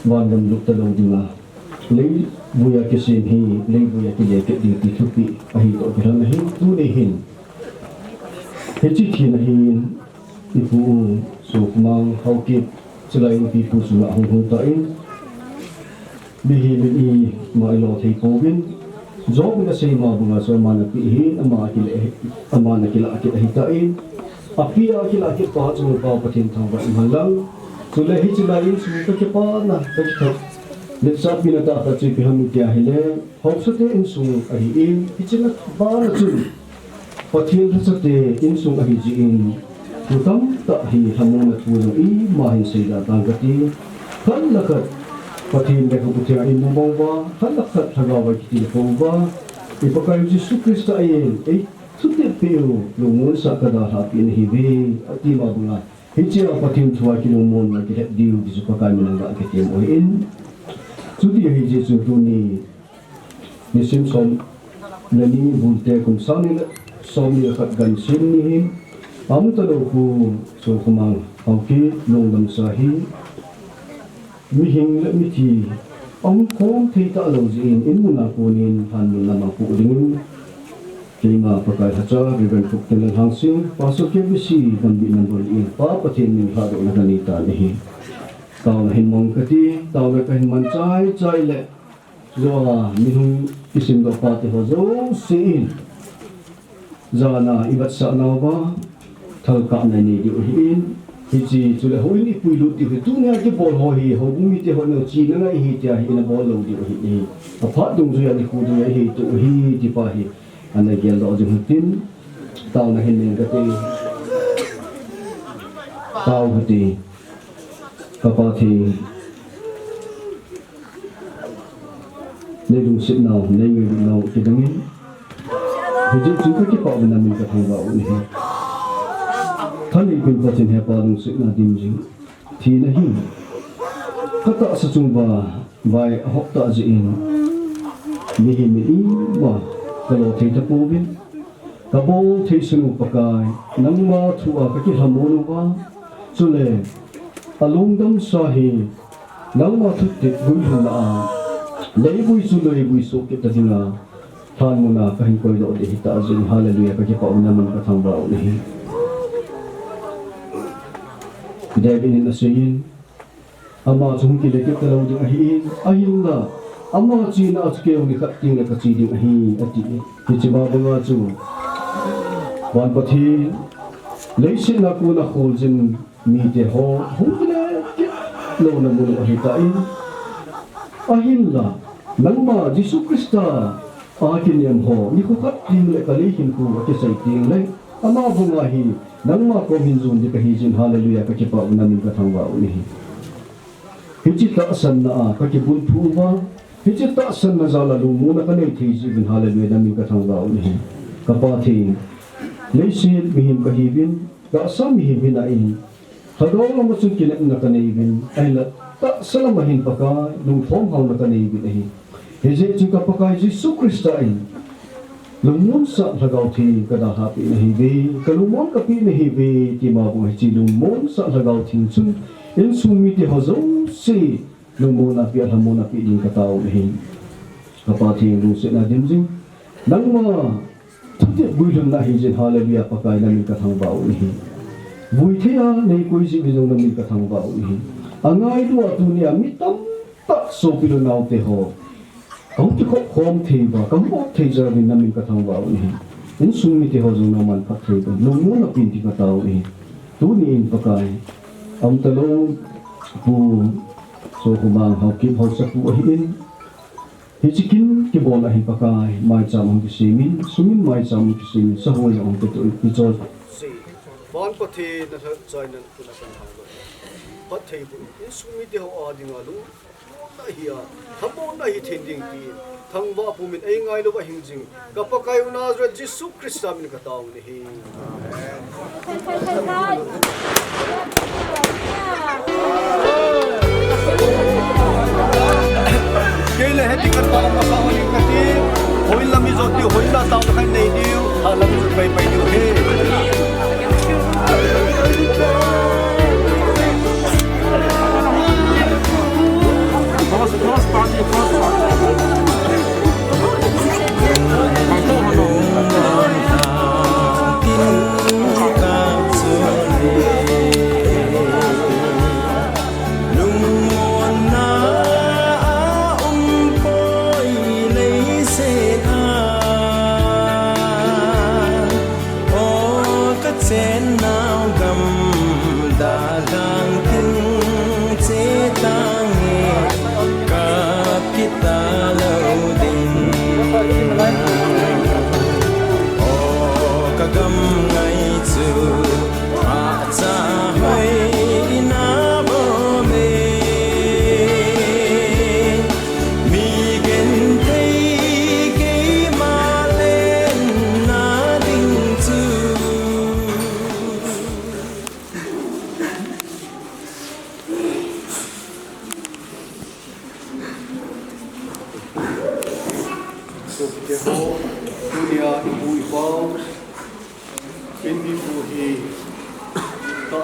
wandam luktalong dinga lấy buya kisin hi lấy buya kile ke di thupi ahi to kiran hi tu de hin he chi thi na hin ipu so mang hauki selain pipu sunga hong tain bihi bi mai lo thei povin zo na sei ma bunga so mana pi hi ama kila hi tain apia kila ki pa chu pa pathin thang ba malang sule hi chilai su ka ke pa na ka ki le sa pi na ta chi pi ham kya hele hopsate in su a hi in hi chila ba na chu pathin thasate in su a hi ji in tutam ta hi hamona thu i ma hin sei da ta gati khan lakat pathin le ko putia in mo ba khan lakat thaga ba ki ko ba ipakai Jesu Krista ayen suti peo lungun sa kada hapin hibi ati ma bunga hichi pathin thua ki lumon na ki diu di supakai minanga ke tem oin suti hi Jesu tuni ni simson nani bulte kum sani somi khat gan sim ni amutalo ku so kumang auki longdam sahi mihing le mithi ong khom theita lo jin in muna kunin han na ma ku ding kima pakai hacha riban khuk ten hang sing paso ke bisi dan bi number in pa pathin min ha do na ni ta ni taw hin mong kati taw le kan man chai le zo mi hung isim do pa te ho zo sin zana ibat sa na ba thal ka na ni di in hichi chule hoi ni puilu ti tu ne ki bol ho hi ho bumi te ho no chi na hi tia hi na bol lo di hi a pha dung zu ya ni ku du hi tu hi ti pa hi ana gel do jing tin taw na hin ning ka te taw hati ka pa thi ne dung sit naw ne ngi dung naw ti dangin hi ji chu ki pa na mi ka thang ba u ni thani bin patin he pa dung sit na dim jing thi na hi kata sa chung ba vai hok ta ji in mi hi mi ba kalau thei ta povin ka bol thei sunu pakai nangma thua ka ki hamonu ba chule alungdam sahi nangma thu te gui hula leibui su leibui so ke ta dinga than mona ka hin koi do de hita jin hallelujah ka ki pa na man ka thang ba ni David in asayin ama chung ki le ke ta lo ding ahin la amma chi na atke uni khat ting la ka chi ding ahi ati ki chi ba ba chu wan pathi leisin na ku na khol jin mi te ho hule ki lo na mu ahi ta in ahin la nangma Jesu Krista akin yam ho ni ku khat ting le ka le hin ku ke sai ting le ama bunga hi nangma ko min zun di ka hi jin hallelujah ka ki pa na min ka thang ba uni hichi ta san na ka ki bun thu ba hichi ta san na zala lu mu na ka nei thi ji bin hallelujah na min ka thang ba uni ka pa thi leisin mi him ka hi bin ka sam mi bin a in hado la ma chu ki na ka nei bin ai la ta salama hin pa ka lung thom hau na ka nei bin hi he je chu ka pa ka Jesu Krista in lumon sa lagaw thi kada happy na hi be kalumon ka pi na hi be ti ma bu hi lumon sa lagaw thi chu in sumi ti hazo si lumon na pi hamon na pi din ka tao hi kapati lu se na dim jing nangma thute builun na hi jin hallelujah pakai na mi ka thang ba u hi bui thia nei koi si bi jong na mi ka thang ba u hi angai du atu ni mi tam tak so pi lu nau te ho ông chỉ có khom thì và cấm bóp thì giờ mình nằm mình cả thằng vào này, đến sung mi thì họ dùng nào mình phát thì còn lúc muốn là pin thì cả tàu này, tú ni in pakai, ông ta lo bu so kumang học kim học sắc bu hin, hi chikin ki bola hi pakai, mai cham ông kisi min, sumin mai cham kisi min, sahoi ông ta tu pi cho. Bon ko thi na join na tu na san hang lo, pat thei bu, in sung mi thì họ adi ngalu. Hiya hamon na hi thending ti thangwa pumin ai ngai lo ba hingjing kapakai unazra Jesu Krista min ka taw ni hi kele heti kan pa ma sa ni ka ti hoila mi zo ti hoila taw khai nei diu hala mi zo pai pai diu he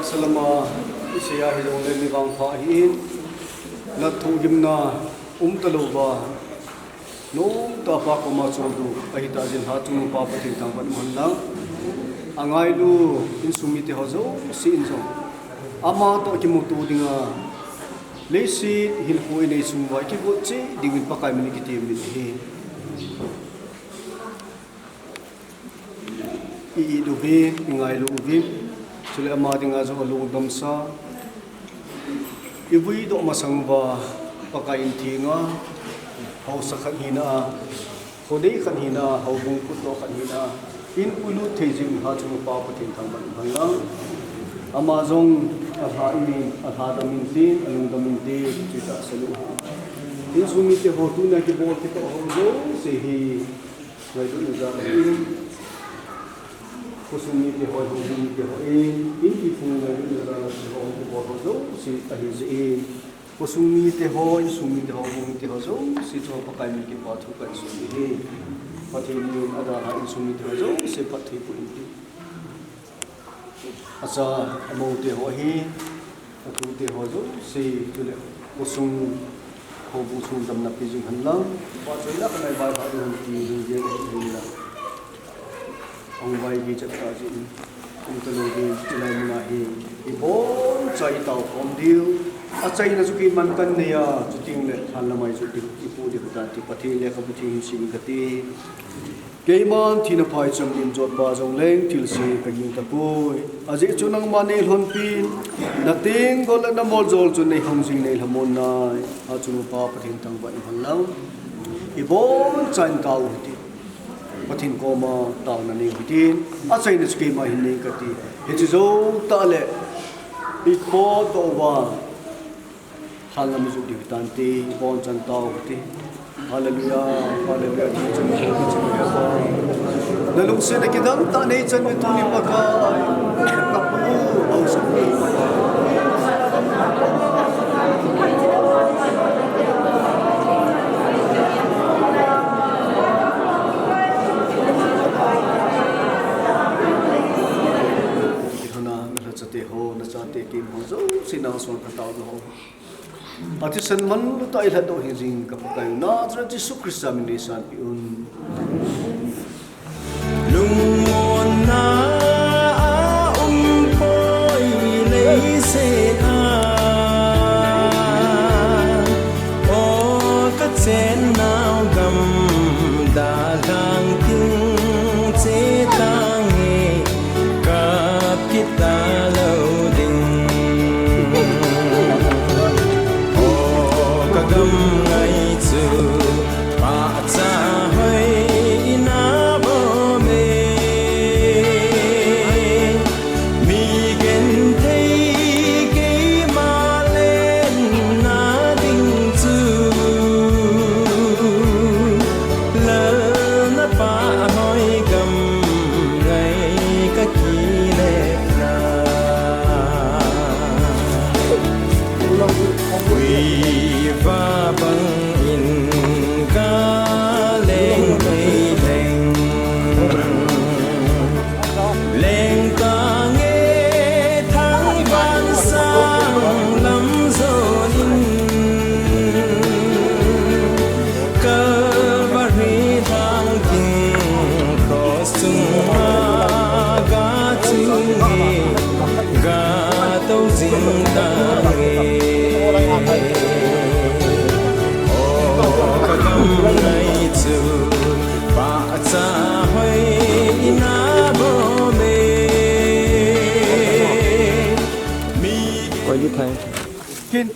Salama Isaya Hidong Le Mibang Fahin Natu Gimna Taloba No Tapa Koma Chodu Ahita Jin Hatu Papa Tintang Ban Manang Angai Lu Insumite Hozo Si Inzong Ama To Kimutu Dinga Lesi Hilpu Ine Sumwa Kiboche Dingin Pakai Minikiti Mihi I Dubi Ingai Lu Ubim Sule amadi nga zo alu damsa ibui do masangba pakain tinga hau sakhan hina hodei khan hina hau bung kutlo khan hina in ulu thejing ha chu pa patin thang ban banga amazong atha ini atha damin tin alung damin ti chita salu in sumi te ho tu na ki bo ki to ho zo se hi ngai du za in kusumi te hoi hoi te hoi in ki funga ni la ho ho ho zo si ahi zi kusumi te hoi sumi te hoi te ho zo si cho pa kai mi ki pa thu kai sumi he pati ni ada ha in sumi te ho zo se pati pu in ti asa amo te hoi atu te ho zo si tu le kusum ho bu sum dam na pi jing han lang pa choi la kanai ba ba du ti jing je ni la ông vay ghi chặt cả gì ông ta nói gì này mà hi thì bốn chạy tàu không điêu chạy là chút man cân này chút tiếng này hành là mấy chút tiếng ipu đi hụt thì bắt thì lẽ không tiếng xin cái tí cái man thì nó phải chấm in chốt ba dòng lên thì sẽ cái những tập bôi dễ chỗ năng man này hôn pin là tiếng có là nó mol zol chỗ này không gì này là môn này chỗ nó pa bắt hiện tăng vận hành lâu thì bốn chạy tàu thì Patin koma tao na ni hitin asai na ski ma hin ni kati he zo ta le ipo to wa halam zu di tan ti bon chan tao ti hallelujah hallelujah ti chan ko ti ba na lung se na kidang ta nei chan mi tu ni pa ka ka pu au sa ni kim ho zo sinang son ka taw do partisan man ta ila do hing ka pa na tra Jesu Christ min san pi un lung mon na poi nei se a o ka chen nao gam da lang ting che tang e ka kita lo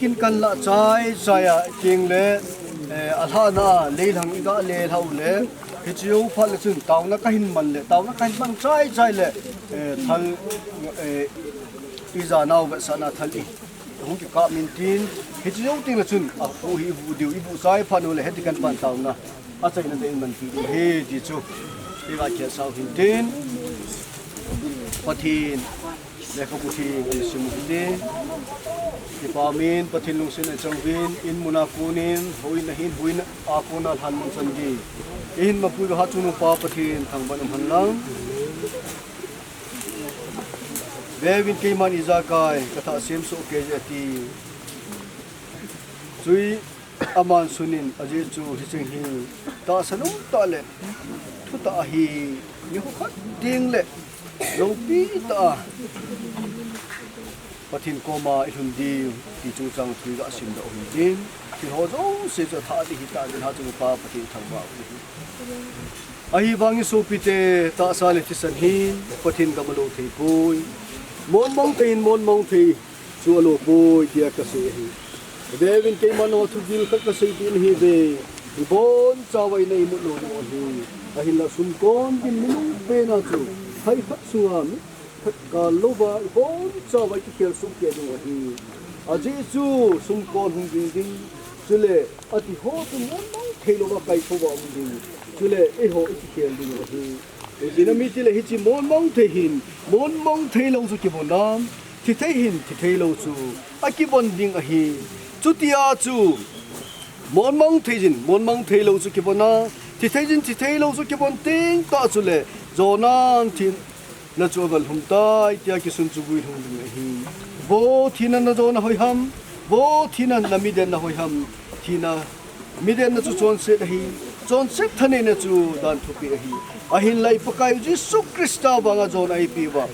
kin kan la chai chaya king le alha na le lang ga le thau le hi chiu phal le chun taw na ka hin man le taw na ka hin man chai chai le thal iza naw ba sana thali hung ki ka min tin hi chiu ting le chun a pu hi bu diu i bu sai phanu le he kan pan taw na a chai na de man ti he ji chu ti ga ke sau hin tin pathin le ko puthi ni sim de Ipamin pathilung sin changwin in munakunin hoin na hin buin akuna han mun sangi in mapu ha chunu pa pathin thang ban hanlang Bevin Kaiman Izakai kata sim so ke ati Zui aman sunin aje chu hising hi ta sanung ta le thu ta hi ni ho khat ding le lo pi ta pathin koma ihun di ti chu chang thui ga sim da hum din ti ho zo se cha tha di hi ta din ha chu pa pathin thang ba ahi bangi so pi te ta sa le ti san hin pathin ka malo thei pui mon mong thei chu alo pui dia ka se hi Devin kay mano to deal ka kasi din hibe ibon chaway na imo no hi ahil na sumkon din minung pena chu hay khat suam khat ka loba ibon chaway ki kel sum ke no hi aji chu sumkon hung din chule ati ho tu mon mong thelo ba kai ko ba din chule e ho ki kel din hi e dinami tile hi chi mon mong thehin mon mong thelo su ki bonam thi thehin thi thelo chu aki bon ding a hi Chutia chu mon mong thei lo chu kibona thi thei lo chu kibon ting ta chu le zonan thin na chu gal hum tai tia ki sun chu bui hum ding hi bo thina na zona hoi ham bo thina na mi den na hoi ham thina mi den na chu chon se hi chon se thane na chu dan thu pi hi ahin lai pakai ji su krista banga zon ai pi ba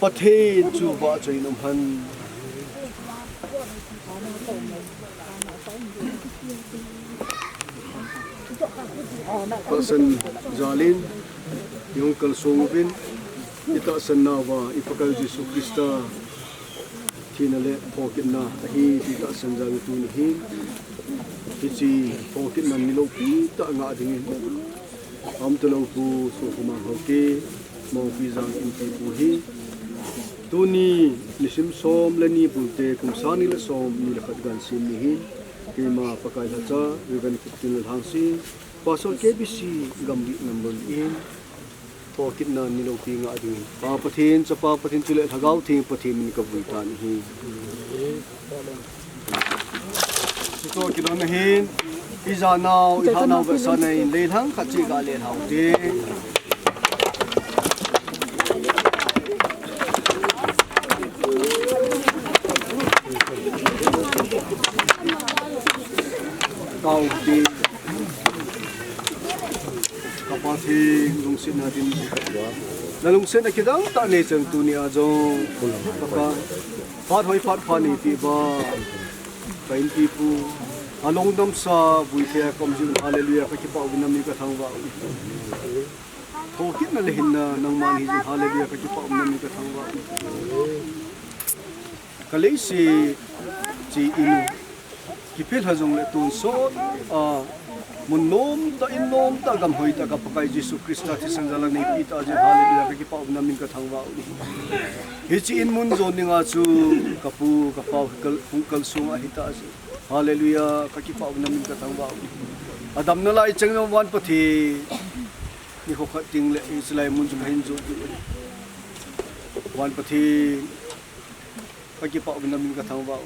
pathe chu ba chainum han Tasan Zalin, yung kalsungubin, itasan na ba ipakal Jesu Krista, tinale pokin na ahi itasan Zalin tunihin, iti pokin na nilopi ta nga dingin, amtalaw po so kumahawki, mau pisang inti puhi, tuni nisim som lani pulte kumsani la som nilakadgan sinihin, kima pakai haca, rigan kutin hangsi, pasal KBC gambi namun in pokin na nilopi nga ading papatin sa papatin chule hagaw ting patin ni kabuitan hi ito kilon na hin iza now ihanaw ba sanay leilhang kachi ga len haw de kau di kapatid lungsin natin na lungsin na kidang ta ne chang tu ni ajong papa pat hoi pat phani pi ba kain pi pu along dam sa bui the kom jin hallelujah ka ki pa winami ka thang ba thokit na lehin na nang man hi hallelujah ka ki pa winami ka thang ba kalei si chi inu kipil hajong le tun so munom ta inom ta gam hoi ta ka pakai Jesu Krista ti sangalang nei pita je hallelujah ka ki pa namin ka thangwa hi chi in mun zo ninga chu kapu ka pa kal sunga hita je hallelujah ka ki pa namin ka thangwa adam na lai chang no wan pathi ni ho kha ting le islai mun chu hin zo wan pathi ka ki pa namin ka thangwa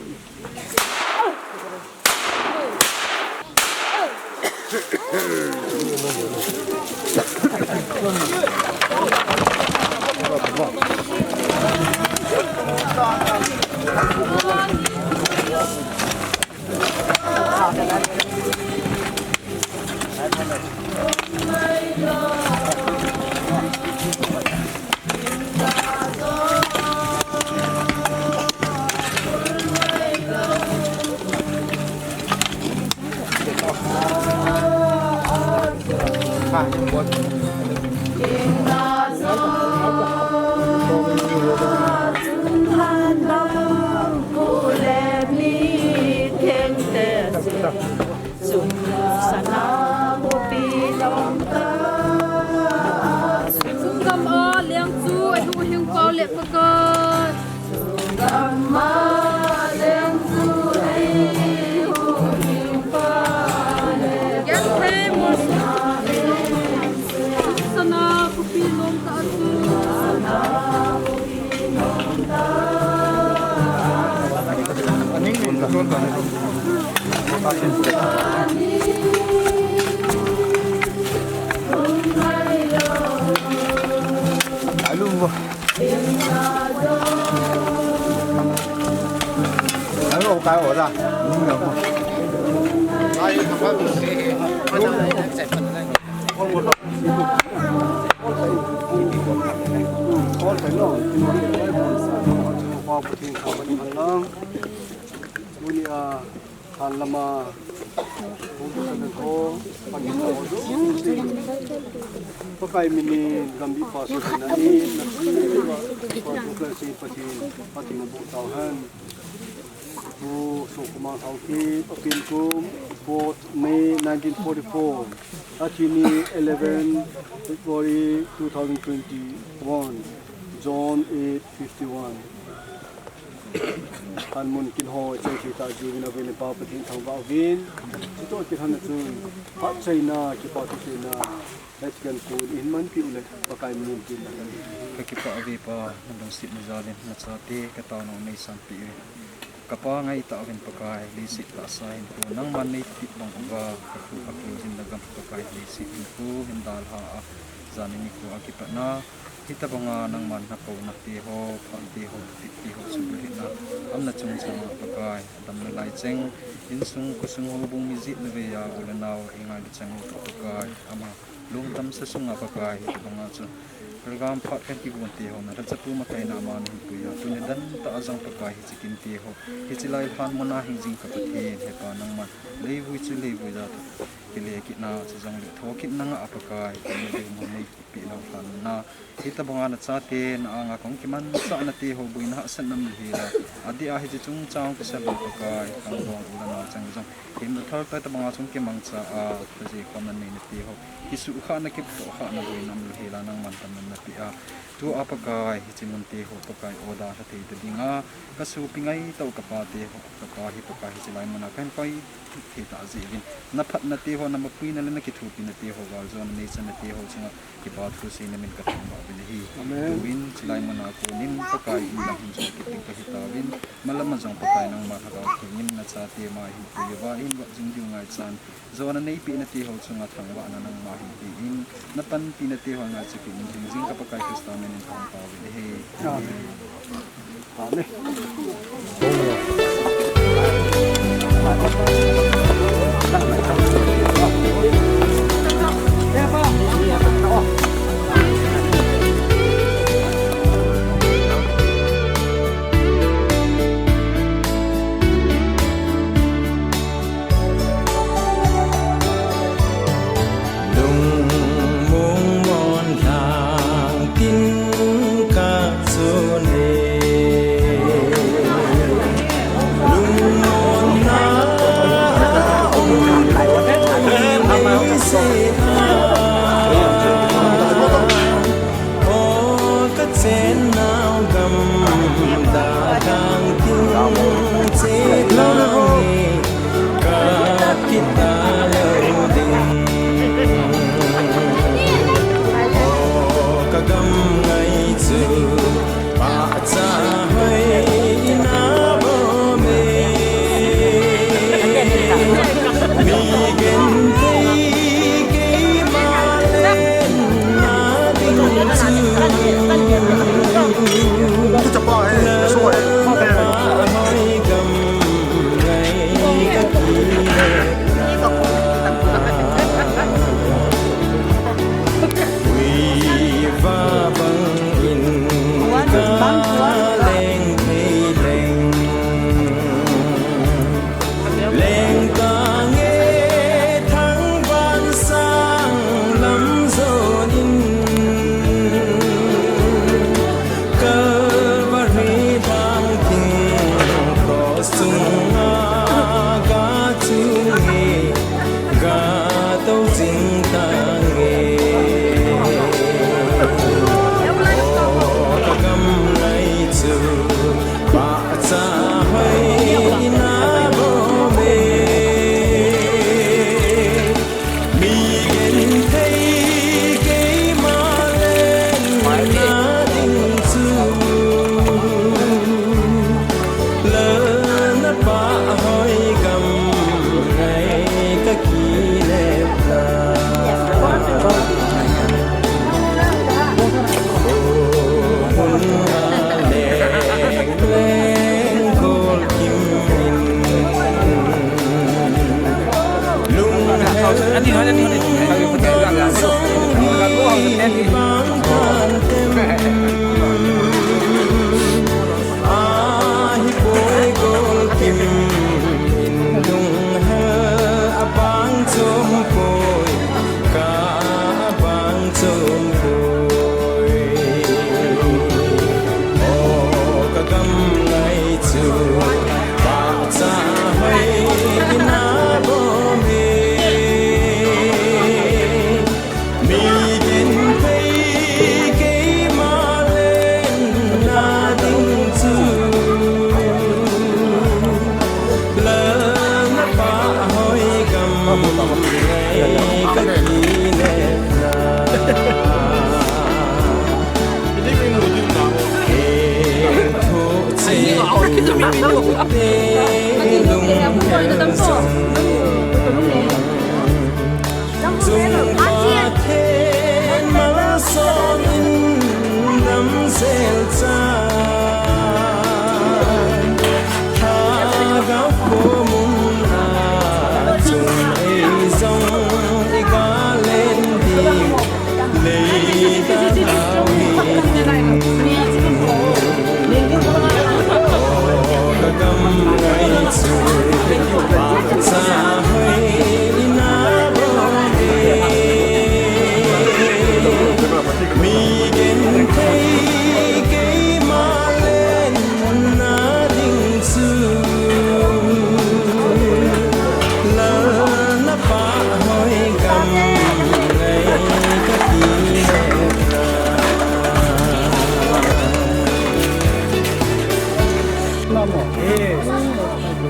Alumno. 我改我的，没有吗？我承诺，我不听他们的衡量，我你啊，看了吗？我不是那头，把你搞住。Pakai mini gambi pasu nani nasi pasu klasi pati nabu tahan bu sukuma sauki apilkum 4th May 1944 Achini 11 February 2021 John 8:51 Anmun kinho chay kita jiwin na vile pa pating thangba vin ito kithan na chun ha China ki pa China let's go in man pi ule pakai min pi na Kakipa avi pa nandang sit na zalin na sate kataw na may sampi kapa ngay taawin pakai lisik ta asahin ko nang manay tipang uga kaku zindagang pakai lisik ko hindal ha zanin ko akipa na kita banga nang man hakaw na tiho tiho subuhin na am na chung sa pakai adam na laitseng insung kusung hubong mizit na veya ulanaw ingal chang pakai ama lungtam sa sunga pakai ito banga so program pat kan ki gunti ho na sa pu makai na man hu ya tunya dan ta azang pakai hichikin ti ho hichilai han mona hingjing ka pathe he pa nang man leivui chu leivui da kile ki na sa jang le thokit nang apakai ni de mo nei pi lo han na hita banga na cha te na anga kong ki man sa na ti ho buin ha san nam hi la adi a hi chi chung chang ka sa pakai kang dong ula na chang jang him na thar ta ta banga chung ki mang cha a ta ji kom na ni ti ho kisu kha na ki to kha na buin nam hi la nang man tam na pi a tu apakai hichimun ti ho pakai oda sa te dinga kasu pingai tau ka pa te ho ka pa hi pakai hichilai mana kan kai kita azilin na phat na ti ho na mapui na na ki thu pi na ti ho wal zone nei san na ti ho chinga ki bat ku sin min ka thang ba bin hi win chilai mana ko nin pakai in la hin so ki ti ka hita win malam jang pakai nang ma ka ki nin na cha ti ma hi pi wa in wa jing ju ngai chan zone nei pi na ti ho chunga thang wa na nang ma hi pi in na pan pi na ti ho nga chi ki jing ka pakai krista men in thang pa bin hi amen Lung mon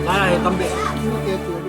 Ai, também.